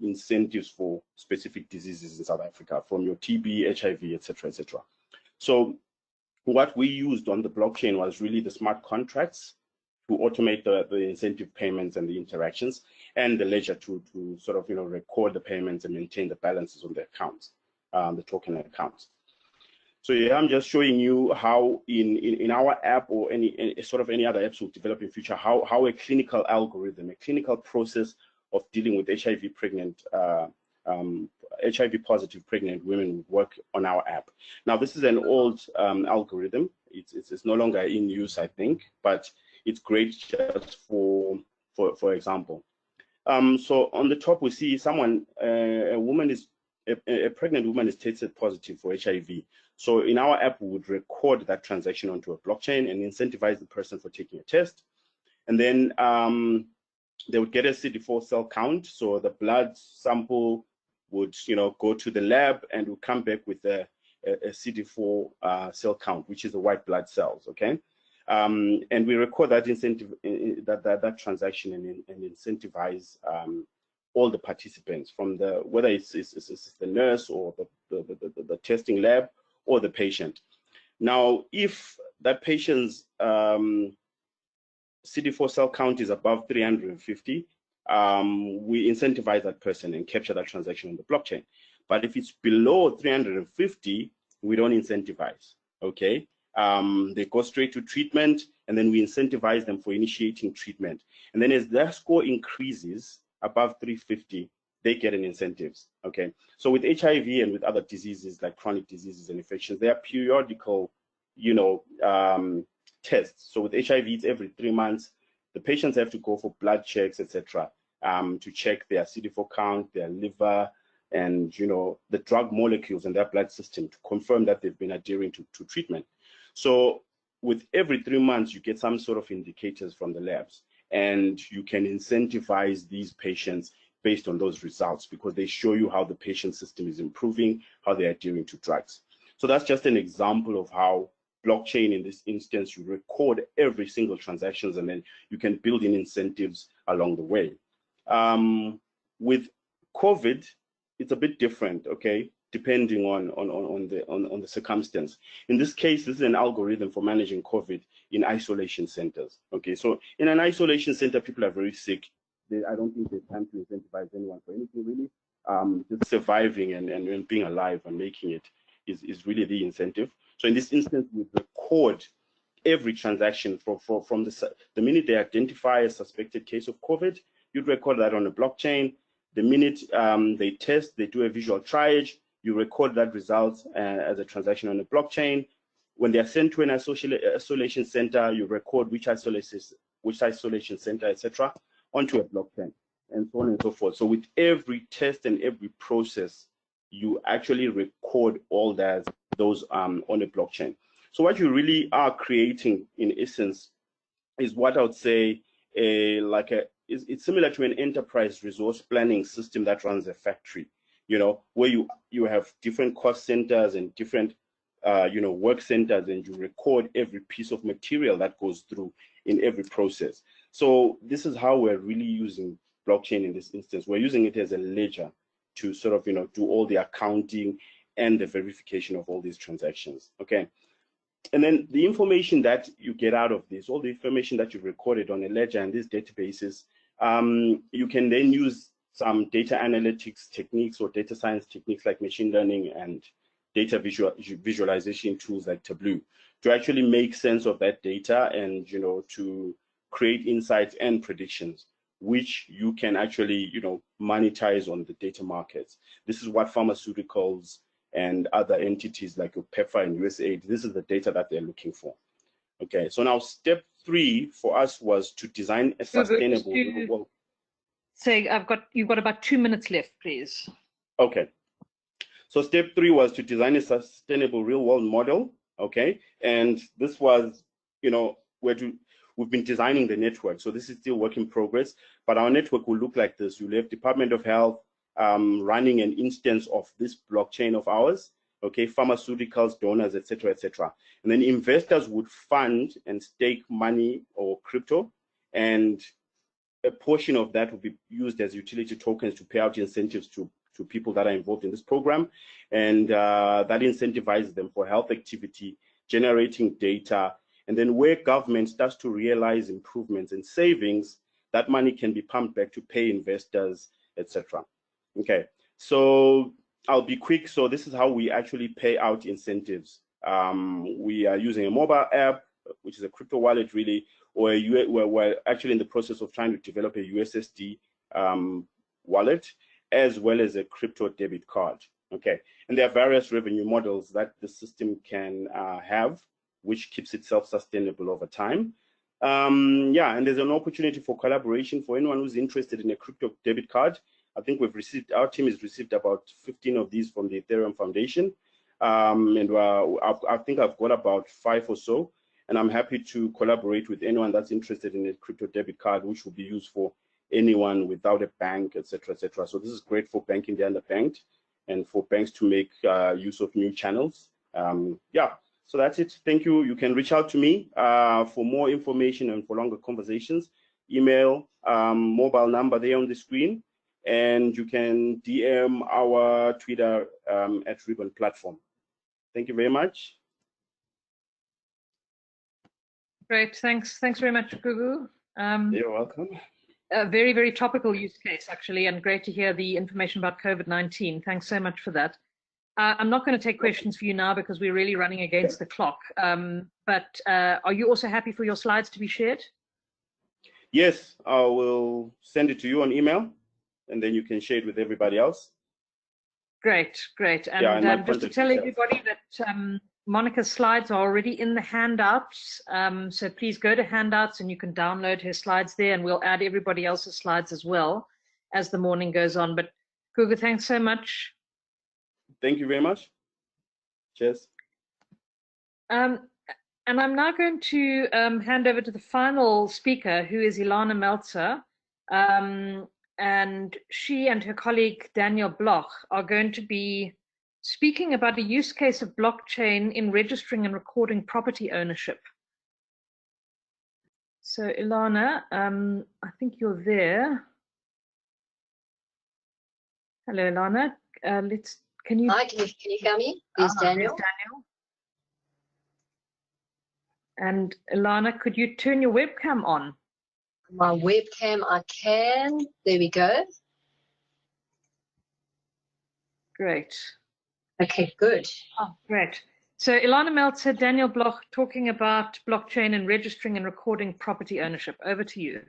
incentives for specific diseases in South Africa, from your TB, HIV, etc., etc. So what we used on the blockchain was really the smart contracts to automate the incentive payments and the interactions, and the ledger to sort of record the payments and maintain the balances on the accounts, the token accounts. So yeah, I'm just showing you how in our app, or any other apps we'll develop in future, how a clinical algorithm, a clinical process of dealing with HIV positive pregnant women would work on our app. Now, this is an old algorithm. It's no longer in use, I think, but it's great just for example. So on the top, we see someone, a pregnant woman is tested positive for HIV. So in our app, we would record that transaction onto a blockchain and incentivize the person for taking a test. And then they would get a CD4 cell count. So the blood sample would, go to the lab and will come back with a CD4 cell count, which is the white blood cells, okay? And we record that that transaction and incentivize all the participants, from whether it's the nurse or the testing lab or the patient. Now, if that patient's CD4 cell count is above 350, we incentivize that person and capture that transaction on the blockchain. But if it's below 350, we don't incentivize, okay? They go straight to treatment, and then we incentivize them for initiating treatment. And then as their score increases above 350, they get an incentives, okay? So with HIV and with other diseases like chronic diseases and infections, there are periodical, tests. So with HIV, it's every 3 months. The patients have to go for blood checks, etc., to check their CD4 count, their liver, and the drug molecules in their blood system, to confirm that they've been adhering to treatment. So with every 3 months, you get some sort of indicators from the labs, and you can incentivize these patients based on those results, because they show you how the patient system is improving, how they're adhering to drugs. So that's just an example of how blockchain, in this instance, you record every single transactions, and then you can build in incentives along the way. With COVID, it's a bit different, okay, depending on the circumstance. In this case, this is an algorithm for managing COVID in isolation centers. Okay, so in an isolation center, people are very sick. I don't think there's time to incentivize anyone for anything really. Just surviving and being alive and making it is really the incentive. So in this instance, we record every transaction from the minute they identify a suspected case of COVID, you'd record that on a blockchain. The minute they test, they do a visual triage, you record that result as a transaction on a blockchain. When they are sent to an isolation center, you record which isolation center, etc., onto a blockchain, and so on and so forth. So with every test and every process, you actually record all those on a blockchain. So what you really are creating, in essence, is what I would say it's similar to an enterprise resource planning system that runs a factory, where you have different cost centers and different work centers, and you record every piece of material that goes through in every process. So this is how we're really using blockchain in this instance. We're using it as a ledger to sort of, do all the accounting and the verification of all these transactions. Okay. And then the information that you get out of this, all the information that you've recorded on a ledger and these databases, you can then use some data analytics techniques or data science techniques like machine learning and data visualization tools like Tableau to actually make sense of that data and, to create insights and predictions, which you can actually, monetize on the data markets. This is what pharmaceuticals and other entities like your PEPFAR and USAID, this is the data that they're looking for. Okay, so now step 3 for us was to design a sustainable real world. Say, you've got about 2 minutes left, please. Okay, so step 3 was to design a sustainable real world model. Okay, and this was, we've been designing the network, so this is still work in progress, but our network will look like this. You'll have Department of Health running an instance of this blockchain of ours, okay, pharmaceuticals, donors, etc., etc. And then investors would fund and stake money or crypto, and a portion of that will be used as utility tokens to pay out incentives to people that are involved in this program, and that incentivizes them for health activity, generating data, and then where government starts to realize improvements and savings, that money can be pumped back to pay investors, etc. Okay, so I'll be quick. So this is how we actually pay out incentives. We are using a mobile app, which is a crypto wallet really, or we're actually in the process of trying to develop a USSD wallet, as well as a crypto debit card. Okay, and there are various revenue models that the system can have, which keeps itself sustainable over time. Yeah, and there's an opportunity for collaboration for anyone who's interested in a crypto debit card. I think our team has received about 15 of these from the Ethereum Foundation. And I think I've got about 5 or so, and I'm happy to collaborate with anyone that's interested in a crypto debit card, which will be used for anyone without a bank, etc., etc. So this is great for banking the underbanked and for banks to make use of new channels. Yeah, so that's it. Thank you. You can reach out to me for more information and for longer conversations. Email, mobile number there on the screen, and you can DM our Twitter at Ribbon Platform. Thank you very much. Great, thanks very much, Gugu. You're welcome. A very, very topical use case, actually, and great to hear the information about COVID-19. Thanks so much for that. I'm not going to take questions for you now because we're really running against the clock. But are you also happy for your slides to be shared? Yes, I will send it to you on email, and then you can share it with everybody else. Great, great. And yeah, just to tell everybody that Monica's slides are already in the handouts. So please go to handouts and you can download her slides there, and we'll add everybody else's slides as well as the morning goes on. But Gugu, thanks so much. Thank you very much. Cheers. And I'm now going to hand over to the final speaker, who is Ilana Meltzer. And she and her colleague, Daniel Bloch, are going to be speaking about a use case of blockchain in registering and recording property ownership. So Ilana, I think you're there. Hello, Ilana. Can you? Hi, can you hear me? There's Daniel. And Ilana, could you turn your webcam on? My webcam, I can. There we go. Great. Okay, good. Oh, great. So Ilana Meltzer, Daniel Bloch, talking about blockchain and registering and recording property ownership. Over to you.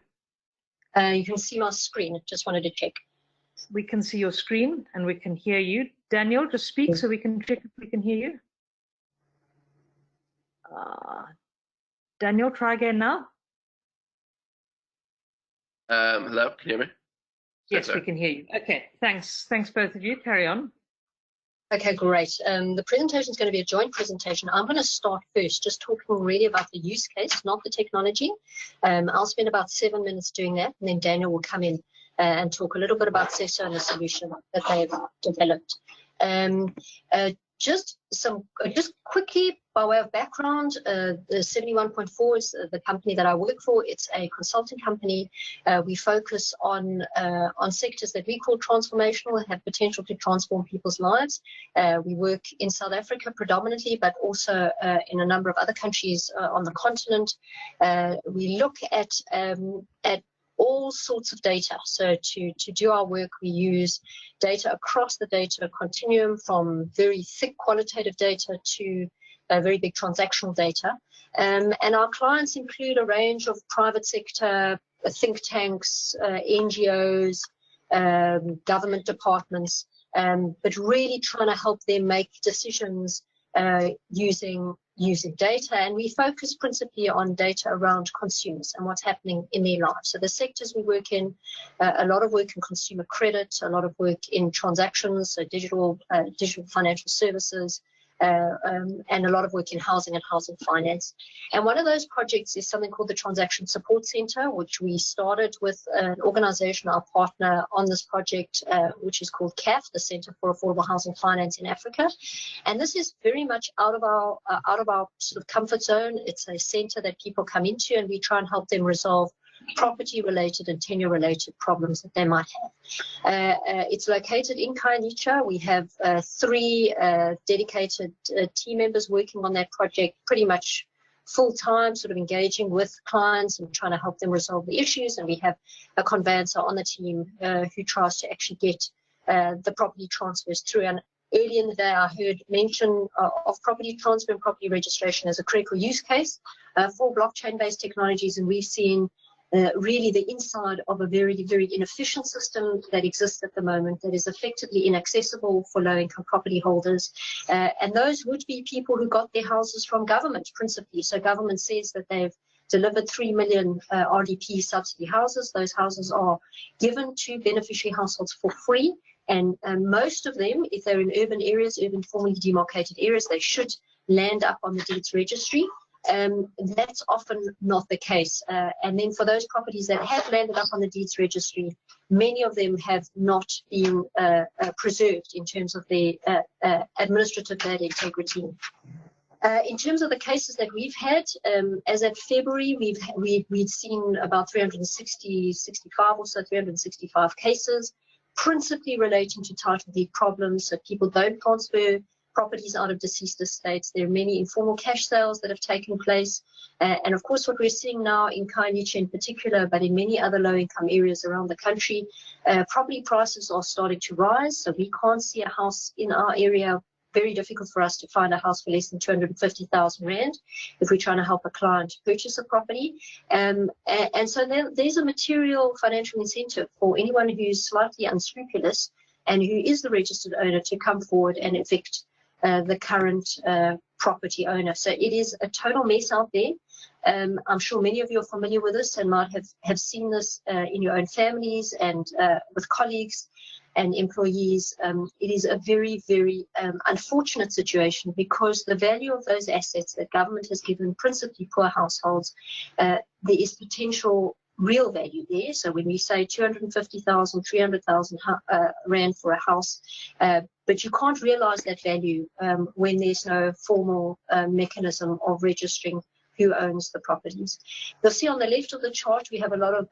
You can see my screen. Just wanted to check. We can see your screen and we can hear you. Daniel, just speak so we can check if we can hear you. Daniel, try again now. Hello, can you hear me? Yes, we can hear you. Okay, thanks. Thanks, both of you. Carry on. Okay, great. The presentation is going to be a joint presentation. I'm going to start first, just talking really about the use case, not the technology. I'll spend about 7 minutes doing that, and then Daniel will come in and talk a little bit about CESO and the solution that they've developed. Just quickly by way of background, the 71.4 is the company that I work for. It's a consulting company. We focus on sectors that we call transformational and have potential to transform people's lives. We work in South Africa predominantly, but also in a number of other countries on the continent. We look at all sorts of data. So to do our work, we use data across the data continuum, from very thick qualitative data to very big transactional data. And our clients include a range of private sector, think tanks, NGOs, government departments, but really trying to help them make decisions using data. And we focus principally on data around consumers and what's happening in their lives. So the sectors we work in, a lot of work in consumer credit, a lot of work in transactions, so digital financial services, and a lot of work in housing and housing finance. And one of those projects is something called the Transaction Support Center, which we started with an organization, our partner on this project, which is called CAF, the Center for Affordable Housing Finance in Africa. And this is very much out of our sort of comfort zone. It's a center that people come into, and we try and help them resolve property-related and tenure-related problems that they might have. It's located in Khayelitsha. We have 3 dedicated team members working on that project pretty much full-time, sort of engaging with clients and trying to help them resolve the issues. And we have a conveyancer on the team who tries to actually get the property transfers through. And early in the day, I heard mention of property transfer and property registration as a critical use case for blockchain-based technologies, and we've seen really the inside of a very, very inefficient system that exists at the moment, that is effectively inaccessible for low-income property holders. And those would be people who got their houses from government, principally. So government says that they've delivered 3 million RDP subsidy houses. Those houses are given to beneficiary households for free. And most of them, if they're in urban areas, urban formally demarcated areas, they should land up on the deeds registry. That's often not the case. And then for those properties that have landed up on the deeds registry, many of them have not been preserved in terms of their administrative land integrity. In terms of the cases that we've had, as of February, we've seen about 365 cases, principally relating to title deed problems. So people don't transfer properties out of deceased estates. There are many informal cash sales that have taken place. And of course, what we're seeing now in Khayelitsha in particular, but in many other low-income areas around the country, property prices are starting to rise. So we can't see a house in our area. Very difficult for us to find a house for less than 250,000 Rand if we're trying to help a client purchase a property. And so there's a material financial incentive for anyone who's slightly unscrupulous and who is the registered owner to come forward and evict the current property owner. So it is a total mess out there. I'm sure many of you are familiar with this and might have seen this in your own families and with colleagues and employees. It is a very, very unfortunate situation, because the value of those assets that government has given principally poor households, there is potential real value there. So when we say 250,000, 300,000 Rand for a house, but you can't realize that value when there's no formal mechanism of registering who owns the properties. You'll see on the left of the chart, we have a lot of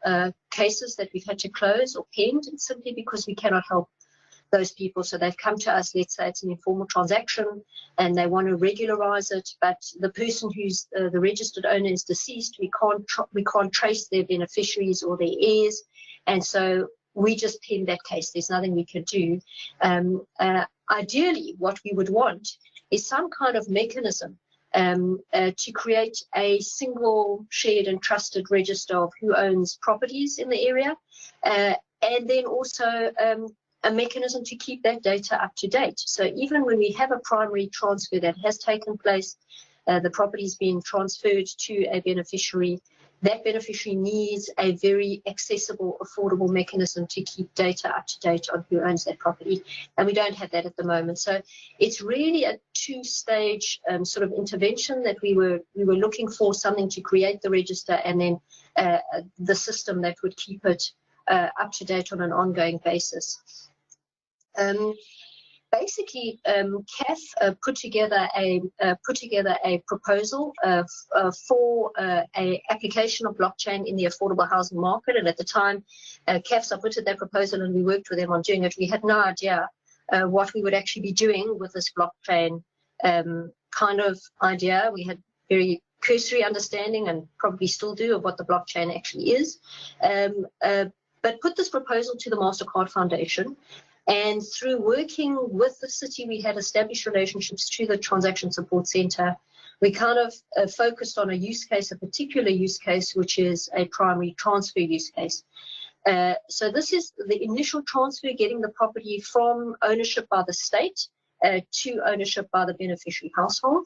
cases that we've had to close or pend simply because we cannot help those people. So they've come to us, let's say it's an informal transaction, and they want to regularize it, but the person who's the registered owner is deceased. We can't trace their beneficiaries or their heirs, and so we just pin that case. There's nothing we can do. Ideally, what we would want is some kind of mechanism to create a single shared and trusted register of who owns properties in the area, and then also a mechanism to keep that data up to date. So even when we have a primary transfer that has taken place, the property is being transferred to a beneficiary, that beneficiary needs a very accessible, affordable mechanism to keep data up to date on who owns that property. And we don't have that at the moment. So it's really a two-stage sort of intervention that we were looking for, something to create the register, and then the system that would keep it up to date on an ongoing basis. basically, CAF put together a proposal for a application of blockchain in the affordable housing market. And at the time, CAF submitted that proposal, and we worked with them on doing it. We had no idea what we would actually be doing with this blockchain kind of idea. We had very cursory understanding, and probably still do, of what the blockchain actually is. But put this proposal to the MasterCard Foundation. And through working with the city, we had established relationships through the Transaction Support Center. We kind of focused on a use case, a particular use case, which is a primary transfer use case. So this is the initial transfer, getting the property from ownership by the state to ownership by the beneficiary household.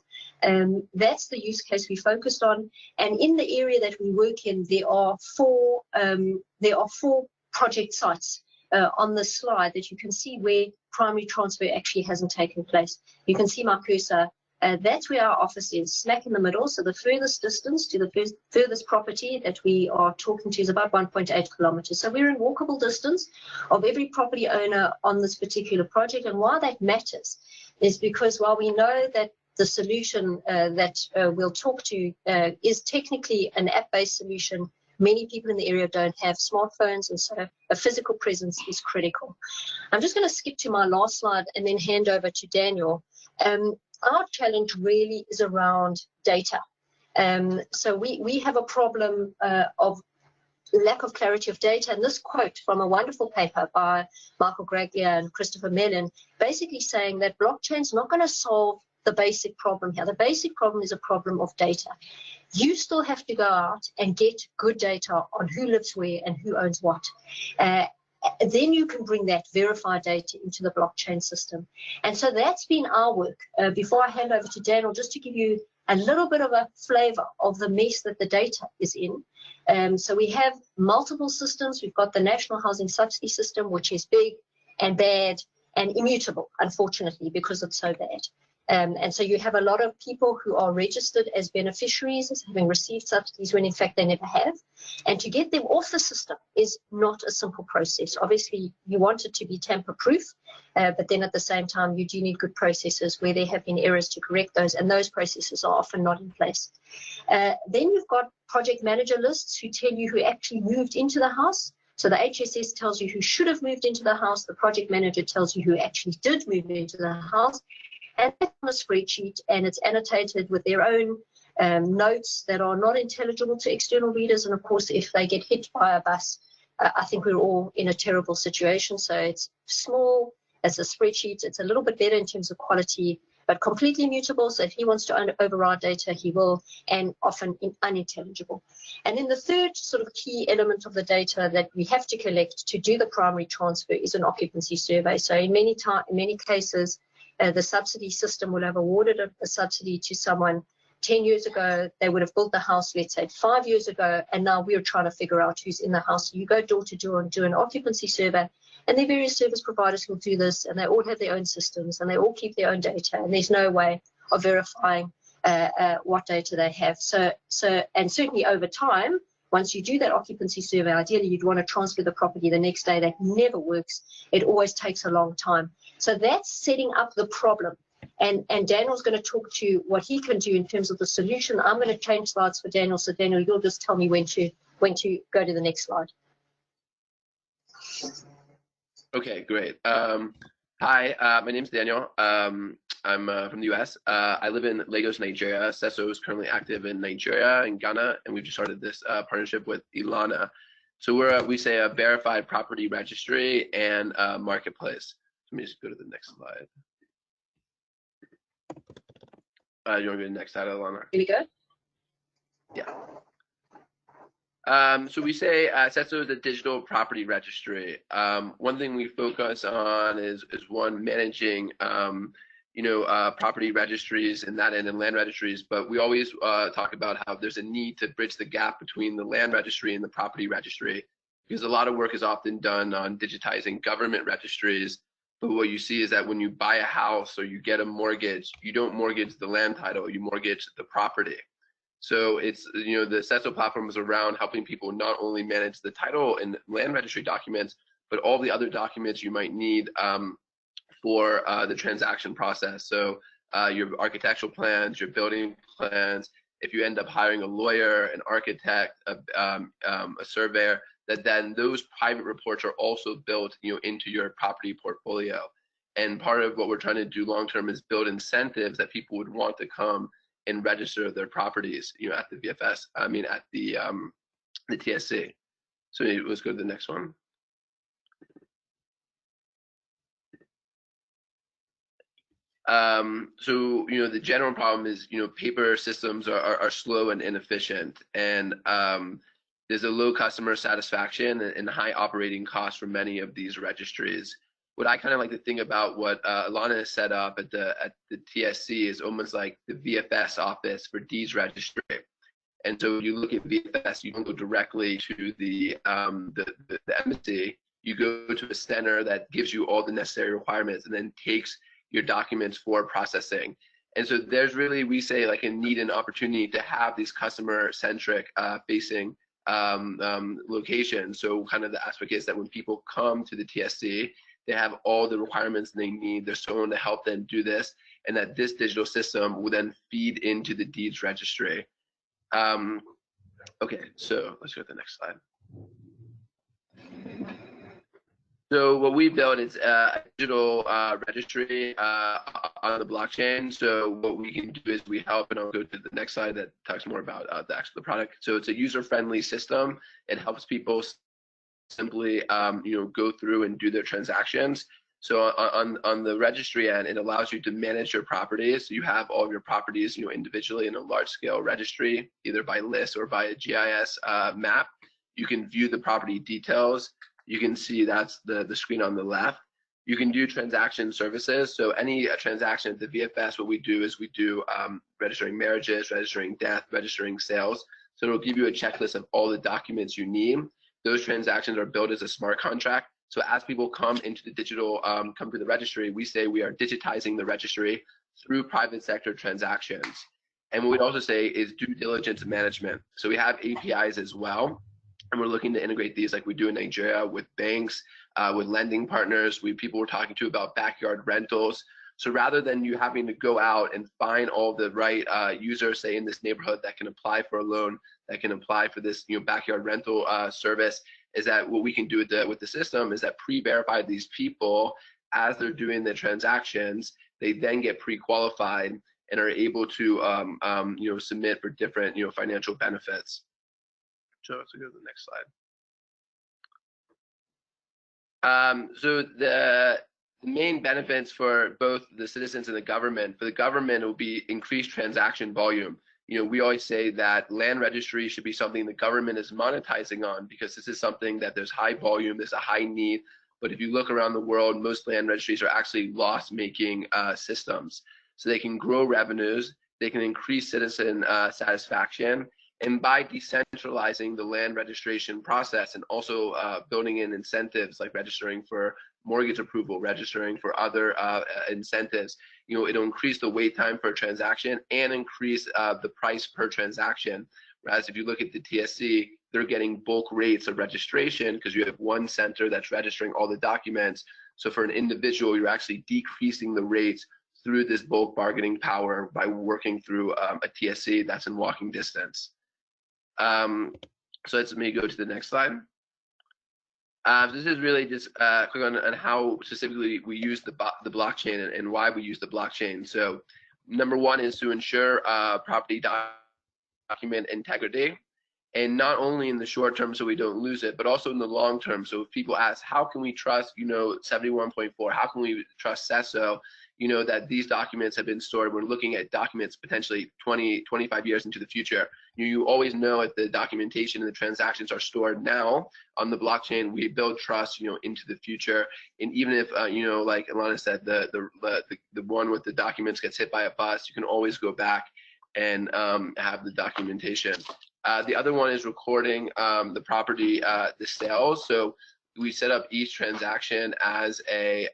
That's the use case we focused on. And in the area that we work in, there are four project sites on the slide that you can see where primary transfer actually hasn't taken place. You can see my cursor. That's where our office is, smack in the middle. So the furthest distance to the furthest property that we are talking to is about 1.8 kilometers. So we're in walkable distance of every property owner on this particular project. And why that matters is because while we know that the solution that we'll talk to is technically an app-based solution, many people in the area don't have smartphones, and so a physical presence is critical. I'm just going to skip to my last slide and then hand over to Daniel. Our challenge really is around data. So we have a problem of lack of clarity of data. And this quote from a wonderful paper by Michael Graglia and Christopher Mellon, basically saying that blockchain's not going to solve the basic problem here. The basic problem is a problem of data. You still have to go out and get good data on who lives where and who owns what. Then you can bring that verified data into the blockchain system. And so that's been our work. Before I hand over to Daniel, just to give you a little bit of a flavor of the mess that the data is in. So we have multiple systems. We've got the National Housing Subsidy System, which is big and bad and immutable, unfortunately, because it's so bad. And so you have a lot of people who are registered as beneficiaries as having received subsidies when in fact they never have. And to get them off the system is not a simple process. Obviously, you want it to be tamper-proof, but then at the same time, you do need good processes where there have been errors to correct those, and those processes are often not in place. Then you've got project manager lists who tell you who actually moved into the house. So the HSS tells you who should have moved into the house. The project manager tells you who actually did move into the house. And it's on a spreadsheet, and it's annotated with their own notes that are not intelligible to external readers. And of course, if they get hit by a bus, I think we're all in a terrible situation. So it's small, it's a spreadsheet, it's a little bit better in terms of quality, but completely mutable. So if he wants to override data, he will, and often unintelligible. And then the third sort of key element of the data that we have to collect to do the primary transfer is an occupancy survey. So in many cases, the subsidy system will have awarded a subsidy to someone 10 years ago. They would have built the house, let's say 5 years ago, and now we're trying to figure out who's in the house. So you go door to door and do an occupancy survey, and the various service providers will do this, and they all have their own systems, and they all keep their own data, and there's no way of verifying what data they have. And certainly over time, once you do that occupancy survey, ideally you'd want to transfer the property the next day. That never works. It always takes a long time. So that's setting up the problem. And Daniel's going to talk to what he can do in terms of the solution. I'm going to change slides for Daniel. So Daniel, you'll just tell me when to go to the next slide. Okay, great. Hi, my name's Daniel. I'm from the US. I live in Lagos, Nigeria. CESO is currently active in Nigeria and Ghana, and we've just started this partnership with Ilana. So we say a verified property registry and marketplace. Let me just go to the next slide. You want to go to the next slide, Ilana? Here we go. Yeah. So we say CESO is a digital property registry. One thing we focus on is one, managing property registries and that end and land registries, but we always talk about how there's a need to bridge the gap between the land registry and the property registry, because a lot of work is often done on digitizing government registries. But what you see is that when you buy a house or you get a mortgage, you don't mortgage the land title, you mortgage the property. So it's, the CESO platform is around helping people not only manage the title and land registry documents, but all the other documents you might need for the transaction process. So your architectural plans, your building plans, if you end up hiring a lawyer, an architect, a surveyor, that then those private reports are also built, into your property portfolio. And part of what we're trying to do long term is build incentives that people would want to come and register their properties, at the VFS. I mean, at the TSC. So let's go to the next one. So the general problem is paper systems are slow and inefficient, and there's a low customer satisfaction and high operating costs for many of these registries. What I kind of like to think about what Alana has set up at the TSC is almost like the VFS office for deeds registry. And so you look at VFS, you don't go directly to the embassy. You go to a center that gives you all the necessary requirements and then takes your documents for processing. And so there's really, we say, like a need and opportunity to have these customer-centric facing locations. So kind of the aspect is that when people come to the TSC, they have all the requirements they need. There's someone to help them do this, and that this digital system will then feed into the deeds registry. Okay, so let's go to the next slide. So what we built is a digital registry on the blockchain. So what we can do is we help, and I'll go to the next slide that talks more about the product. So it's a user-friendly system. It helps people simply go through and do their transactions. So on the registry end, it allows you to manage your properties. So you have all of your properties individually in a large-scale registry, either by list or by a GIS map. You can view the property details. You can see that's the screen on the left. You can do transaction services. So any transaction at the VFS, what we do is we do registering marriages, registering death, registering sales. So it'll give you a checklist of all the documents you need. Those transactions are built as a smart contract. So as people come into the digital, come to the registry, we say we are digitizing the registry through private sector transactions. And what we'd also say is due diligence management. So we have APIs as well. And we're looking to integrate these like we do in Nigeria with banks, with lending partners. People were talking to about backyard rentals. So rather than you having to go out and find all the right users, say in this neighborhood that can apply for a loan, that can apply for this backyard rental service, is that what we can do with the system is that pre-verify these people as they're doing the transactions. They then get pre-qualified and are able to submit for different financial benefits. So let's go to the next slide. So the main benefits for both the citizens and the government. For the government, it will be increased transaction volume. We always say that land registry should be something the government is monetizing on, because this is something that there's high volume, there's a high need. But if you look around the world, most land registries are actually loss-making systems. So they can grow revenues, they can increase citizen satisfaction. And by decentralizing the land registration process and also building in incentives like registering for mortgage approval, registering for other incentives, it'll increase the wait time for a transaction and increase the price per transaction. Whereas if you look at the TSC, they're getting bulk rates of registration because you have one center that's registering all the documents. So for an individual, you're actually decreasing the rates through this bulk bargaining power by working through a TSC that's in walking distance. So let's maybe go to the next slide. This is really just quick on how specifically we use the blockchain and why we use the blockchain. So number one is to ensure property document integrity, and not only in the short term so we don't lose it, but also in the long term. So if people ask, how can we trust 71.4, how can we trust CESO, that these documents have been stored? We're looking at documents potentially 20, 25 years into the future. You always know if the documentation and the transactions are stored now on the blockchain, we build trust, into the future. And even if, like Alana said, the one with the documents gets hit by a bus, you can always go back and have the documentation. The other one is recording the property, the sales. So we set up each transaction as a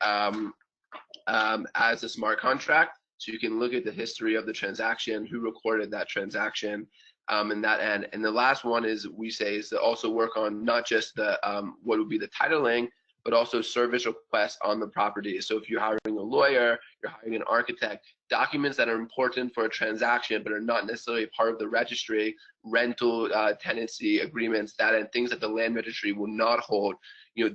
smart contract, so you can look at the history of the transaction, who recorded that transaction, and that end. And the last one is we say is to also work on not just the what would be the titling, but also service requests on the property. So if you're hiring a lawyer, you're hiring an architect, documents that are important for a transaction but are not necessarily part of the registry, rental tenancy agreements, that and things that the land registry will not hold.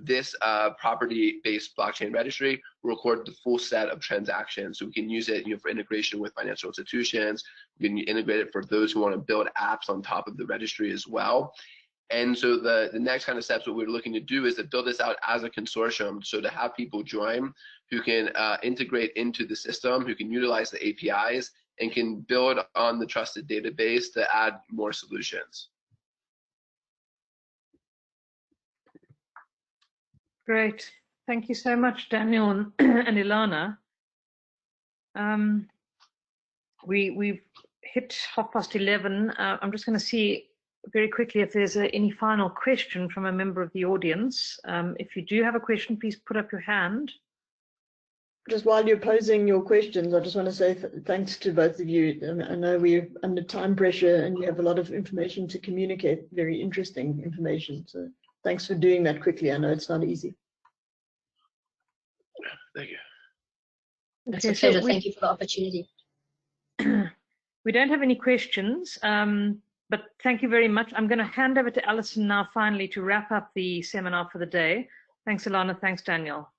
This property-based blockchain registry will record the full set of transactions. So we can use it for integration with financial institutions. We can integrate it for those who want to build apps on top of the registry as well. And so the next kind of steps, what we're looking to do is to build this out as a consortium. So to have people join who can integrate into the system, who can utilize the APIs, and can build on the trusted database to add more solutions. Great. Thank you so much, Daniel and Ilana. We've hit 11:30. I'm just going to see very quickly if there's any final question from a member of the audience. If you do have a question, please put up your hand. Just while you're posing your questions, I just want to say thanks to both of you. I know we're under time pressure and you have a lot of information to communicate, very interesting information. So thanks for doing that quickly. I know it's not easy. Thank you. It's a pleasure. Thank you for the opportunity. We don't have any questions, but thank you very much. I'm going to hand over to Alison now finally to wrap up the seminar for the day. Thanks, Ilana. Thanks, Daniel.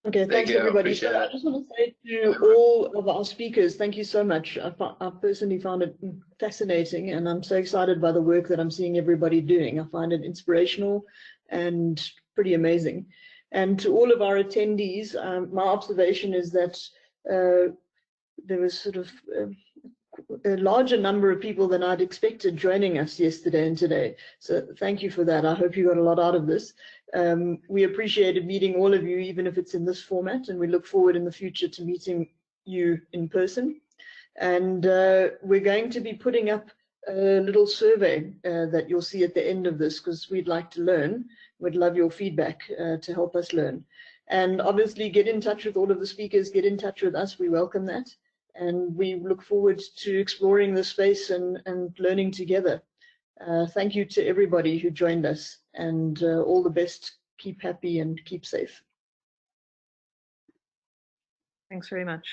Okay, thanks everybody. So I just want to say to all of our speakers, thank you so much. I personally found it fascinating, and I'm so excited by the work that I'm seeing everybody doing. I find it inspirational and pretty amazing. And to all of our attendees, my observation is that there was sort of a larger number of people than I'd expected joining us yesterday and today. So thank you for that. I hope you got a lot out of this. We appreciated meeting all of you, even if it's in this format, and we look forward in the future to meeting you in person. And we're going to be putting up a little survey that you'll see at the end of this, because we'd like to learn. We'd love your feedback to help us learn. And obviously get in touch with all of the speakers, get in touch with us. We welcome that. And we look forward to exploring the space and learning together. Thank you to everybody who joined us, and all the best. Keep happy and keep safe. Thanks very much.